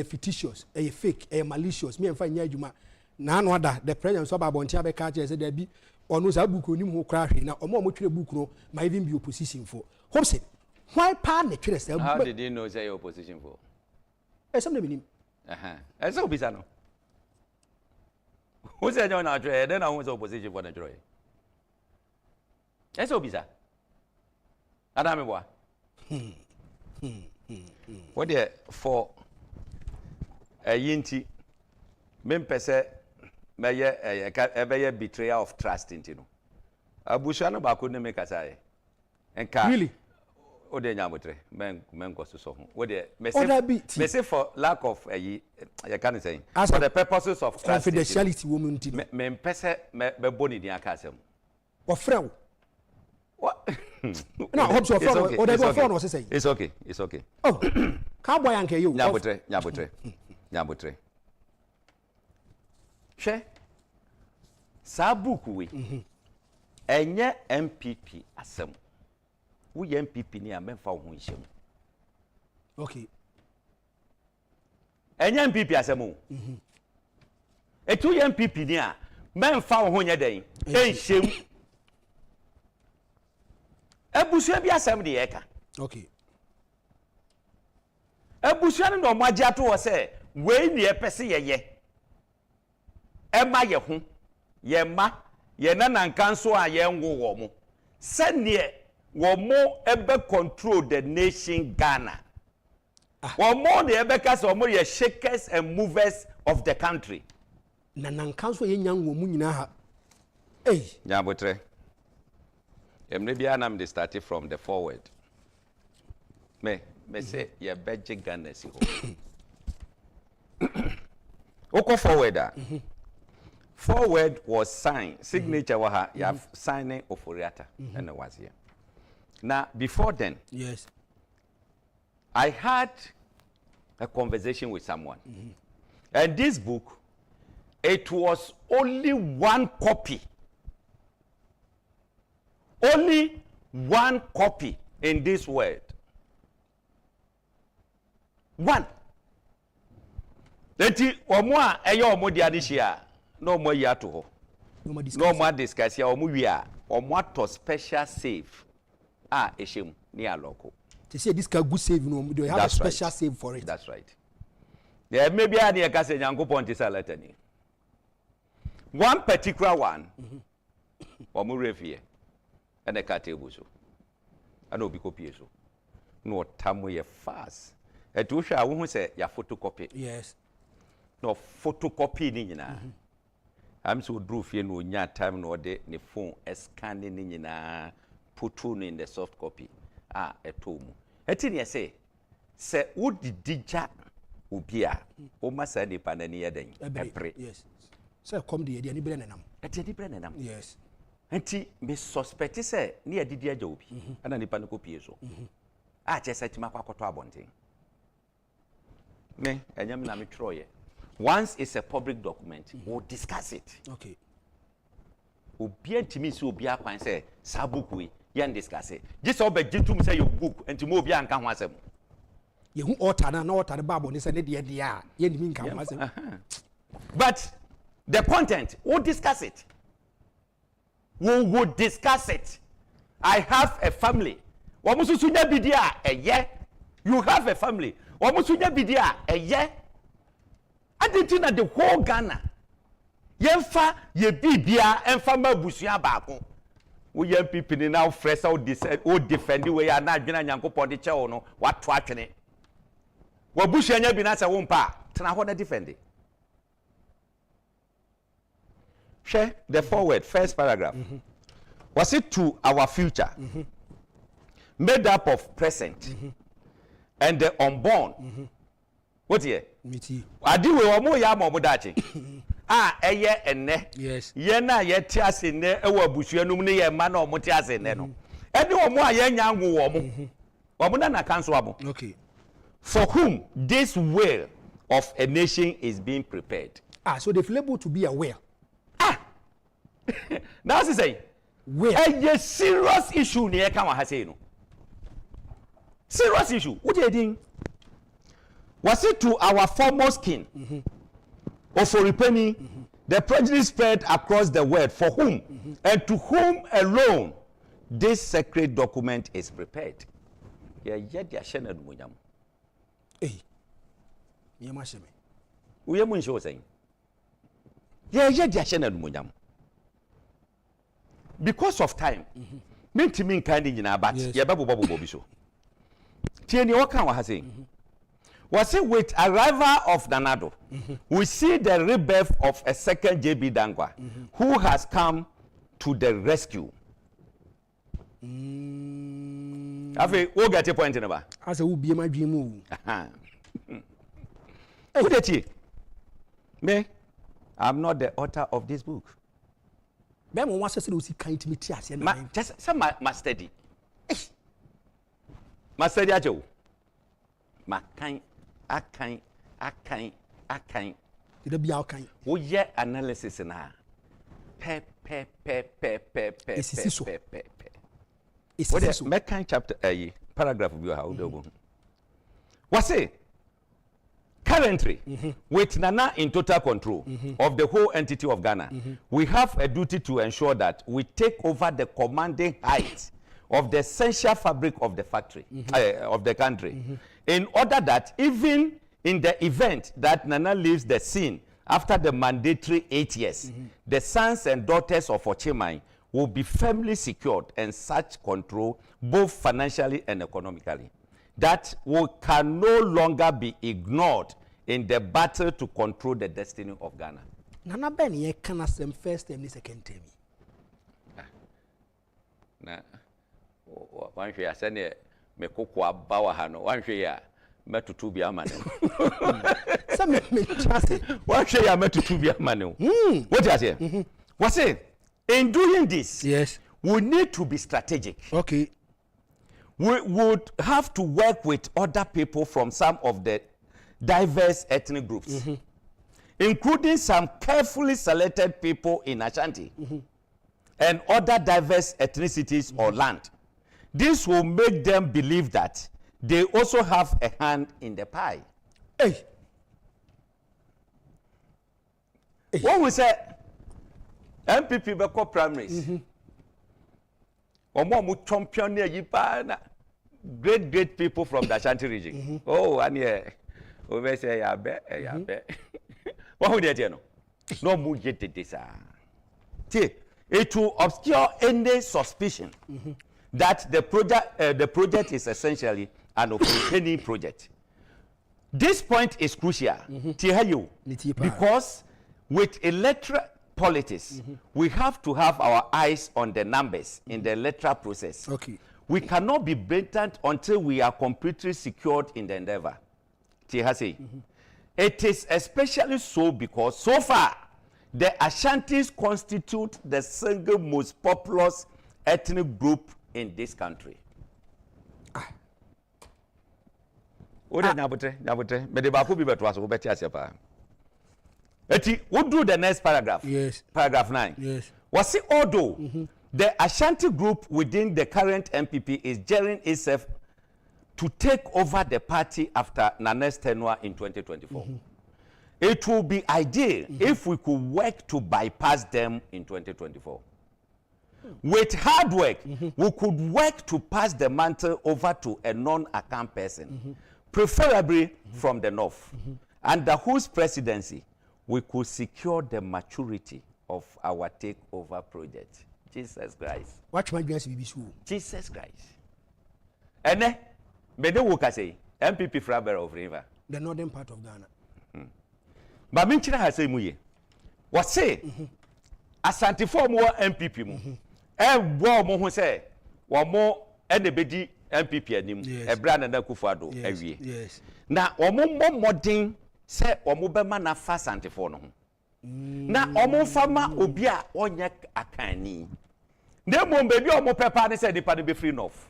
fictitious fake malicious me emfa nya adwuma na anu ada the president so ba bontia be ka say there be onu za book onim ho kra hwe na omo twere book no might even be opposition for Hopeson. Why pan the twere say how did you know say opposition for some minim esa obisa no who say you na twere then I want opposition for the twere esa obisa adame boa what there for a yinti mempese meye ebeye betrayal of trust into no abusha no ba ko ne make asai enka really ode nyamotre men go so what the me say for lack of you can say for the purposes of confidentiality woman me pese me boni din aka asem o frɛ what no hope so for o dey go for no say it's okay oh cowboy anke you nyamotre hwe sa book we enye MPP asem wo ye MPP ni a memfa wo ho nhyem okay enye MPP asem o etu ye MPP ni a memfa wo ho nye den enhyem ebusua bi asem de yeka okay ebusua no mo agye ato wo se we ni epese yeye ema ye ho ye ma ye nana nkanso a ye nwo wo mo sene wo mo ebe control the nation Ghana wo mo de ebe ka se wo mo ye shakers and movers of the country nana nkanso ye nyan wo mu nyina ha nyabotre emre bia na me start from the forward me say ye beje Ghana si ho oko forward forward was signed signature waha you have signing of Oriata and it was here now before then yes I had a conversation with someone and this book it was only one copy in this world one enti omo a eyo omo dia de hia no mo yi ato ho no mo discuss ya omo wi a omo ato special save ehiem ni aloko they say this can good save no they have a special save for it that's right there maybe an e ka say Nyankopon ti salata ni one particular one omo refie and e ka table so and obi copy so no tamo ye fast etu hwa wo hu say ya photocopy yes no photocopy ni nyina am so draw fie no nya time no de ne phone scan ni nyina put in the soft copy etomu eti ne se wo didija obi a o masa ni panani yeden epre yes say come the ni bre nenam eti di bre nenam yes enti me suspect say ne adidi aja obi ana nipa ne copy so che say tima kwakoto abonten me enyam na me twoye once it's a public document we'll discuss it okay obi antimi si obi akwan say sa book we yan discuss it just obegitum say your book antimi obi anka ho asem ye hu order na order bible ni say ne de ya ye ni nka ho asem but the content we'll discuss it we will discuss it I have a family wo mususu nya bidia eye you have a family wo mususu nya bidia eye aditina the whole Ghana yemfa ye bibia emfa mabusua baako wo ye people ni now fresh out defend we ya na adwena Nyankopon de chewo no wato atwene wo busua nya bi na se wo mpa tena ho na defend share the forward first paragraph was it to our future made up of present and the unborn what here miti adi we omo ya mo dachi eye enne yes ye na ye ti ase ne ewo abusua num ne ye ma na omo ti ase ne no edi omo a ye nya nwo omo na cancel abo okay for whom this will of a nation is being prepared so they feel able to be aware now say where a serious issue ne ka wa ha say no serious issue what you doing was it to our foremost king Oforipeni the prejudice spread across the world for whom and to whom alone this sacred document is prepared ya dia shena dumunyam ye ma sheme we mu nsho say ya dia shena dumunyam because of time mentimi nkan ni nyina but ye bebobo bi so tie ni o kan wa ha say was it with arrival of Nanado we see the rebirth of a second JB Dangwa who has come to the rescue Afi, wo get a point in ba. As a will be my dream. Who did you? Me? I'm not the author of this book. Ben wants to see kind me tears and just some my study. My study ajo. My kind, I kind. It'll be our kind. Wo ye analysis na. Pe. It's What is make kind chapter paragraph of your how do. What's it? Currently, with Nana in total control of the whole entity of Ghana, we have a duty to ensure that we take over the commanding height of the essential fabric of the factory, of the country, in order that even in the event that Nana leaves the scene after the mandatory 8 years, the sons and daughters of Ochimai will be firmly secured and such control, both financially and economically, that can no longer be ignored in the battle to control the destiny of Ghana. Nana Ben ye can some first time, second time. Na one share send me kokwa bawa hano one share metutu bi amane. Some me trust. One share metutu bi amane. What you say? What's it? In doing this, yes, we need to be strategic. Okay. We would have to work with other people from some of the diverse ethnic groups, including some carefully selected people in Ashanti and other diverse ethnicities or land. This will make them believe that they also have a hand in the pie. Hey. When we say MPP beko primaries, Omo champion yipa great people from the Ashanti region. Oh, and yeah, we say ya be. What would you know? No mu yete this. It will obscure any suspicion that the project is essentially an operating project. This point is crucial, because with electoral politics, we have to have our eyes on the numbers in the electoral process. Okay. We cannot be blatant until we are completely secured in the endeavor. It is especially so because so far, the Ashantis constitute the single most populous ethnic group in this country. What do the next paragraph? Yes. Paragraph 9. Yes. Was it although the Ashanti group within the current MPP is gearing itself to take over the party after Nana's tenure in 2024. It will be ideal if we could work to bypass them in 2024. With hard work, we could work to pass the mantle over to a non-account person, preferably from the north, under whose presidency we could secure the maturity of our takeover project. Jesus Christ. Watch my dress be school. Jesus Christ. And then, Bede Woka say, MPP Fraber of River. The northern part of Ghana. But Minchina has say muye. What say? Asante for more MPP mu. Wo mo ho say, wo mo enebedi MPP anim. Ebra na akufo-addo awie. Yes. Na wo mo modern say wo mo be ma na fa Asante for no ho. Na wo mo fama obi a onye akani. Na mo bebi wo mo pepa ne say nipa ne be free enough.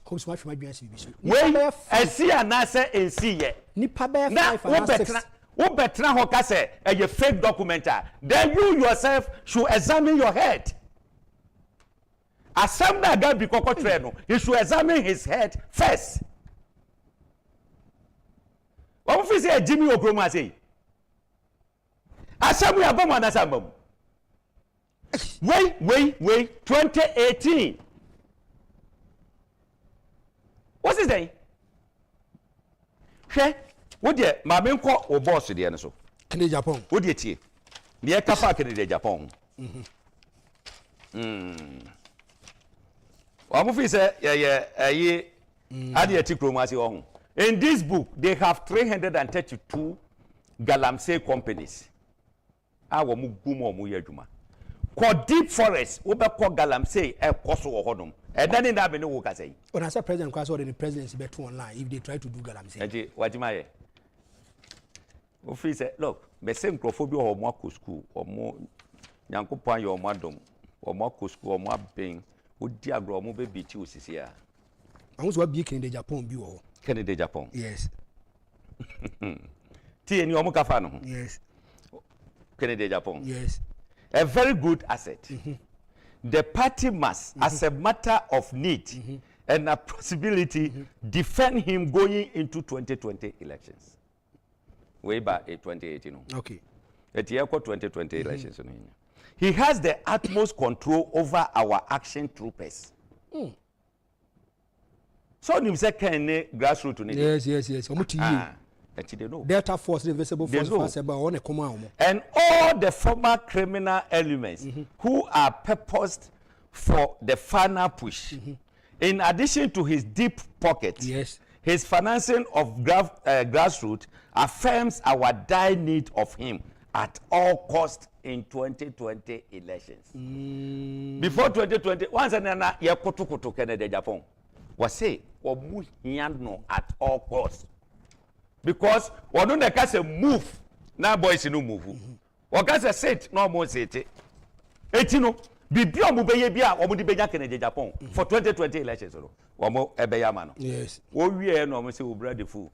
Comes much my dress be school. When esi anase ensi ye. Nipa be 5 and 6. Who better hoka say a fake documenter, then you yourself should examine your head. As some that guy be cocotreno, he should examine his head first. What if say Jimmy Okroma say? As some we are bomb and asambum. Wait, 2018. What's his name? Hey. What dear, my main call or boss to the answer? Agyapong. What dear tea? Near Kapa Kennedy Agyapong. Wamufi say, Adorye Tikromasi on. In this book, they have 332 galamsey companies. Awa mugumo muyejuma. Called deep forest, Ubeko Galamsey, a Koso Hodum. And then in that, no work, I say. When I say President Kwaso, the presidency bet online if they try to do Galamsey. What am I? Officer, look, the same Crophobia or more school or more Yankopan or Madam or more school or more being would diagram mobile beat you, Sisia. I was what being in the Japan bureau. Kennedy Japan. Yes. T and Yomukafano. Yes. Kennedy Japan. Yes. A very good asset. The party must, as a matter of need and a possibility, defend him going into 2020 elections. Way back in 2018. Okay. At the 2020 elections. He has the utmost control over our action troopers. So, you say, can grassroots? Yes. Delta Force, the visible force, and all the former criminal elements who are purposed for the final push. In addition to his deep pockets, his financing of grassroots affirms our dire need of him at all costs in 2020 elections. Before 2020, once another, ye koto Kennedy Agyapong was say, no at all costs. Because one don't say move, now boys no move. One can sit, no more sit. Etino, be beyond Mubaya or Mudibaya Kennedy Agyapong for 2020 elections. One more Ebeyaman. Yes. What we are no say brother fool.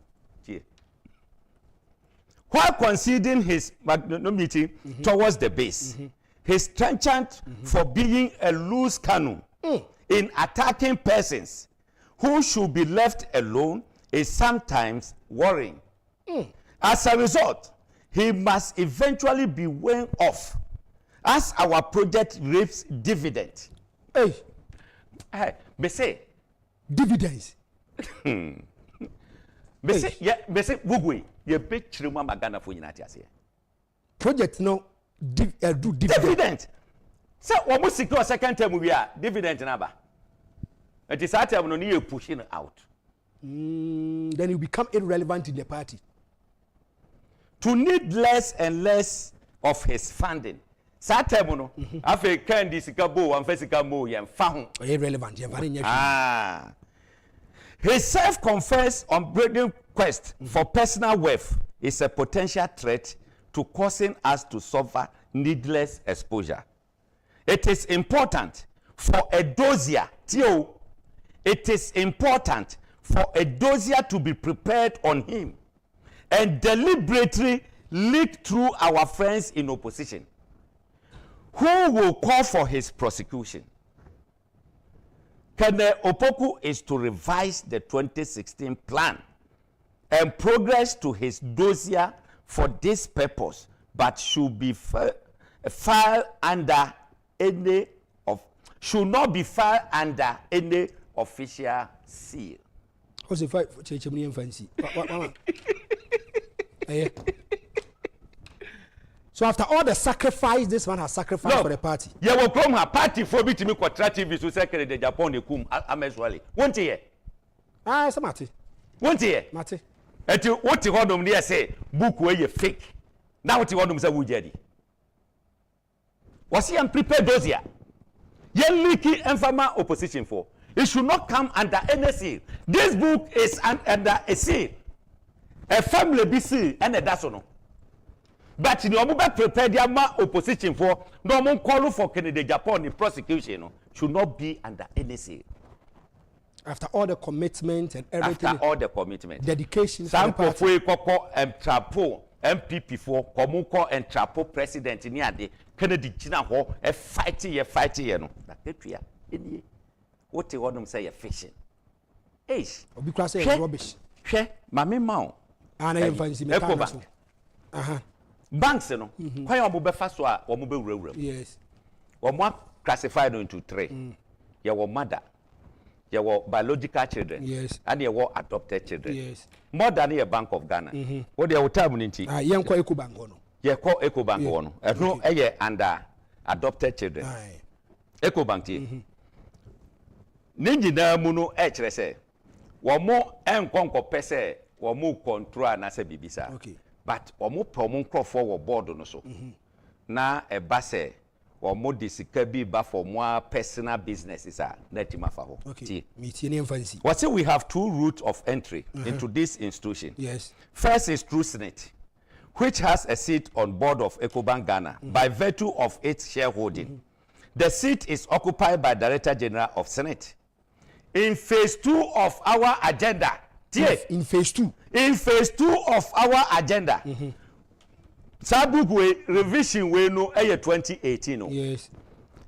While conceding his magnanimity towards the base, his trenchant for being a loose cannon in attacking persons who should be left alone is sometimes worrying. As a result, he must eventually be weighing off as our project reaps dividend. Hey, me say dividends. Me say, yeah, me say, Bugwe, you bet Chiruma Magana for United. Project no do dividend. So, almost secure second term we are dividend number. It is that time we need pushing out. Then you become irrelevant in the party. To need less and less of his funding. Satemono, afe kandi sikabo and fesika mo yan found irrelevant. His self-confessed unbreaking quest for personal wealth is a potential threat to causing us to suffer needless exposure. It is important for a dossier, it is important for a dossier to be prepared on him and deliberately leak through our friends in opposition, who will call for his prosecution. Kene Opoku is to revise the 2016 plan and progress to his dossier for this purpose, but should be filed under any of should not be filed under any official seal. What's the fight for Chechemuni and Fancy? So after all the sacrifice this man has sacrificed for the party. Yeah, will come her party for me to make contractive to secretary the Japan de kum ameswali. Won't ye? Ah, so Mati. Won't ye? Mati. Et what you want them there say book where you fake. Now what you want them say wujedi. Was he unprepared dossier? Ye leaky informal opposition for. It should not come under any seal. This book is under a seal. A family be seal and a dasono. But you know, prepare their opposition for no more call for Kennedy Agyapong in prosecution should not be under any seal. After all the commitment and everything. After all the commitment. Dedication. Some for Koko and Trapo MPP for Komuko and Trapo president in the Kennedy China ho a fighting no. That we are in what you want them say a fiction. Eish. Because say rubbish. She, Mammy Mao. And I fancy me. Banks, no. Why are mobile fast or mobile railroad? Yes. Or more classified into three. Your mother, your biological children, yes, and your adopted children. Yes. More than a Bank of Ghana. What they are terminating. Young Eco Bank one. Yeah, call Eco Bank one. No, under adopted children. Eco Bank. Ninja na muno say. One more and conquer pese, one more control and as a bibisa. Okay. But omo promo crop for board no so. Na e base or more disikabi ba for more personal businesses are netimafaho. Okay. Me fancy. What say we have two routes of entry into this institution. Yes. First is through Senate, which has a seat on board of Ecobank Ghana by virtue of its shareholding. The seat is occupied by Director General of Senate. In phase 2 of our agenda, In phase 2. In phase 2 of our agenda, Sabuku revision we no 2018. No. Yes.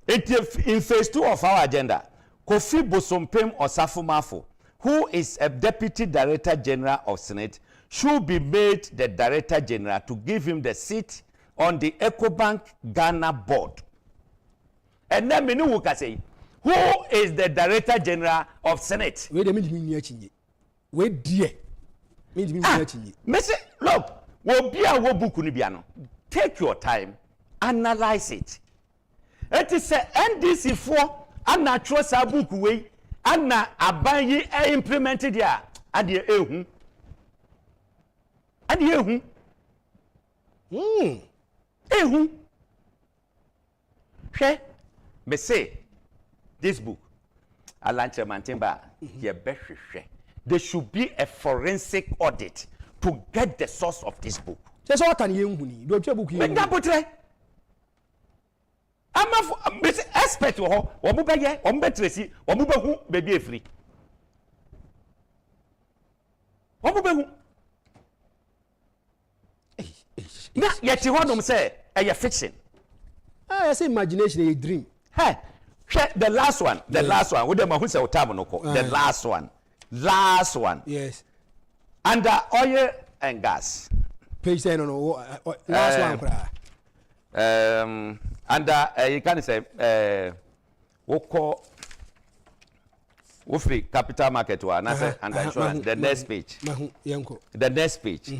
In phase 2 of our agenda, Kofi Bosompem Osafumafo, who is a Deputy Director General of Senate, should be made the Director General to give him the seat on the Ecobank Ghana board. And then Menu Wuka say, who is the Director General of Senate? Wait a minute, wait dear. Look, take your time, analyze it. It is a NDC for a natural sabuku way, and abayi implemented ya at the ehun. At the ehun. Ehun. She, me say, this book, Alanche Mantimba, ye best she. There should be a forensic audit to get the source of this book. Just what can you do? Do book here? I'm a expert to her. Omubaye, ombetresi, omubahu baby free. Omubahu. Na yet you want to say a fiction. I say imagination a dream. Hey, the last one, the last one. With them who say Otamonoko, the last one. Last one. Yes. Under oil and gas. Page 10 no. Last one. Under you can say woko free capital market one. And insurance. The next page. The next page.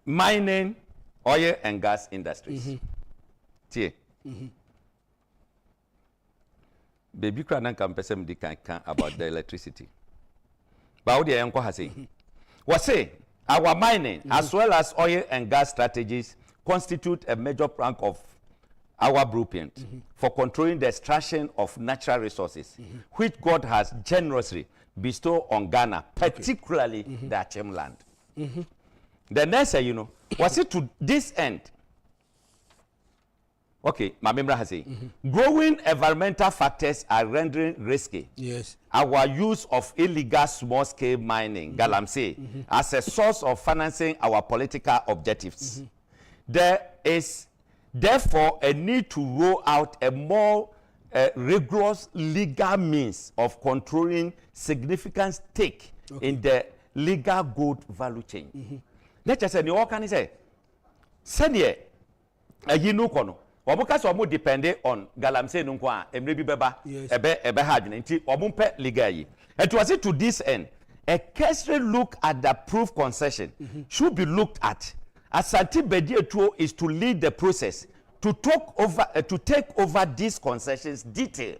Mining, oil and gas industries. Tie. Baby cranan can person di can about the electricity. But what the uncle has said, was say our mining as well as oil and gas strategies constitute a major plank of our blueprint for controlling the extraction of natural resources, which God has generously bestowed on Ghana, particularly the Achem land. The next, was it to this end? Okay, my memory has said, growing environmental factors are rendering risky. Yes. Our use of illegal small-scale mining, Galamsey, as a source of financing our political objectives. There is therefore a need to roll out a more rigorous legal means of controlling significant stake in the legal good value chain. Let's just say, what can I say? Senior, kono. Obuka so mo depend on Galamsey nunkwa emre bi beba ebe hadwene nti obumpe legal yi. It was it to this end. A cursory look at the proof concession should be looked at. Asante Bedietuo is to lead the process to take over these concessions detail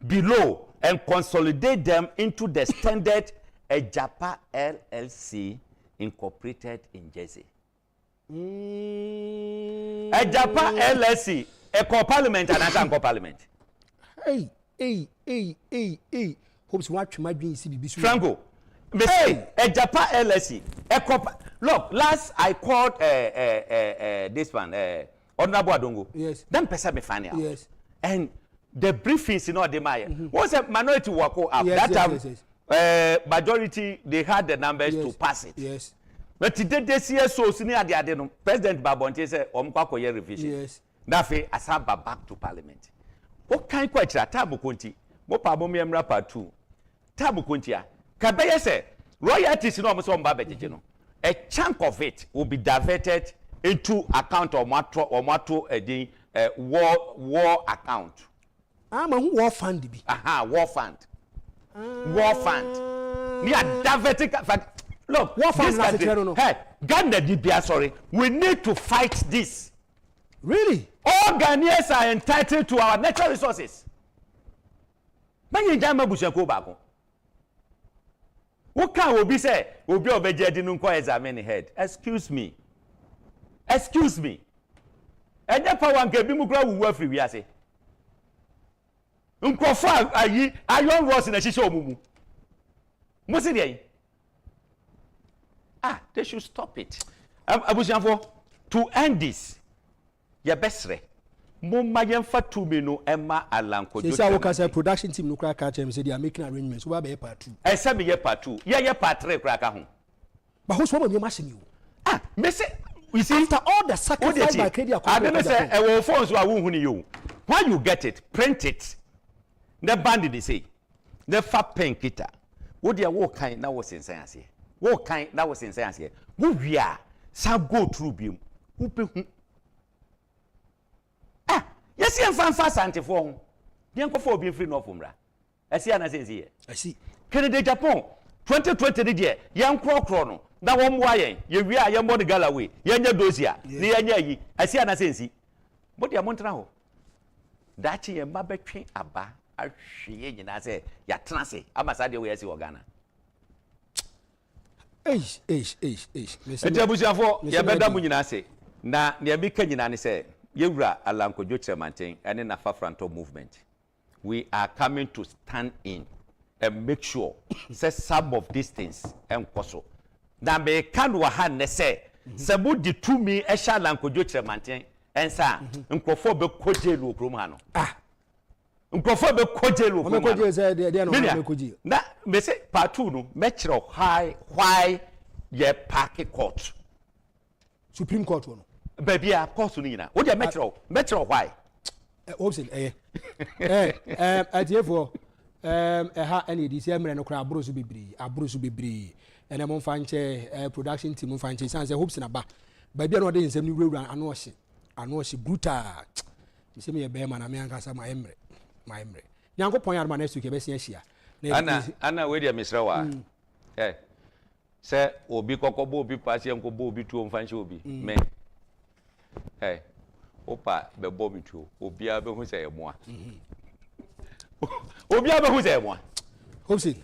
below and consolidate them into the standard Agyapong LLC incorporated in Jersey. Agyapong LLC, Eco Parliament and Anko Parliament. Hey. Hopes watch my being CBB. Franco, Agyapong LLC, look, last I called this one, Honorable Adongo. Yes. Then person me find out. Yes. And the briefings, the Maya. What's a minority work up? Yes, that time, majority, they had the numbers to pass it. Yes. But today this year so senior the President Babonte said omkwako revision. Yes. Nafe asaba back to parliament. What kind kwachira tabu konti mo pa bo memra part 2. Tabu konti a kabeye say royalties no so mba bejeje no. A chunk of it will be diverted into account or mato edin war account. War fund bi. War fund. War fund. We are diverting look, what this country, hey, Ghana DBA, sorry, we need to fight this. Really? All Ghanaians are entitled to our natural resources. What can we say? We'll be over examine head. Excuse me. enye power nka bi mu kura wuwu afiri wi ase nkofo ayi iron rods na hihye omumu musi dey they should stop it abusianfo to end this ya besre mumma yemfa to me no emma alankojo say we can say production team no kura catch them say they are making arrangements we be part 2 I say me ye part 2 ye part 3 kura ka ho but who's one of your machine you me say we see after all the sacrifice by Kedia I don't say e wo phones wa wo huni you when you get it print it the band they say the fat pen kita wo dia wo kan na wo sensan ase wo kan na wo sensan ase wo wia sa go through biom wo pe hu yes yen fan fast antifo ho yen ko for obi free no fomra ase ana sensi ye I see Canada Japan 2020 de ye yen krokro no na wo mwa yen ye wia yen mod galaway yen nya dozia ne yen nya yi ase ana sensi bo dia montra ho dachi yen ma betwe aba ahwe nyina se ya tenase amasa de we yesi Ghana Ejabusiafo ya beda mu nyina se na ne bi ka nyina ne se yewura alankojo chairmanten ene na fafranto movement we are coming to stand in and make sure say some of these things enkoso na be kan wa ha ne se se bu di to me e sha alankojo chairmanten ensa nkofo be koje lu okrom ha no nkofo be koje lu okrom koje say they no be koje na me say part 2 no me kire why ye park court Supreme Court no baby a court no nyina wo de metro why Hopeson atiefo ha any this year no kra abrosu bebre ene mo fanche production team mo fanche san say Hopeson aba baby no de nsem ni wura ano ohye brutal nsem ye be ma na me ankasa ma emre nyankopon yarma na suke be se ahia ana we de misrawa say obi kokobo obi pass yen ko bo obi tuo mfanche obi me opa be bo mi tuo obi a be hu say emoa obi a be hu say emoa Hopeson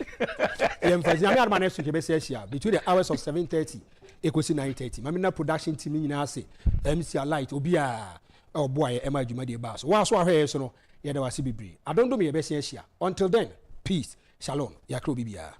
yem fazi am yarma na suke be se ahia between the hours of 7:30 ekosi 9:30 mamina production team nyina ase MC Light obi a boy e ma dwuma de ba so wa so ahwe so no ye da wase bebre adondo me ye be se ahia until then peace shalom yakro bibia